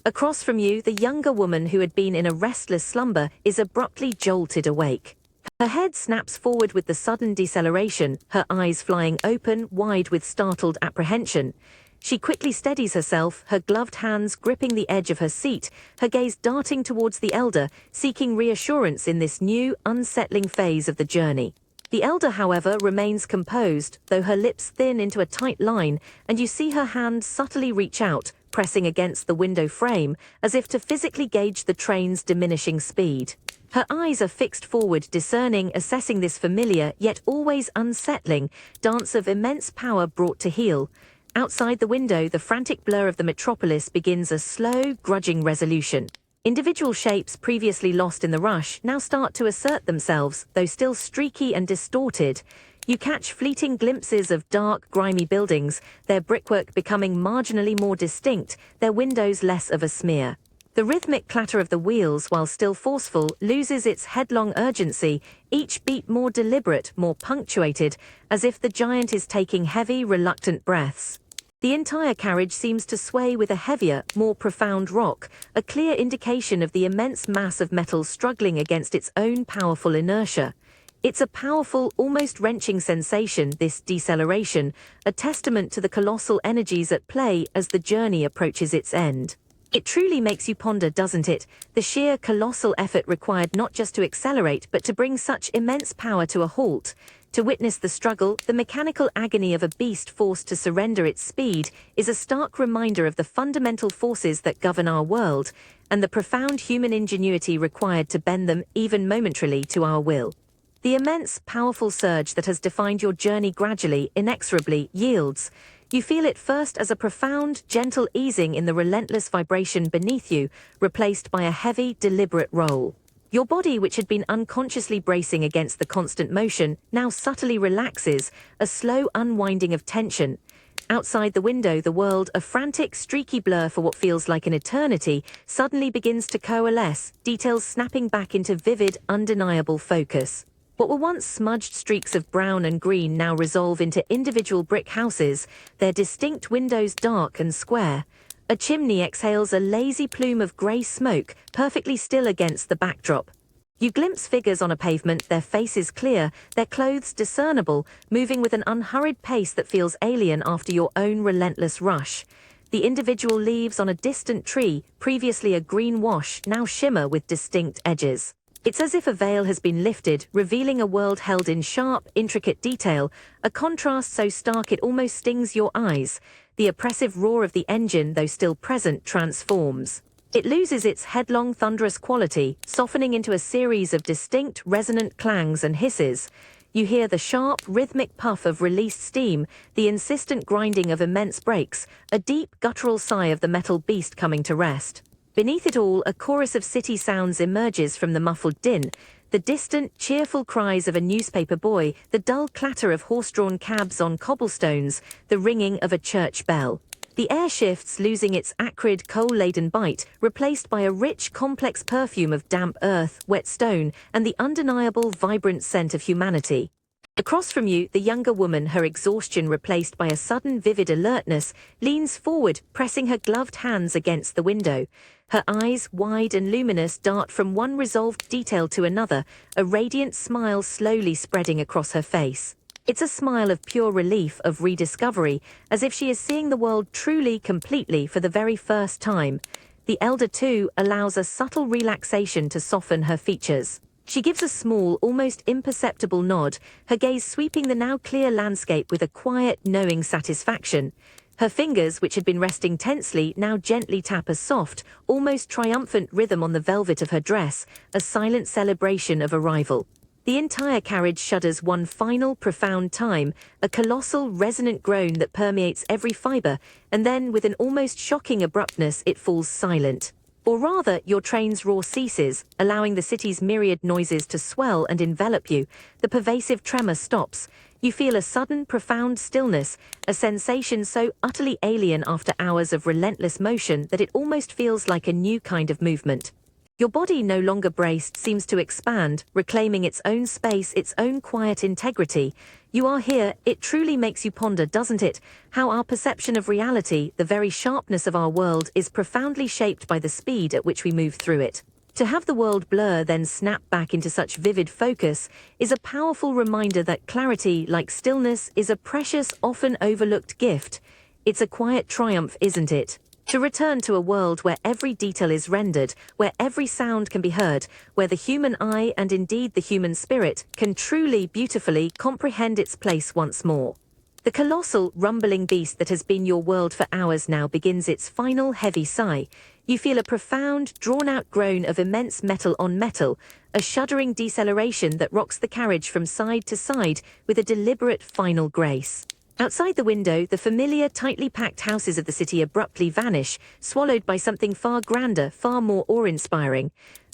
Across from you, the younger woman who had been in a restless slumber is abruptly jolted awake. Her head snaps forward with the sudden deceleration, her eyes flying open, wide with startled apprehension. She quickly steadies herself, her gloved hands gripping the edge of her seat, her gaze darting towards the elder, seeking reassurance in this new, unsettling phase of the journey. The elder, however, remains composed, though her lips thin into a tight line, and you see her hand subtly reach out, pressing against the window frame, as if to physically gauge the train's diminishing speed. Her eyes are fixed forward, discerning, assessing this familiar, yet always unsettling, dance of immense power brought to heel. Outside the window, the frantic blur of the metropolis begins a slow, grudging resolution. Individual shapes previously lost in the rush now start to assert themselves, though still streaky and distorted. You catch fleeting glimpses of dark, grimy buildings, their brickwork becoming marginally more distinct, their windows less of a smear. The rhythmic clatter of the wheels, while still forceful, loses its headlong urgency, each beat more deliberate, more punctuated, as if the giant is taking heavy, reluctant breaths. The entire carriage seems to sway with a heavier, more profound rock, a clear indication of the immense mass of metal struggling against its own powerful inertia. It's a powerful, almost wrenching sensation, this deceleration, a testament to the colossal energies at play as the journey approaches its end. It truly makes you ponder, doesn't it, the sheer colossal effort required not just to accelerate but to bring such immense power to a halt. To witness the struggle, the mechanical agony of a beast forced to surrender its speed, is a stark reminder of the fundamental forces that govern our world, and the profound human ingenuity required to bend them even momentarily to our will. The immense, powerful surge that has defined your journey gradually, inexorably, yields. You feel it first as a profound, gentle easing in the relentless vibration beneath you, replaced by a heavy, deliberate roll. Your body, which had been unconsciously bracing against the constant motion, now subtly relaxes, a slow unwinding of tension. Outside the window, the world, a frantic, streaky blur for what feels like an eternity, suddenly begins to coalesce, details snapping back into vivid, undeniable focus. What were once smudged streaks of brown and green now resolve into individual brick houses, their distinct windows dark and square. A chimney exhales a lazy plume of grey smoke, perfectly still against the backdrop. You glimpse figures on a pavement, their faces clear, their clothes discernible, moving with an unhurried pace that feels alien after your own relentless rush. The individual leaves on a distant tree, previously a green wash, now shimmer with distinct edges. It's as if a veil has been lifted, revealing a world held in sharp, intricate detail, a contrast so stark it almost stings your eyes. The oppressive roar of the engine, though still present, transforms. It loses its headlong, thunderous quality, softening into a series of distinct, resonant clangs and hisses. You hear the sharp, rhythmic puff of released steam, the insistent grinding of immense brakes, a deep, guttural sigh of the metal beast coming to rest. Beneath it all, a chorus of city sounds emerges from the muffled din, the distant, cheerful cries of a newspaper boy, the dull clatter of horse-drawn cabs on cobblestones, the ringing of a church bell. The air shifts, losing its acrid, coal-laden bite, replaced by a rich, complex perfume of damp earth, wet stone, and the undeniable, vibrant scent of humanity. Across from you, the younger woman, her exhaustion replaced by a sudden, vivid alertness, leans forward, pressing her gloved hands against the window. Her eyes, wide and luminous, dart from one resolved detail to another, a radiant smile slowly spreading across her face. It's a smile of pure relief, of rediscovery, as if she is seeing the world truly, completely, for the very first time. The elder, too, allows a subtle relaxation to soften her features. She gives a small, almost imperceptible nod, her gaze sweeping the now clear landscape with a quiet, knowing satisfaction. Her fingers, which had been resting tensely, now gently tap a soft, almost triumphant rhythm on the velvet of her dress, a silent celebration of arrival. The entire carriage shudders one final, profound time, a colossal, resonant groan that permeates every fibre, and then, with an almost shocking abruptness, it falls silent. Or rather, your train's roar ceases, allowing the city's myriad noises to swell and envelop you. The pervasive tremor stops. You feel a sudden, profound stillness, a sensation so utterly alien after hours of relentless motion that it almost feels like a new kind of movement. Your body, no longer braced, seems to expand, reclaiming its own space, its own quiet integrity. You are here. It truly makes you ponder, doesn't it, how our perception of reality, the very sharpness of our world, is profoundly shaped by the speed at which we move through it. To have the world blur, then snap back into such vivid focus, is a powerful reminder that clarity, like stillness, is a precious, often overlooked gift. It's a quiet triumph, isn't it? To return to a world where every detail is rendered, where every sound can be heard, where the human eye and indeed the human spirit can truly, beautifully comprehend its place once more. The colossal, rumbling beast that has been your world for hours now begins its final heavy sigh. You feel a profound, drawn-out groan of immense metal on metal, a shuddering deceleration that rocks the carriage from side to side with a deliberate final grace. Outside the window, the familiar, tightly packed houses of the city abruptly vanish, swallowed by something far grander, far more awe-inspiring.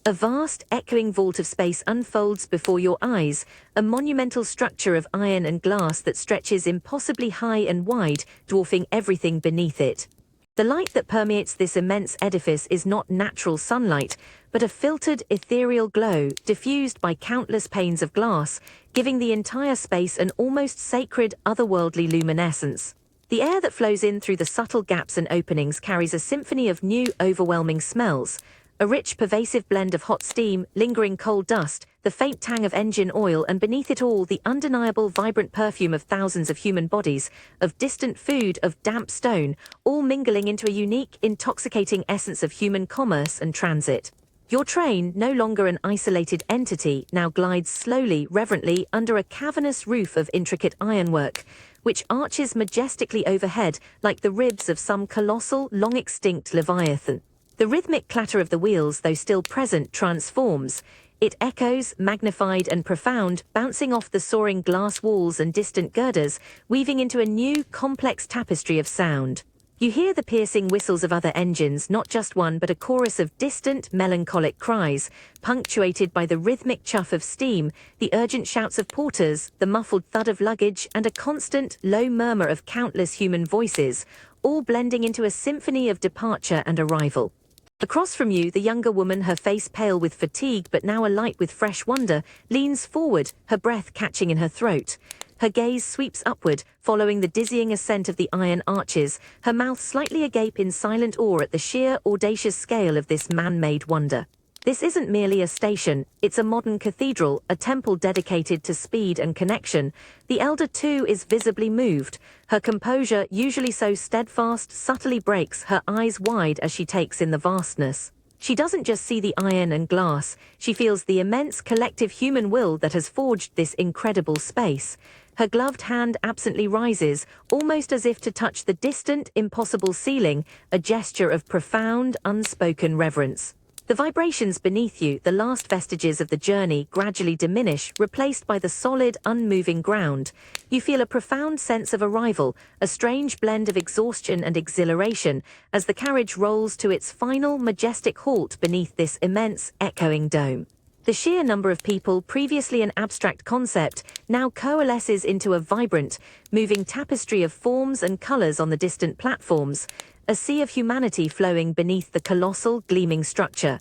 A vast, echoing vault of space unfolds before your eyes, a monumental structure of iron and glass that stretches impossibly high and wide, dwarfing everything beneath it. The light that permeates this immense edifice is not natural sunlight, but a filtered, ethereal glow, diffused by countless panes of glass, giving the entire space an almost sacred, otherworldly luminescence. The air that flows in through the subtle gaps and openings carries a symphony of new, overwhelming smells. A rich, pervasive blend of hot steam, lingering coal dust, the faint tang of engine oil, and beneath it all, the undeniable, vibrant perfume of thousands of human bodies, of distant food, of damp stone, all mingling into a unique, intoxicating essence of human commerce and transit. Your train, no longer an isolated entity, now glides slowly, reverently, under a cavernous roof of intricate ironwork, which arches majestically overhead like the ribs of some colossal, long-extinct leviathan. The rhythmic clatter of the wheels, though still present, transforms. It echoes, magnified and profound, bouncing off the soaring glass walls and distant girders, weaving into a new, complex tapestry of sound. You hear the piercing whistles of other engines, not just one but a chorus of distant, melancholic cries, punctuated by the rhythmic chuff of steam, the urgent shouts of porters, the muffled thud of luggage, and a constant, low murmur of countless human voices, all blending into a symphony of departure and arrival. Across from you, the younger woman, her face pale with fatigue but now alight with fresh wonder, leans forward, her breath catching in her throat. Her gaze sweeps upward, following the dizzying ascent of the iron arches, her mouth slightly agape in silent awe at the sheer, audacious scale of this man-made wonder. This isn't merely a station, it's a modern cathedral, a temple dedicated to speed and connection. The elder too is visibly moved. Her composure, usually so steadfast, subtly breaks, her eyes wide as she takes in the vastness. She doesn't just see the iron and glass, she feels the immense collective human will that has forged this incredible space. Her gloved hand absently rises, almost as if to touch the distant, impossible ceiling, a gesture of profound, unspoken reverence. The vibrations beneath you, the last vestiges of the journey, gradually diminish, replaced by the solid, unmoving ground. You feel a profound sense of arrival, a strange blend of exhaustion and exhilaration, as the carriage rolls to its final, majestic halt beneath this immense, echoing dome. The sheer number of people, previously an abstract concept, now coalesces into a vibrant, moving tapestry of forms and colors on the distant platforms, a sea of humanity flowing beneath the colossal, gleaming structure.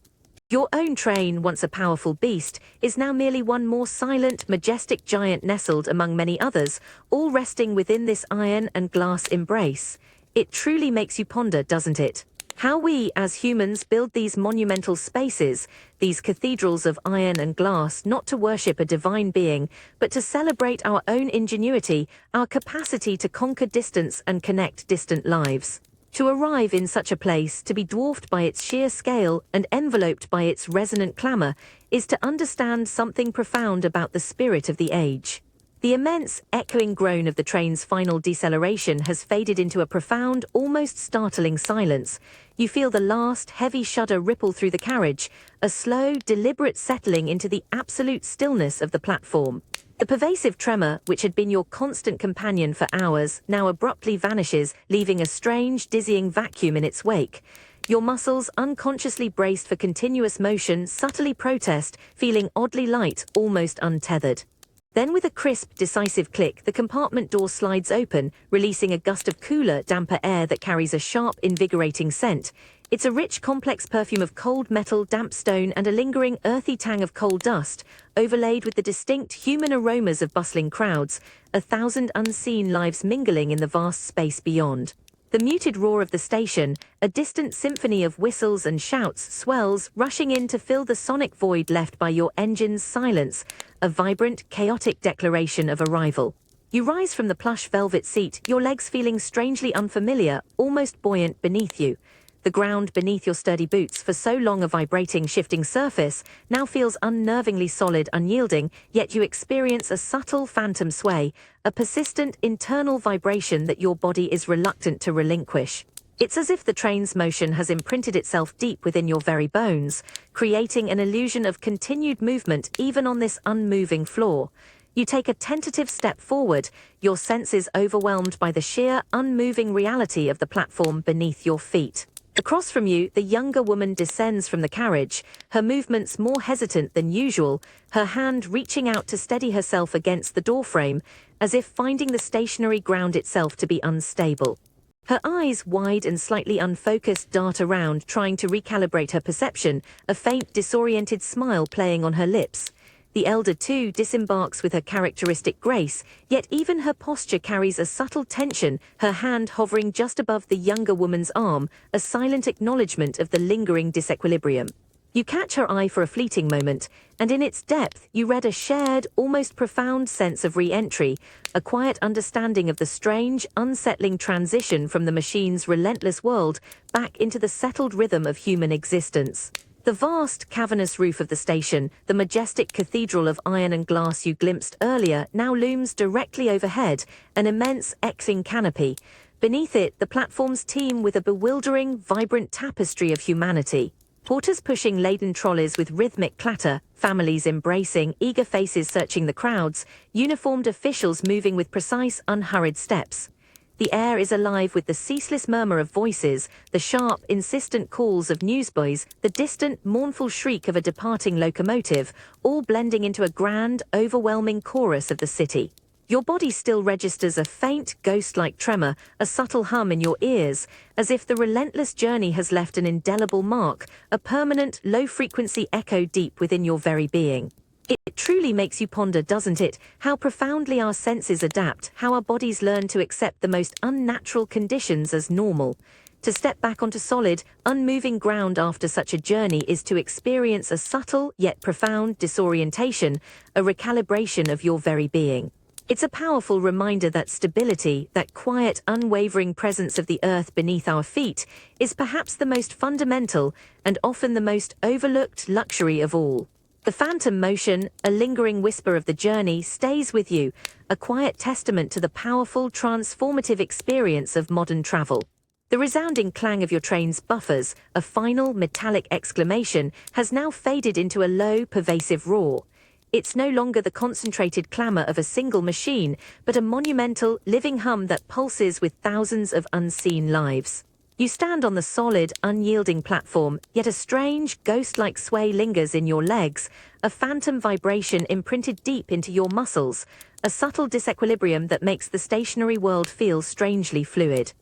Your own train, once a powerful beast, is now merely one more silent, majestic giant nestled among many others, all resting within this iron and glass embrace. It truly makes you ponder, doesn't it? How we, as humans, build these monumental spaces, these cathedrals of iron and glass, not to worship a divine being, but to celebrate our own ingenuity, our capacity to conquer distance and connect distant lives. To arrive in such a place, to be dwarfed by its sheer scale and enveloped by its resonant clamor, is to understand something profound about the spirit of the age. The immense, echoing groan of the train's final deceleration has faded into a profound, almost startling silence. You feel the last, heavy shudder ripple through the carriage, a slow, deliberate settling into the absolute stillness of the platform. The pervasive tremor, which had been your constant companion for hours, now abruptly vanishes, leaving a strange, dizzying vacuum in its wake. Your muscles, unconsciously braced for continuous motion, subtly protest, feeling oddly light, almost untethered. Then with a crisp, decisive click, the compartment door slides open, releasing a gust of cooler, damper air that carries a sharp, invigorating scent. It's a rich, complex perfume of cold metal, damp stone, and a lingering, earthy tang of coal dust, overlaid with the distinct human aromas of bustling crowds, 1,000 unseen lives mingling in the vast space beyond. The muted roar of the station, a distant symphony of whistles and shouts, swells, rushing in to fill the sonic void left by your engine's silence, a vibrant, chaotic declaration of arrival. You rise from the plush velvet seat, your legs feeling strangely unfamiliar, almost buoyant beneath you. The ground beneath your sturdy boots, for so long a vibrating, shifting surface, now feels unnervingly solid, unyielding, yet you experience a subtle phantom sway, a persistent internal vibration that your body is reluctant to relinquish. It's as if the train's motion has imprinted itself deep within your very bones, creating an illusion of continued movement even on this unmoving floor. You take a tentative step forward, your senses overwhelmed by the sheer, unmoving reality of the platform beneath your feet. Across from you, the younger woman descends from the carriage, her movements more hesitant than usual, her hand reaching out to steady herself against the doorframe, as if finding the stationary ground itself to be unstable. Her eyes, wide and slightly unfocused, dart around, trying to recalibrate her perception, a faint, disoriented smile playing on her lips. The elder, too, disembarks with her characteristic grace, yet even her posture carries a subtle tension, her hand hovering just above the younger woman's arm, a silent acknowledgement of the lingering disequilibrium. You catch her eye for a fleeting moment, and in its depth you read a shared, almost profound sense of re-entry, a quiet understanding of the strange, unsettling transition from the machine's relentless world back into the settled rhythm of human existence. The vast, cavernous roof of the station, the majestic cathedral of iron and glass you glimpsed earlier, now looms directly overhead, an immense, echoing canopy. Beneath it, the platforms teem with a bewildering, vibrant tapestry of humanity. Porters pushing laden trolleys with rhythmic clatter, families embracing, eager faces searching the crowds, uniformed officials moving with precise, unhurried steps. The air is alive with the ceaseless murmur of voices, the sharp, insistent calls of newsboys, the distant, mournful shriek of a departing locomotive, all blending into a grand, overwhelming chorus of the city. Your body still registers a faint, ghost-like tremor, a subtle hum in your ears, as if the relentless journey has left an indelible mark, a permanent, low-frequency echo deep within your very being. It truly makes you ponder, doesn't it, how profoundly our senses adapt, how our bodies learn to accept the most unnatural conditions as normal. To step back onto solid, unmoving ground after such a journey is to experience a subtle yet profound disorientation, a recalibration of your very being. It's a powerful reminder that stability, that quiet, unwavering presence of the earth beneath our feet, is perhaps the most fundamental and often the most overlooked luxury of all. The phantom motion, a lingering whisper of the journey, stays with you, a quiet testament to the powerful, transformative experience of modern travel. The resounding clang of your train's buffers, a final, metallic exclamation, has now faded into a low, pervasive roar. It's no longer the concentrated clamor of a single machine, but a monumental, living hum that pulses with thousands of unseen lives. You stand on the solid, unyielding platform, yet a strange, ghost-like sway lingers in your legs, a phantom vibration imprinted deep into your muscles, a subtle disequilibrium that makes the stationary world feel strangely fluid.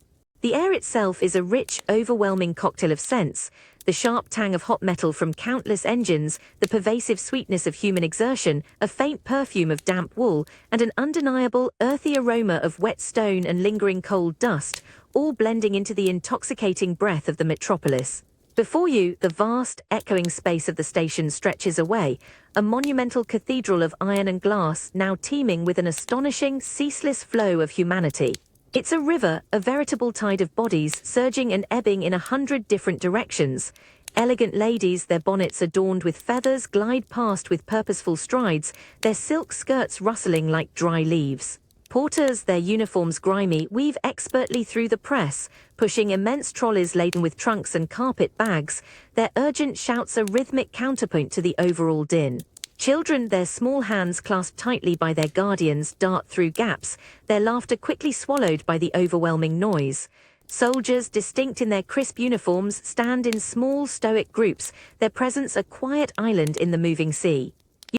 The air itself is a rich, overwhelming cocktail of scents, the sharp tang of hot metal from countless engines, the pervasive sweetness of human exertion, a faint perfume of damp wool, and an undeniable, earthy aroma of wet stone and lingering cold dust, all blending into the intoxicating breath of the metropolis. Before you, the vast, echoing space of the station stretches away, a monumental cathedral of iron and glass now teeming with an astonishing, ceaseless flow of humanity. It's a river, a veritable tide of bodies surging and ebbing in 100 different directions. Elegant ladies, their bonnets adorned with feathers, glide past with purposeful strides, their silk skirts rustling like dry leaves. Porters, their uniforms grimy, weave expertly through the press, pushing immense trolleys laden with trunks and carpet bags, their urgent shouts a rhythmic counterpoint to the overall din. Children, their small hands clasped tightly by their guardians, dart through gaps, their laughter quickly swallowed by the overwhelming noise. Soldiers, distinct in their crisp uniforms, stand in small, stoic groups, their presence a quiet island in the moving sea.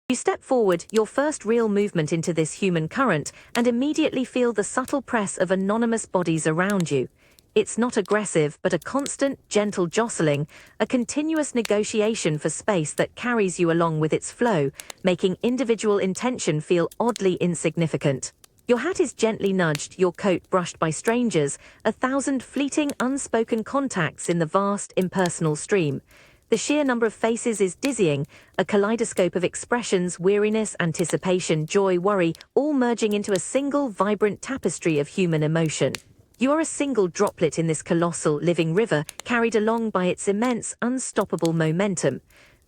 You step forward, your first real movement into this human current, and immediately feel the subtle press of anonymous bodies around you. It's not aggressive, but a constant, gentle jostling, a continuous negotiation for space that carries you along with its flow, making individual intention feel oddly insignificant. Your hat is gently nudged, your coat brushed by strangers, 1,000 fleeting, unspoken contacts in the vast, impersonal stream. The sheer number of faces is dizzying, a kaleidoscope of expressions, weariness, anticipation, joy, worry, all merging into a single, vibrant tapestry of human emotion. You are a single droplet in this colossal, living river, carried along by its immense, unstoppable momentum.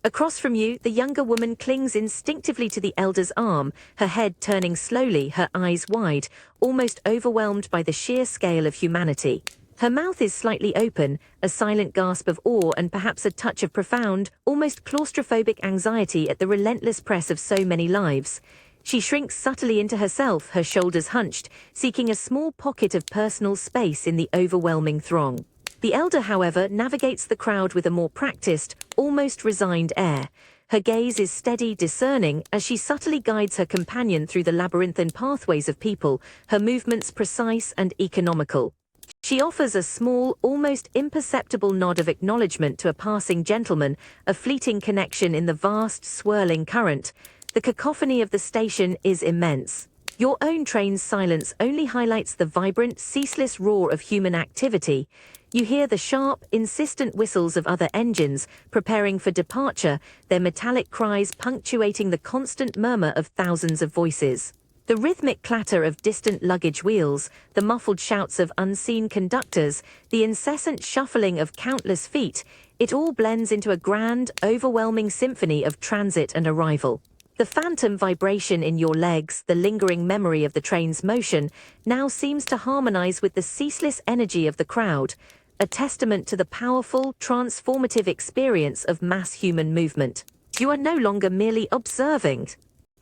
Across from you, the younger woman clings instinctively to the elder's arm, her head turning slowly, her eyes wide, almost overwhelmed by the sheer scale of humanity. Her mouth is slightly open, a silent gasp of awe and perhaps a touch of profound, almost claustrophobic anxiety at the relentless press of so many lives. She shrinks subtly into herself, her shoulders hunched, seeking a small pocket of personal space in the overwhelming throng. The elder, however, navigates the crowd with a more practiced, almost resigned air. Her gaze is steady, discerning, as she subtly guides her companion through the labyrinthine pathways of people, her movements precise and economical. She offers a small, almost imperceptible nod of acknowledgement to a passing gentleman, a fleeting connection in the vast, swirling current. The cacophony of the station is immense. Your own train's silence only highlights the vibrant, ceaseless roar of human activity. You hear the sharp, insistent whistles of other engines, preparing for departure, their metallic cries punctuating the constant murmur of thousands of voices. The rhythmic clatter of distant luggage wheels, the muffled shouts of unseen conductors, the incessant shuffling of countless feet, it all blends into a grand, overwhelming symphony of transit and arrival. The phantom vibration in your legs, the lingering memory of the train's motion, now seems to harmonize with the ceaseless energy of the crowd, a testament to the powerful, transformative experience of mass human movement. You are no longer merely observing.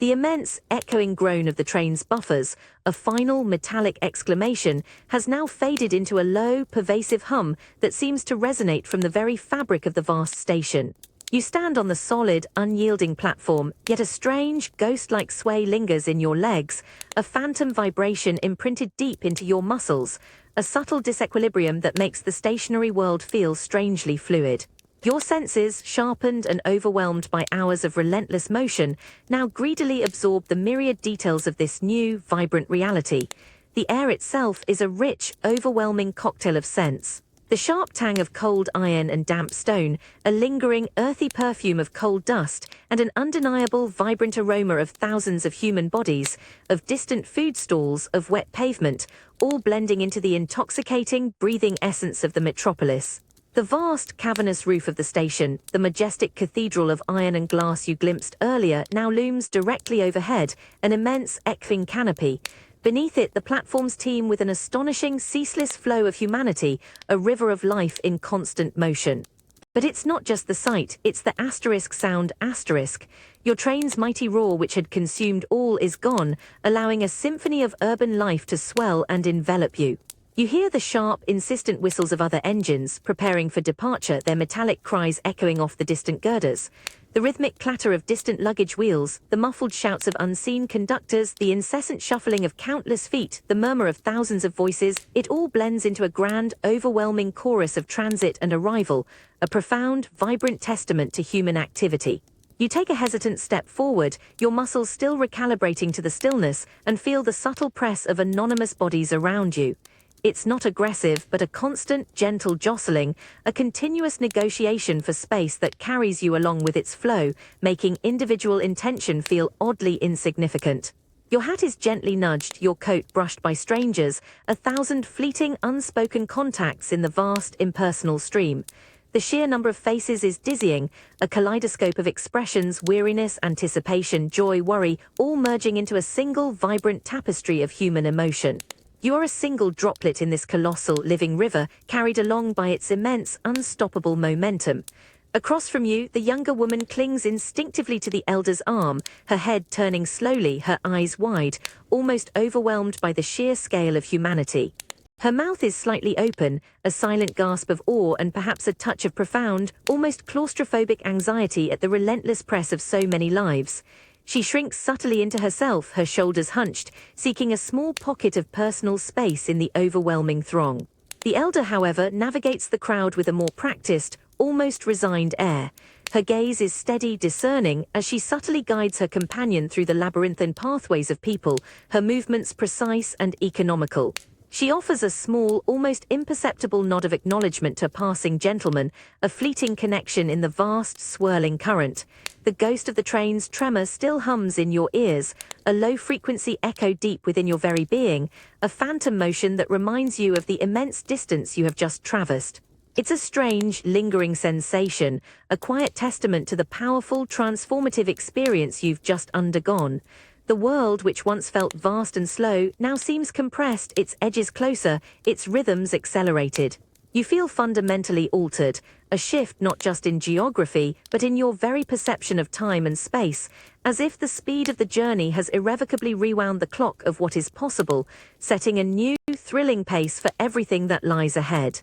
The immense, echoing groan of the train's buffers, a final metallic exclamation, has now faded into a low, pervasive hum that seems to resonate from the very fabric of the vast station. You stand on the solid, unyielding platform, yet a strange, ghost-like sway lingers in your legs, a phantom vibration imprinted deep into your muscles, a subtle disequilibrium that makes the stationary world feel strangely fluid. Your senses, sharpened and overwhelmed by hours of relentless motion, now greedily absorb the myriad details of this new, vibrant reality. The air itself is a rich, overwhelming cocktail of scents. The sharp tang of cold iron and damp stone, a lingering, earthy perfume of coal dust, and an undeniable, vibrant aroma of thousands of human bodies, of distant food stalls, of wet pavement, all blending into the intoxicating, breathing essence of the metropolis. The vast, cavernous roof of the station, the majestic cathedral of iron and glass you glimpsed earlier, now looms directly overhead, an immense, echoing canopy. Beneath it, the platforms teem with an astonishing, ceaseless flow of humanity, a river of life in constant motion. But it's not just the sight, it's the asterisk sound asterisk. Your train's mighty roar, which had consumed all, is gone, allowing a symphony of urban life to swell and envelop you. You hear the sharp, insistent whistles of other engines, preparing for departure, their metallic cries echoing off the distant girders. The rhythmic clatter of distant luggage wheels, the muffled shouts of unseen conductors, the incessant shuffling of countless feet, the murmur of thousands of voices, it all blends into a grand, overwhelming chorus of transit and arrival, a profound, vibrant testament to human activity. You take a hesitant step forward, your muscles still recalibrating to the stillness, and feel the subtle press of anonymous bodies around you. It's not aggressive, but a constant, gentle jostling, a continuous negotiation for space that carries you along with its flow, making individual intention feel oddly insignificant. Your hat is gently nudged, your coat brushed by strangers, a thousand fleeting, unspoken contacts in the vast, impersonal stream. The sheer number of faces is dizzying, a kaleidoscope of expressions, weariness, anticipation, joy, worry, all merging into a single, vibrant tapestry of human emotion. You are a single droplet in this colossal, living river, carried along by its immense, unstoppable momentum. Across from you, the younger woman clings instinctively to the elder's arm, her head turning slowly, her eyes wide, almost overwhelmed by the sheer scale of humanity. Her mouth is slightly open, a silent gasp of awe and perhaps a touch of profound, almost claustrophobic anxiety at the relentless press of so many lives. She shrinks subtly into herself, her shoulders hunched, seeking a small pocket of personal space in the overwhelming throng. The elder, however, navigates the crowd with a more practiced, almost resigned air. Her gaze is steady, discerning, as she subtly guides her companion through the labyrinthine pathways of people, her movements precise and economical. She offers a small, almost imperceptible nod of acknowledgement to a passing gentleman, a fleeting connection in the vast, swirling current. The ghost of the train's tremor still hums in your ears, a low-frequency echo deep within your very being, a phantom motion that reminds you of the immense distance you have just traversed. It's a strange, lingering sensation, a quiet testament to the powerful, transformative experience you've just undergone. The world, which once felt vast and slow, now seems compressed, its edges closer, its rhythms accelerated. You feel fundamentally altered, a shift not just in geography, but in your very perception of time and space, as if the speed of the journey has irrevocably rewound the clock of what is possible, setting a new, thrilling pace for everything that lies ahead.